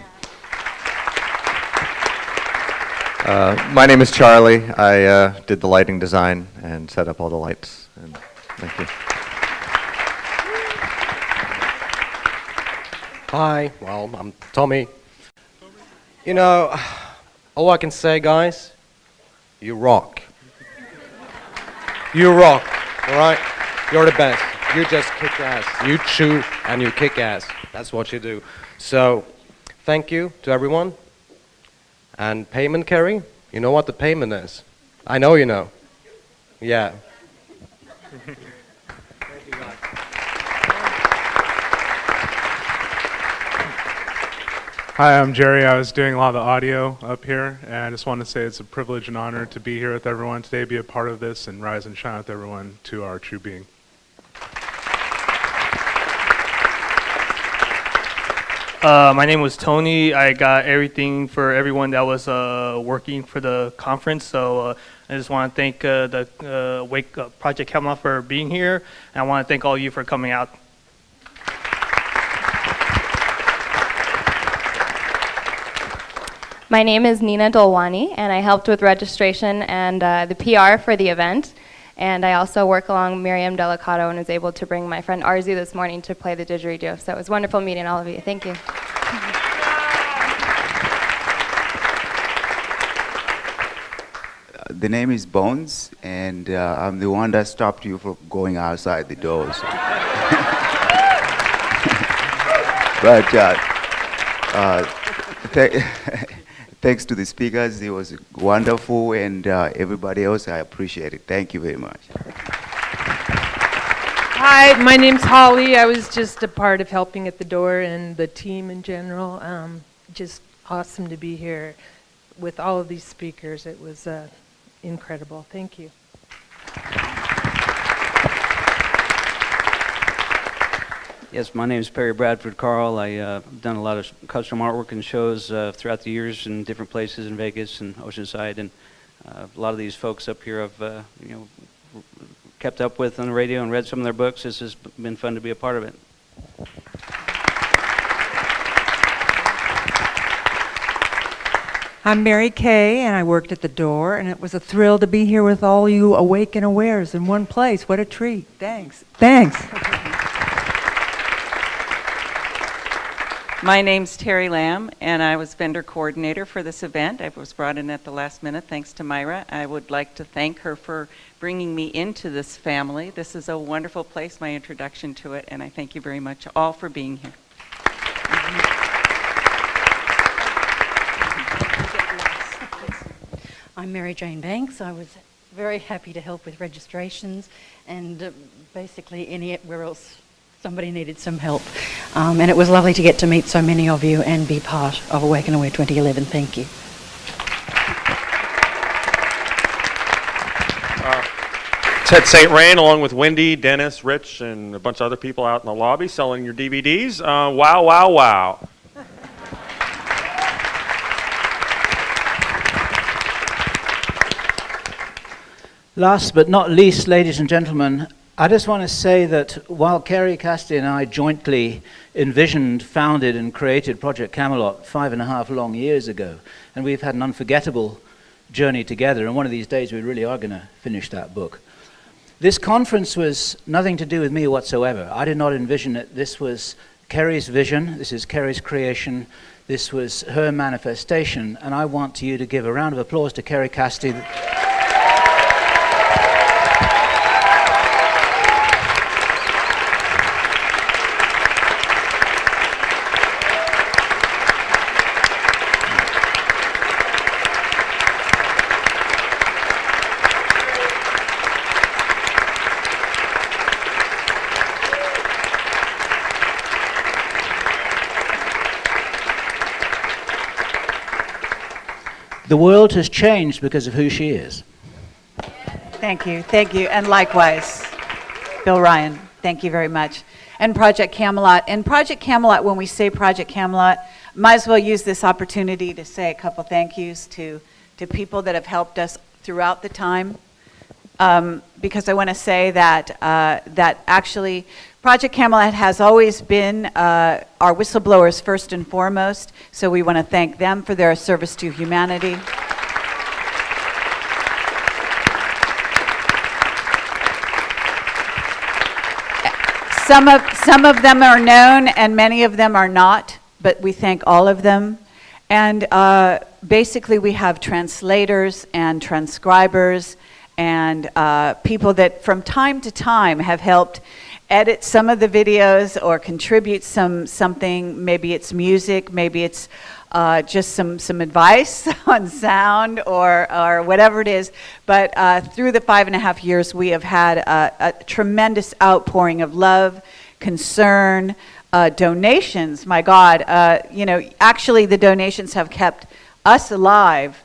My name is Charlie. I did the lighting design and set up all the lights. And thank you. Hi, well, I'm Tommy. You know, all I can say, guys, you rock. You rock, all right? You're the best. You just kick ass. You chew and you kick ass. That's what you do. So, thank you to everyone. And payment, Kerry, you know what the payment is? I know you know. Yeah. Hi, I'm Jerry. I was doing a lot of the audio up here, and I just want to say it's a privilege and honor to be here with everyone today, be a part of this, and rise and shine with everyone to our true being. My name was Tony. I got everything for everyone that was working for the conference, so I just want to thank the Project Camelot for being here, and I want to thank all of you for coming out. My name is Nina Dolwani, and I helped with registration and the PR for the event. And I also work along Miriam Delicato and was able to bring my friend Arzu this morning to play the didgeridoo. So it was wonderful meeting all of you. Thank you. The name is Bones, and I'm the one that stopped you from going outside the doors. But thanks to the speakers, it was wonderful, and everybody else, I appreciate it. Thank you very much. Hi, my name's Holly. I was just a part of helping at the door and the team in general. Just awesome to be here with all of these speakers. It was incredible. Thank you. Yes, my name is Perry Bradford Carl. I've done a lot of custom artwork and shows throughout the years in different places in Vegas and Oceanside, and a lot of these folks up here I've kept up with on the radio and read some of their books. This has been fun to be a part of it. I'm Mary Kay, and I worked at the door, and it was a thrill to be here with all you Awake and Awares in one place. What a treat. Thanks. Thanks. My name's Terry Lamb, and I was vendor coordinator for this event. I was brought in at the last minute thanks to Myra. I would like to thank her for bringing me into this family. This is a wonderful place, my introduction to it, and I thank you very much all for being here. I'm Mary Jane Banks. I was very happy to help with registrations and basically anywhere else somebody needed some help. And it was lovely to get to meet so many of you and be part of Awake and Aware 2011. Thank you. Ted St. Rain, along with Wendy, Dennis, Rich, and a bunch of other people out in the lobby selling your DVDs. Wow, wow, wow. Last but not least, ladies and gentlemen, I just want to say that while Kerry Cassidy and I jointly envisioned, founded, and created Project Camelot 5.5 long years ago, and we've had an unforgettable journey together, and one of these days we really are going to finish that book. This conference was nothing to do with me whatsoever. I did not envision it. This was Kerry's vision. This is Kerry's creation. This was her manifestation, and I want you to give a round of applause to Kerry Cassidy. The world has changed because of who she is. Thank you, and likewise, Bill Ryan, thank you very much. And Project Camelot. And Project Camelot, when we say Project Camelot, might as well use this opportunity to say a couple thank yous to people that have helped us throughout the time. Because I want to say that, that actually Project Camelot has always been our whistleblowers first and foremost, so we want to thank them for their service to humanity. Some of them are known and many of them are not, but we thank all of them. And basically we have translators and transcribers and people that from time to time have helped edit some of the videos or contribute something. Maybe it's music, maybe it's just some advice on sound or whatever it is. But through the 5.5 years, we have had a tremendous outpouring of love, concern, donations. My God, you know, actually the donations have kept us alive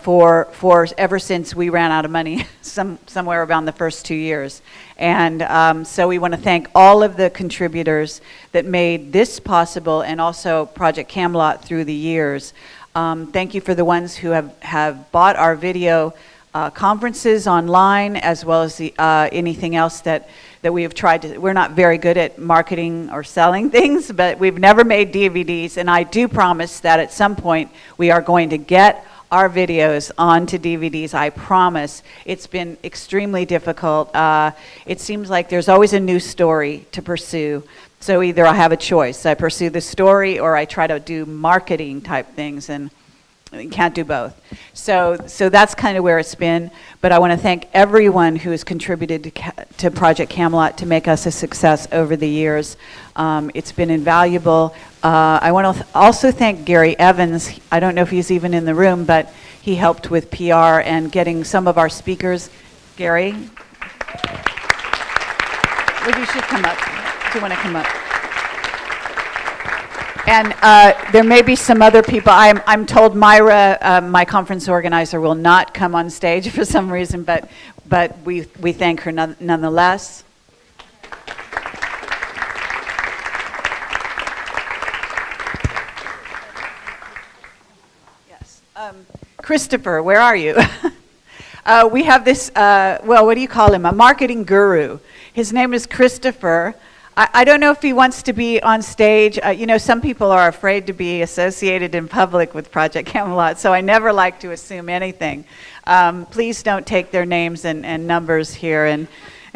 for ever since we ran out of money, somewhere around the first 2 years. And so we want to thank all of the contributors that made this possible and also Project Camelot through the years. Thank you for the ones who have bought our video conferences online, as well as the, anything else that we have tried to. We're not very good at marketing or selling things, but we've never made DVDs, and I do promise that at some point we are going to get our videos onto DVDs, I promise. It's been extremely difficult. It seems like there's always a new story to pursue. So either I have a choice. I pursue the story or I try to do marketing type things, and can't do both. So that's kind of where it's been. But I want to thank everyone who has contributed to Project Camelot to make us a success over the years. It's been invaluable. I want to also thank Gary Evans. I don't know if he's even in the room, but he helped with PR and getting some of our speakers. Gary? Well, you should come up. Do you want to come up? And there may be some other people. I'm told Myra, my conference organizer, will not come on stage for some reason, but we thank her nonetheless. Yes. Christopher, where are you? We have this, well, what do you call him? A marketing guru. His name is Christopher. I don't know if he wants to be on stage. You know, some people are afraid to be associated in public with Project Camelot, so I never like to assume anything. Please don't take their names and numbers here and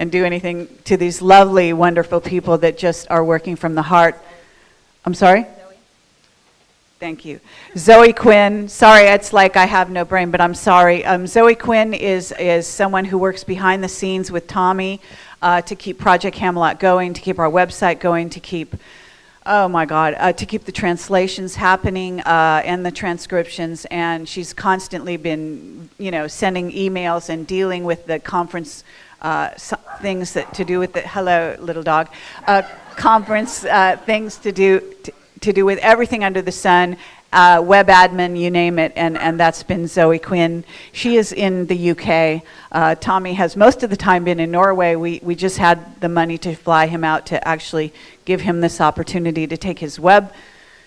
do anything to these lovely, wonderful people that just are working from the heart. I'm sorry? Thank you. Zoe Quinn, sorry, it's like I have no brain, but I'm sorry. Zoe Quinn is someone who works behind the scenes with Tommy to keep Project Camelot going, to keep our website going, to keep, oh my God, to keep the translations happening and the transcriptions. And she's constantly been, you know, sending emails and dealing with the conference things that to do with the, hello, little dog, conference things to do with everything under the sun, web admin, you name it, and that's been Zoe Quinn. She is in the UK. Tommy has most of the time been in Norway. We just had the money to fly him out to actually give him this opportunity to take his web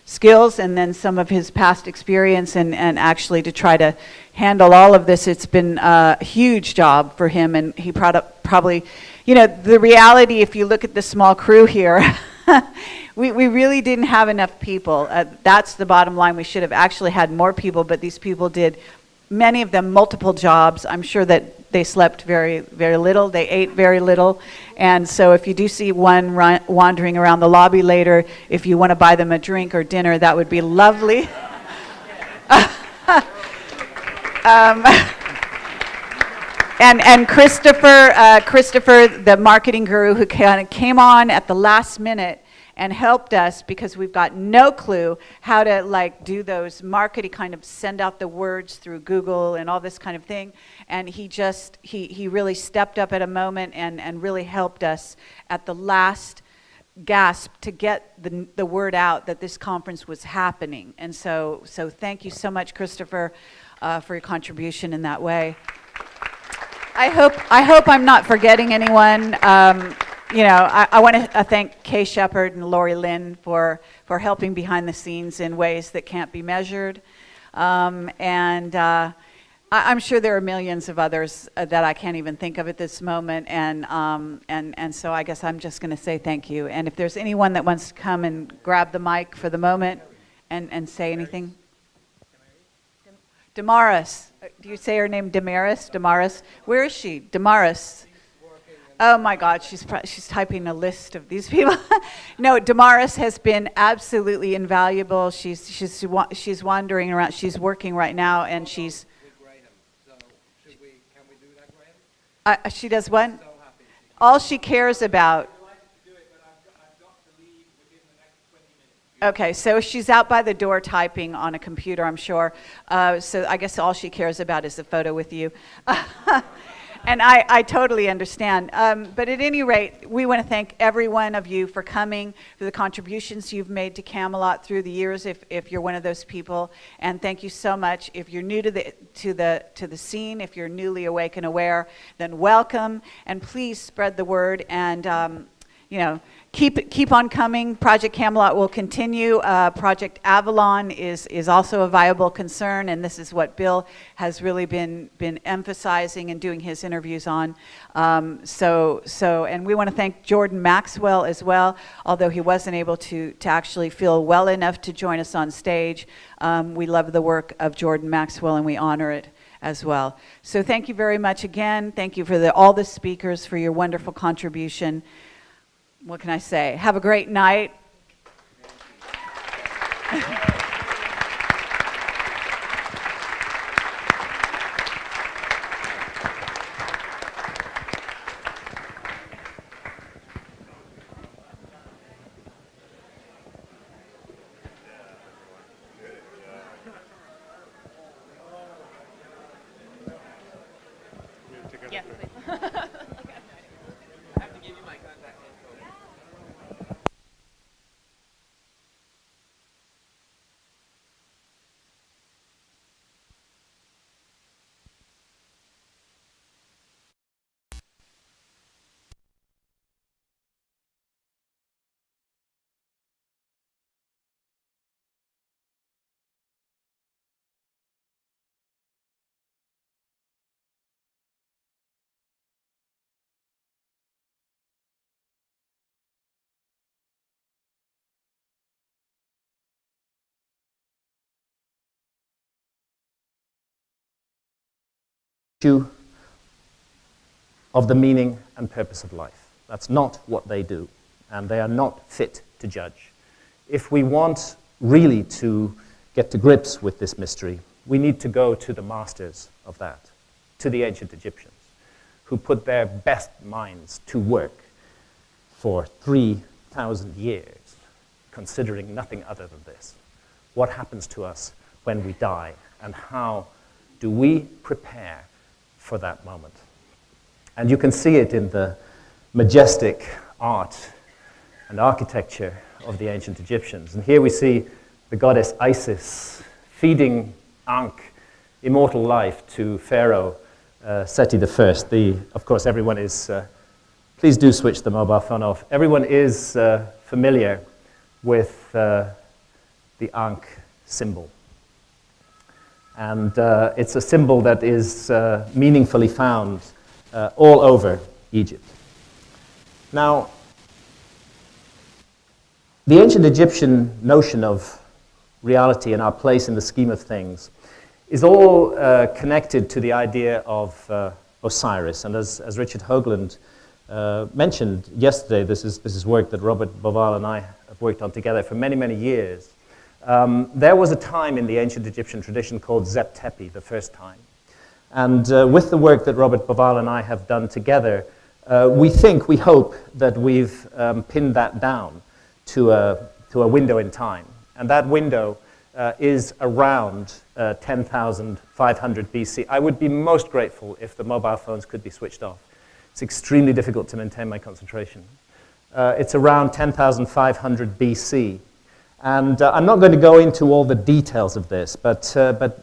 skills and then some of his past experience and actually to try to handle all of this. It's been a huge job for him, and he probably, you know, the reality, if you look at the small crew here, we really didn't have enough people. That's the bottom line. We should have actually had more people, but these people did, many of them, multiple jobs. I'm sure that they slept very, very little. They ate very little. And so if you do see one wandering around the lobby later, if you want to buy them a drink or dinner, that would be lovely. And Christopher, the marketing guru who kind of came on at the last minute and helped us because we've got no clue how to like do those marketing, kind of send out the words through Google and all this kind of thing. And he really stepped up at a moment and really helped us at the last gasp to get the word out that this conference was happening. And so thank you so much, Christopher, for your contribution in that way. I hope I'm not forgetting anyone. You know, I want to thank Kay Shepard and Lori Lynn for helping behind the scenes in ways that can't be measured. I'm sure there are millions of others that I can't even think of at this moment. And so I guess I'm just going to say thank you. And if there's anyone that wants to come and grab the mic for the moment and say anything. Damaris. Do you say her name Damaris? Damaris. Where is she? Damaris. Oh my God, she's typing a list of these people. No, Damaris has been absolutely invaluable. She's wandering around. She's working right now, and she's. She does what? All she cares about. Okay, so she's out by the door typing on a computer, I'm sure. So I guess all she cares about is the photo with you. And I totally understand. But at any rate, we want to thank every one of you for coming, for the contributions you've made to Camelot through the years, if you're one of those people. And thank you so much. If you're new to the scene, if you're newly awake and aware, then welcome. And please spread the word and you know, keep on coming. Project Camelot will continue. Project Avalon is also a viable concern, and this is what Bill has really been emphasizing and doing his interviews on. And we want to thank Jordan Maxwell as well, although he wasn't able to actually feel well enough to join us on stage. We love the work of Jordan Maxwell, and we honor it as well. So thank you very much again. Thank you for all the speakers for your wonderful contribution. What can I say? Have a great night. issue of the meaning and purpose of life. That's not what they do, and they are not fit to judge. If we want really to get to grips with this mystery, we need to go to the masters of that, to the ancient Egyptians, who put their best minds to work for 3,000 years, considering nothing other than this. What happens to us when we die, and how do we prepare for that moment? And you can see it in the majestic art and architecture of the ancient Egyptians. And here we see the goddess Isis feeding Ankh, immortal life, to Pharaoh Seti I. Of course, everyone is, please do switch the mobile phone off. Everyone is familiar with the Ankh symbol. And it's a symbol that is meaningfully found all over Egypt. Now, the ancient Egyptian notion of reality and our place in the scheme of things is all connected to the idea of Osiris. And as Richard Hoagland mentioned yesterday, this is work that Robert Boval and I have worked on together for many, many years. There was a time in the ancient Egyptian tradition called Zep Tepi, the first time. And with the work that Robert Boval and I have done together, we hope that we've pinned that down to a window in time. And that window is around 10,500 BC. I would be most grateful if the mobile phones could be switched off. It's extremely difficult to maintain my concentration. It's around 10,500 BC. And I'm not going to go into all the details of this, but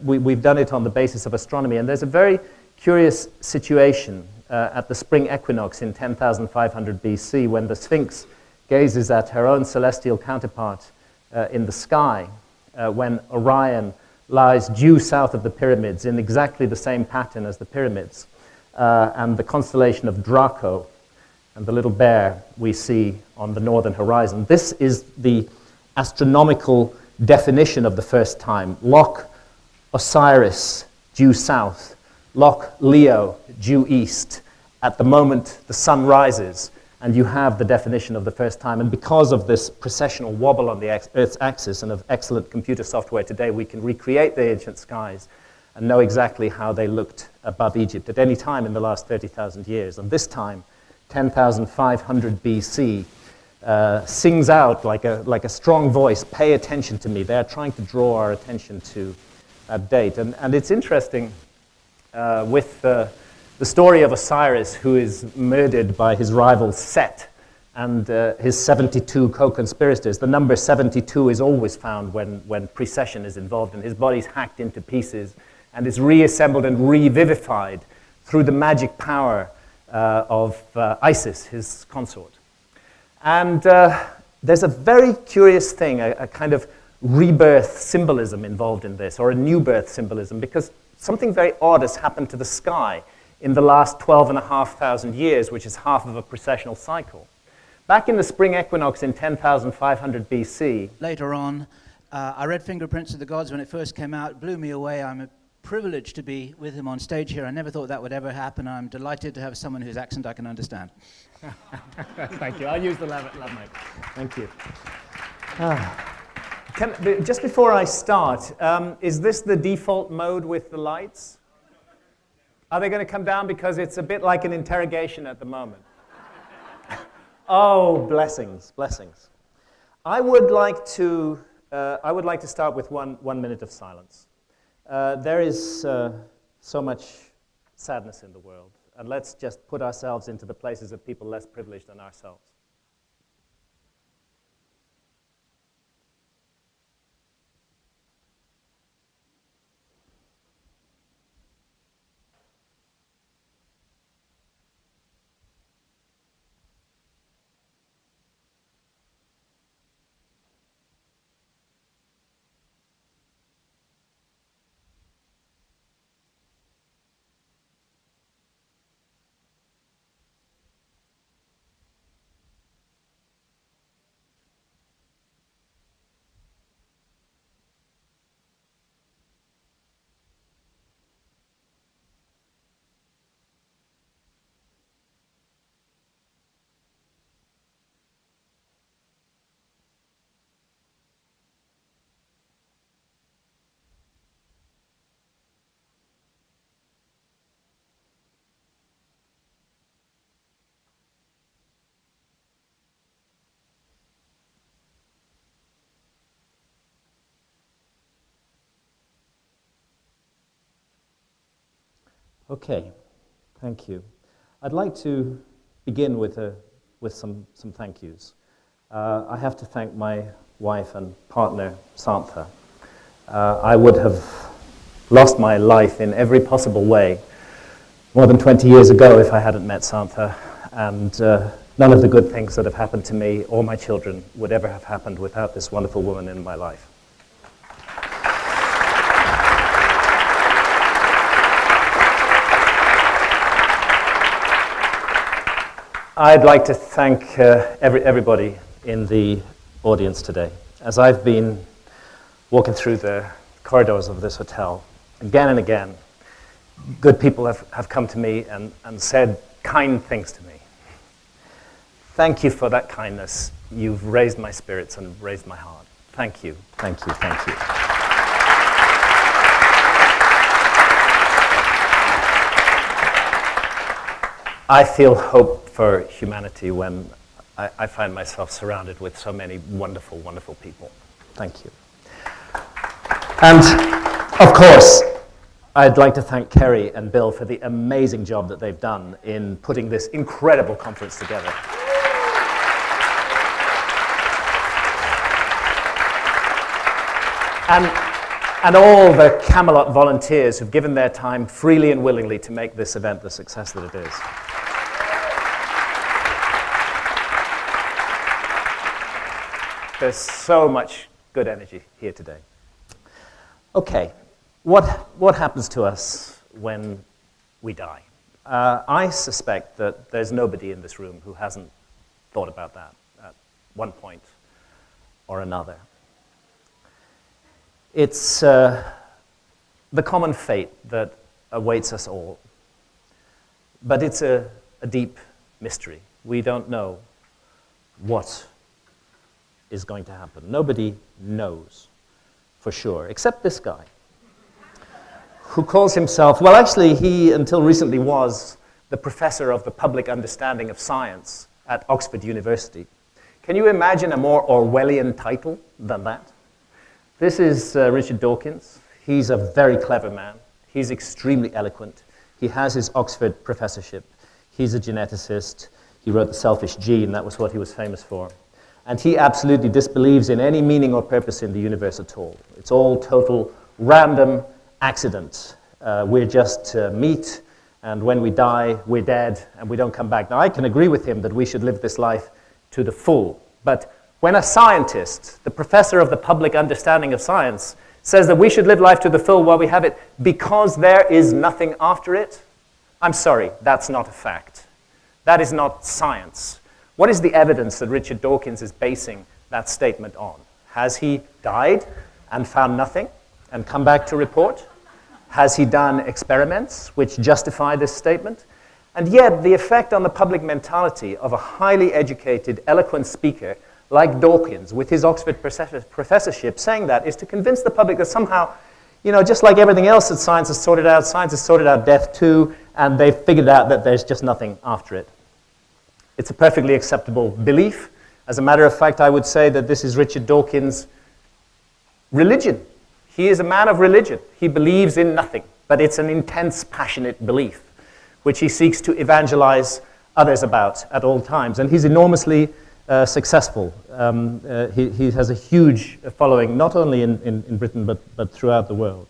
we've done it on the basis of astronomy. And there's a very curious situation at the spring equinox in 10,500 BC when the Sphinx gazes at her own celestial counterpart in the sky, when Orion lies due south of the pyramids in exactly the same pattern as the pyramids, and the constellation of Draco and the little bear we see on the northern horizon. This is the astronomical definition of the first time. Loch Osiris, due south. Loch Leo, due east. At the moment the sun rises, and you have the definition of the first time. And because of this precessional wobble on the Earth's axis and of excellent computer software today, we can recreate the ancient skies and know exactly how they looked above Egypt at any time in the last 30,000 years. And this time, 10,500 BC, sings out like a strong voice, pay attention to me. They're trying to draw our attention to that date. And it's interesting with the story of Osiris, who is murdered by his rival Set and his 72 co-conspirators. The number 72 is always found when precession is involved, and his body's hacked into pieces and is reassembled and revivified through the magic power of Isis, his consort. And there's a very curious thing, a kind of rebirth symbolism involved in this, or a new birth symbolism, because something very odd has happened to the sky in the last 12,500 years, which is half of a precessional cycle. Back in the spring equinox in 10,500 BC. Later on, I read Fingerprints of the Gods when it first came out. It blew me away. I'm privileged to be with him on stage here. I never thought that would ever happen. I'm delighted to have someone whose accent I can understand. Thank you. I'll use the lav mic. Thank you. Just before I start, is this the default mode with the lights? Are they going to come down? Because it's a bit like an interrogation at the moment. Oh, blessings, blessings. I would like to start with one minute of silence. There is so much sadness in the world, and let's just put ourselves into the places of people less privileged than ourselves. Okay, thank you. I'd like to begin with some thank yous. I have to thank my wife and partner, Santha. I would have lost my life in every possible way more than 20 years ago if I hadn't met Santha, and none of the good things that have happened to me or my children would ever have happened without this wonderful woman in my life. I'd like to thank everybody in the audience today. As I've been walking through the corridors of this hotel, again and again, good people have come to me and said kind things to me. Thank you for that kindness. You've raised my spirits and raised my heart. Thank you, thank you, thank you. I feel hope for humanity when I find myself surrounded with so many wonderful, wonderful people. Thank you. And, of course, I'd like to thank Kerry and Bill for the amazing job that they've done in putting this incredible conference together. And all the Camelot volunteers who've given their time freely and willingly to make this event the success that it is. There's so much good energy here today. Okay, what happens to us when we die? I suspect that there's nobody in this room who hasn't thought about that at one point or another. It's the common fate that awaits us all, but it's a deep mystery. We don't know what is going to happen. Nobody knows for sure, except this guy, who calls himself, well, actually, he until recently was the professor of the public understanding of science at Oxford University. Can you imagine a more Orwellian title than that? This is Richard Dawkins. He's a very clever man. He's extremely eloquent. He has his Oxford professorship. He's a geneticist. He wrote The Selfish Gene. That was what he was famous for. And he absolutely disbelieves in any meaning or purpose in the universe at all. It's all total random accident. We're just meat, and when we die, we're dead, and we don't come back. Now, I can agree with him that we should live this life to the full. But when a scientist, the professor of the public understanding of science, says that we should live life to the full while we have it because there is nothing after it, I'm sorry, that's not a fact. That is not science. What is the evidence that Richard Dawkins is basing that statement on? Has he died and found nothing and come back to report? Has he done experiments which justify this statement? And yet, the effect on the public mentality of a highly educated, eloquent speaker like Dawkins, with his Oxford professorship, saying that is to convince the public that somehow, you know, just like everything else that science has sorted out death too, and they've figured out that there's just nothing after it. It's a perfectly acceptable belief. As a matter of fact, I would say that this is Richard Dawkins' religion. He is a man of religion. He believes in nothing, but it's an intense, passionate belief, which he seeks to evangelize others about at all times. And he's enormously successful. He has a huge following, not only in Britain, but throughout the world.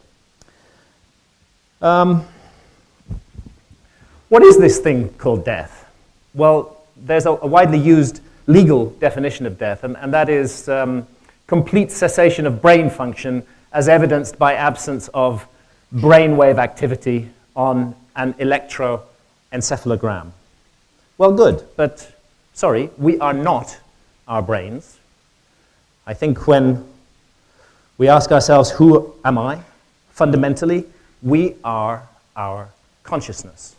What is this thing called death? Well, there's a widely used legal definition of death, and that is complete cessation of brain function as evidenced by absence of brainwave activity on an electroencephalogram. Well, good, but sorry, we are not our brains. I think when we ask ourselves, who am I? Fundamentally, we are our consciousness.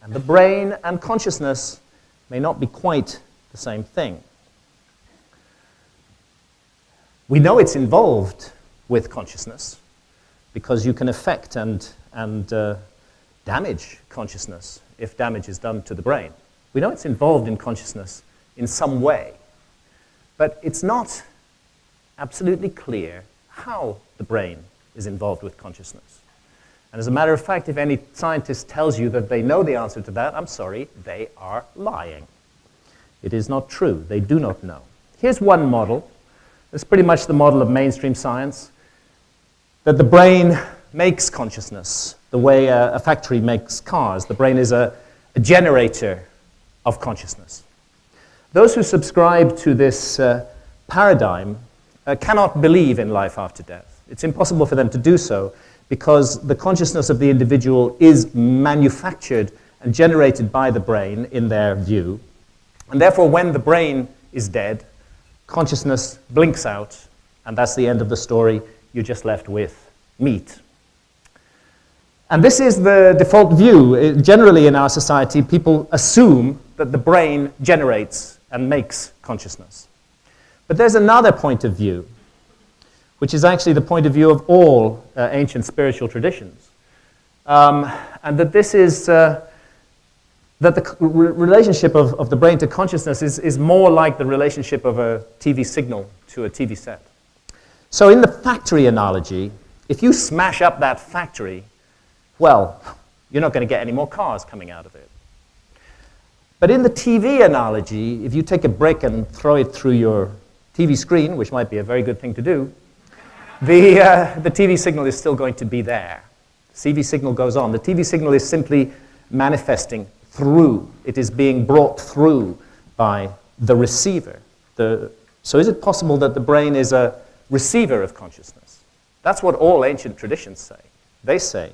And the brain and consciousness may not be quite the same thing. We know it's involved with consciousness because you can affect and damage consciousness if damage is done to the brain. We know it's involved in consciousness in some way, but it's not absolutely clear how the brain is involved with consciousness. And as a matter of fact, if any scientist tells you that they know the answer to that, I'm sorry, they are lying. It is not true. They do not know. Here's one model. It's pretty much the model of mainstream science, that the brain makes consciousness the way a factory makes cars. The brain is a generator of consciousness. Those who subscribe to this paradigm cannot believe in life after death. It's impossible for them to do so because the consciousness of the individual is manufactured and generated by the brain in their view. And therefore, when the brain is dead, consciousness blinks out, and that's the end of the story. You're just left with meat. And this is the default view. Generally in our society, people assume that the brain generates and makes consciousness. But there's another point of view, which is actually the point of view of all ancient spiritual traditions. And that this is, that the relationship of the brain to consciousness is more like the relationship of a TV signal to a TV set. So in the factory analogy, if you smash up that factory, well, you're not going to get any more cars coming out of it. But in the TV analogy, if you take a brick and throw it through your TV screen, which might be a very good thing to do, the TV signal is still going to be there. The TV signal goes on. The TV signal is simply manifesting through. It is being brought through by the receiver. So is it possible that the brain is a receiver of consciousness? That's what all ancient traditions say. They say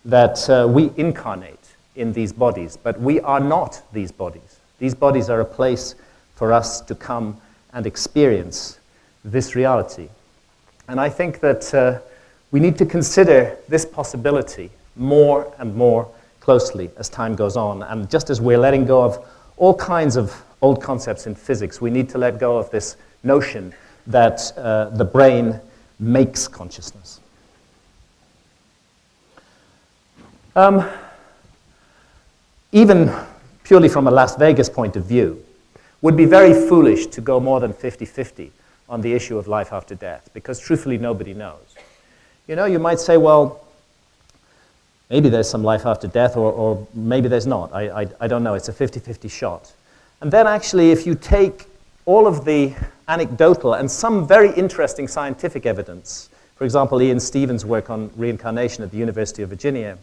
that we incarnate in these bodies, but we are not these bodies. These bodies are a place for us to come and experience this reality. And I think that we need to consider this possibility more and more closely as time goes on. And just as we're letting go of all kinds of old concepts in physics, we need to let go of this notion that the brain makes consciousness. Even purely from a Las Vegas point of view, would be very foolish to go more than 50-50 on the issue of life after death, because truthfully nobody knows. You know, you might say, well, maybe there's some life after death, or maybe there's not. I don't know. It's a 50-50 shot. And then actually, if you take all of the anecdotal and some very interesting scientific evidence, for example, Ian Stevens' work on reincarnation at the University of Virginia,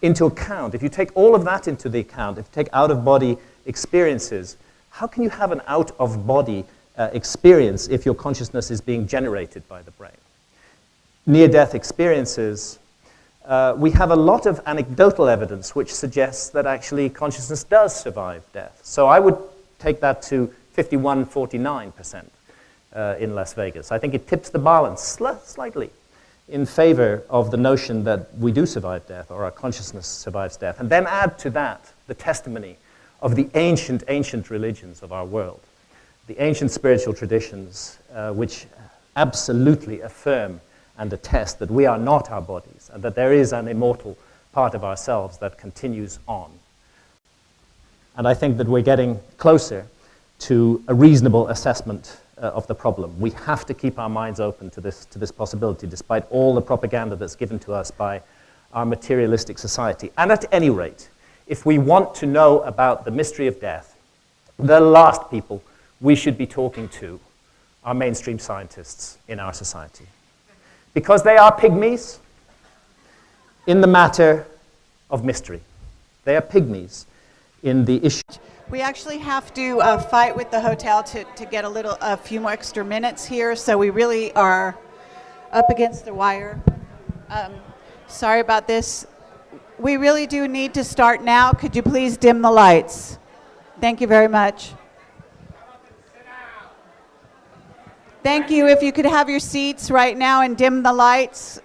into account, if you take all of that into the account, if you take out-of-body experiences, how can you have an out-of-body experience if your consciousness is being generated by the brain? Near-death experiences, we have a lot of anecdotal evidence which suggests that actually consciousness does survive death. So I would take that to 51-49% in Las Vegas. I think it tips the balance slightly in favor of the notion that we do survive death, or our consciousness survives death. And then add to that the testimony of the ancient religions of our world, the ancient spiritual traditions which absolutely affirm and attest that we are not our bodies, and that there is an immortal part of ourselves that continues on. And I think that we're getting closer to a reasonable assessment of the problem. We have to keep our minds open to this possibility, despite all the propaganda that's given to us by our materialistic society. And at any rate, if we want to know about the mystery of death, the last people we should be talking to are mainstream scientists in our society. Because they are pygmies in the matter of mystery. They are pygmies in the issue. We actually have to fight with the hotel to get a few more extra minutes here, so we really are up against the wire. Sorry about this. We really do need to start now. Could you please dim the lights? Thank you very much. Thank you. If you could have your seats right now and dim the lights,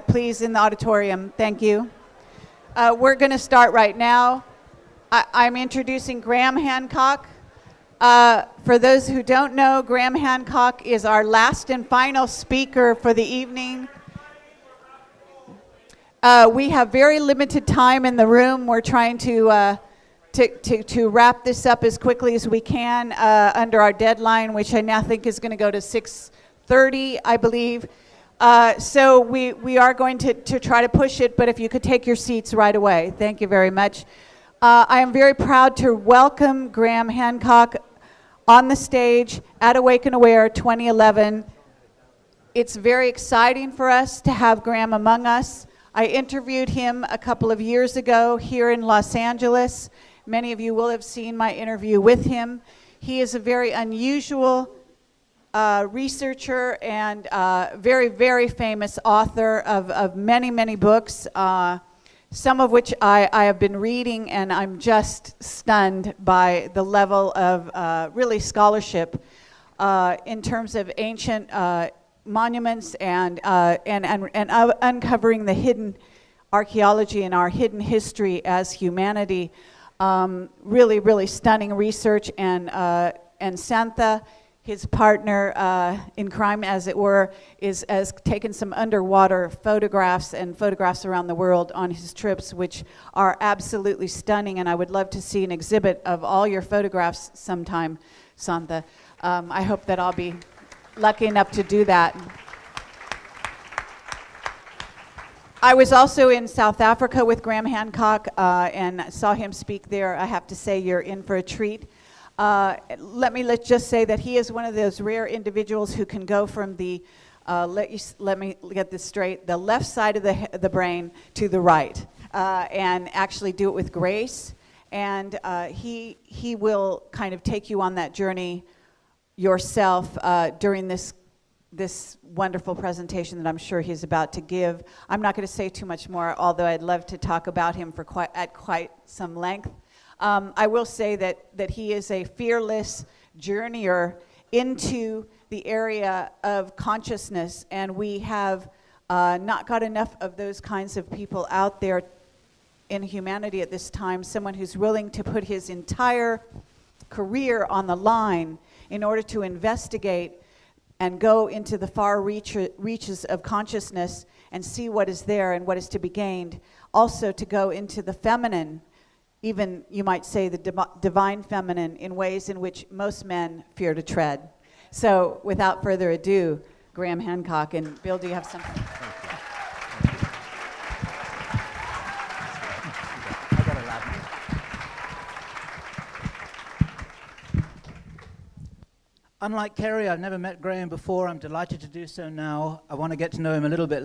please, in the auditorium. Thank you. We're going to start right now. I'm introducing Graham Hancock. For those who don't know, Graham Hancock is our last and final speaker for the evening. We have very limited time in the room. We're trying to wrap this up as quickly as we can under our deadline, which I now think is going to go to 6:30, I believe. So we are going to try to push it, but if you could take your seats right away. Thank you very much. I am very proud to welcome Graham Hancock on the stage at Awake and Aware 2011. It's very exciting for us to have Graham among us. I interviewed him a couple of years ago here in Los Angeles. Many of you will have seen my interview with him. He is a very unusual researcher and very, very famous author of many, many books, some of which I have been reading, and I'm just stunned by the level of really scholarship in terms of ancient monuments and uncovering the hidden archaeology and our hidden history as humanity. Really, really stunning research, and Santha, his partner in crime, as it were, has taken some underwater photographs and photographs around the world on his trips, which are absolutely stunning, and I would love to see an exhibit of all your photographs sometime, Santha. I hope that I'll be lucky enough to do that. I was also in South Africa with Graham Hancock and saw him speak there. I have to say, you're in for a treat. Let's just say that he is one of those rare individuals who can go from the, let me get this straight, the left side of the brain to the right, and actually do it with grace. And he will kind of take you on that journey yourself during this wonderful presentation that I'm sure he's about to give. I'm not going to say too much more, although I'd love to talk about him for quite some length. I will say that he is a fearless journeyer into the area of consciousness, and we have not got enough of those kinds of people out there in humanity at this time, someone who's willing to put his entire career on the line in order to investigate and go into the far reaches of consciousness and see what is there and what is to be gained. Also to go into the feminine, even you might say the divine feminine, in ways in which most men fear to tread. So without further ado, Graham Hancock. And Bill, do you have something? Unlike Kerry, I've never met Graham before. I'm delighted to do so now. I want to get to know him a little bit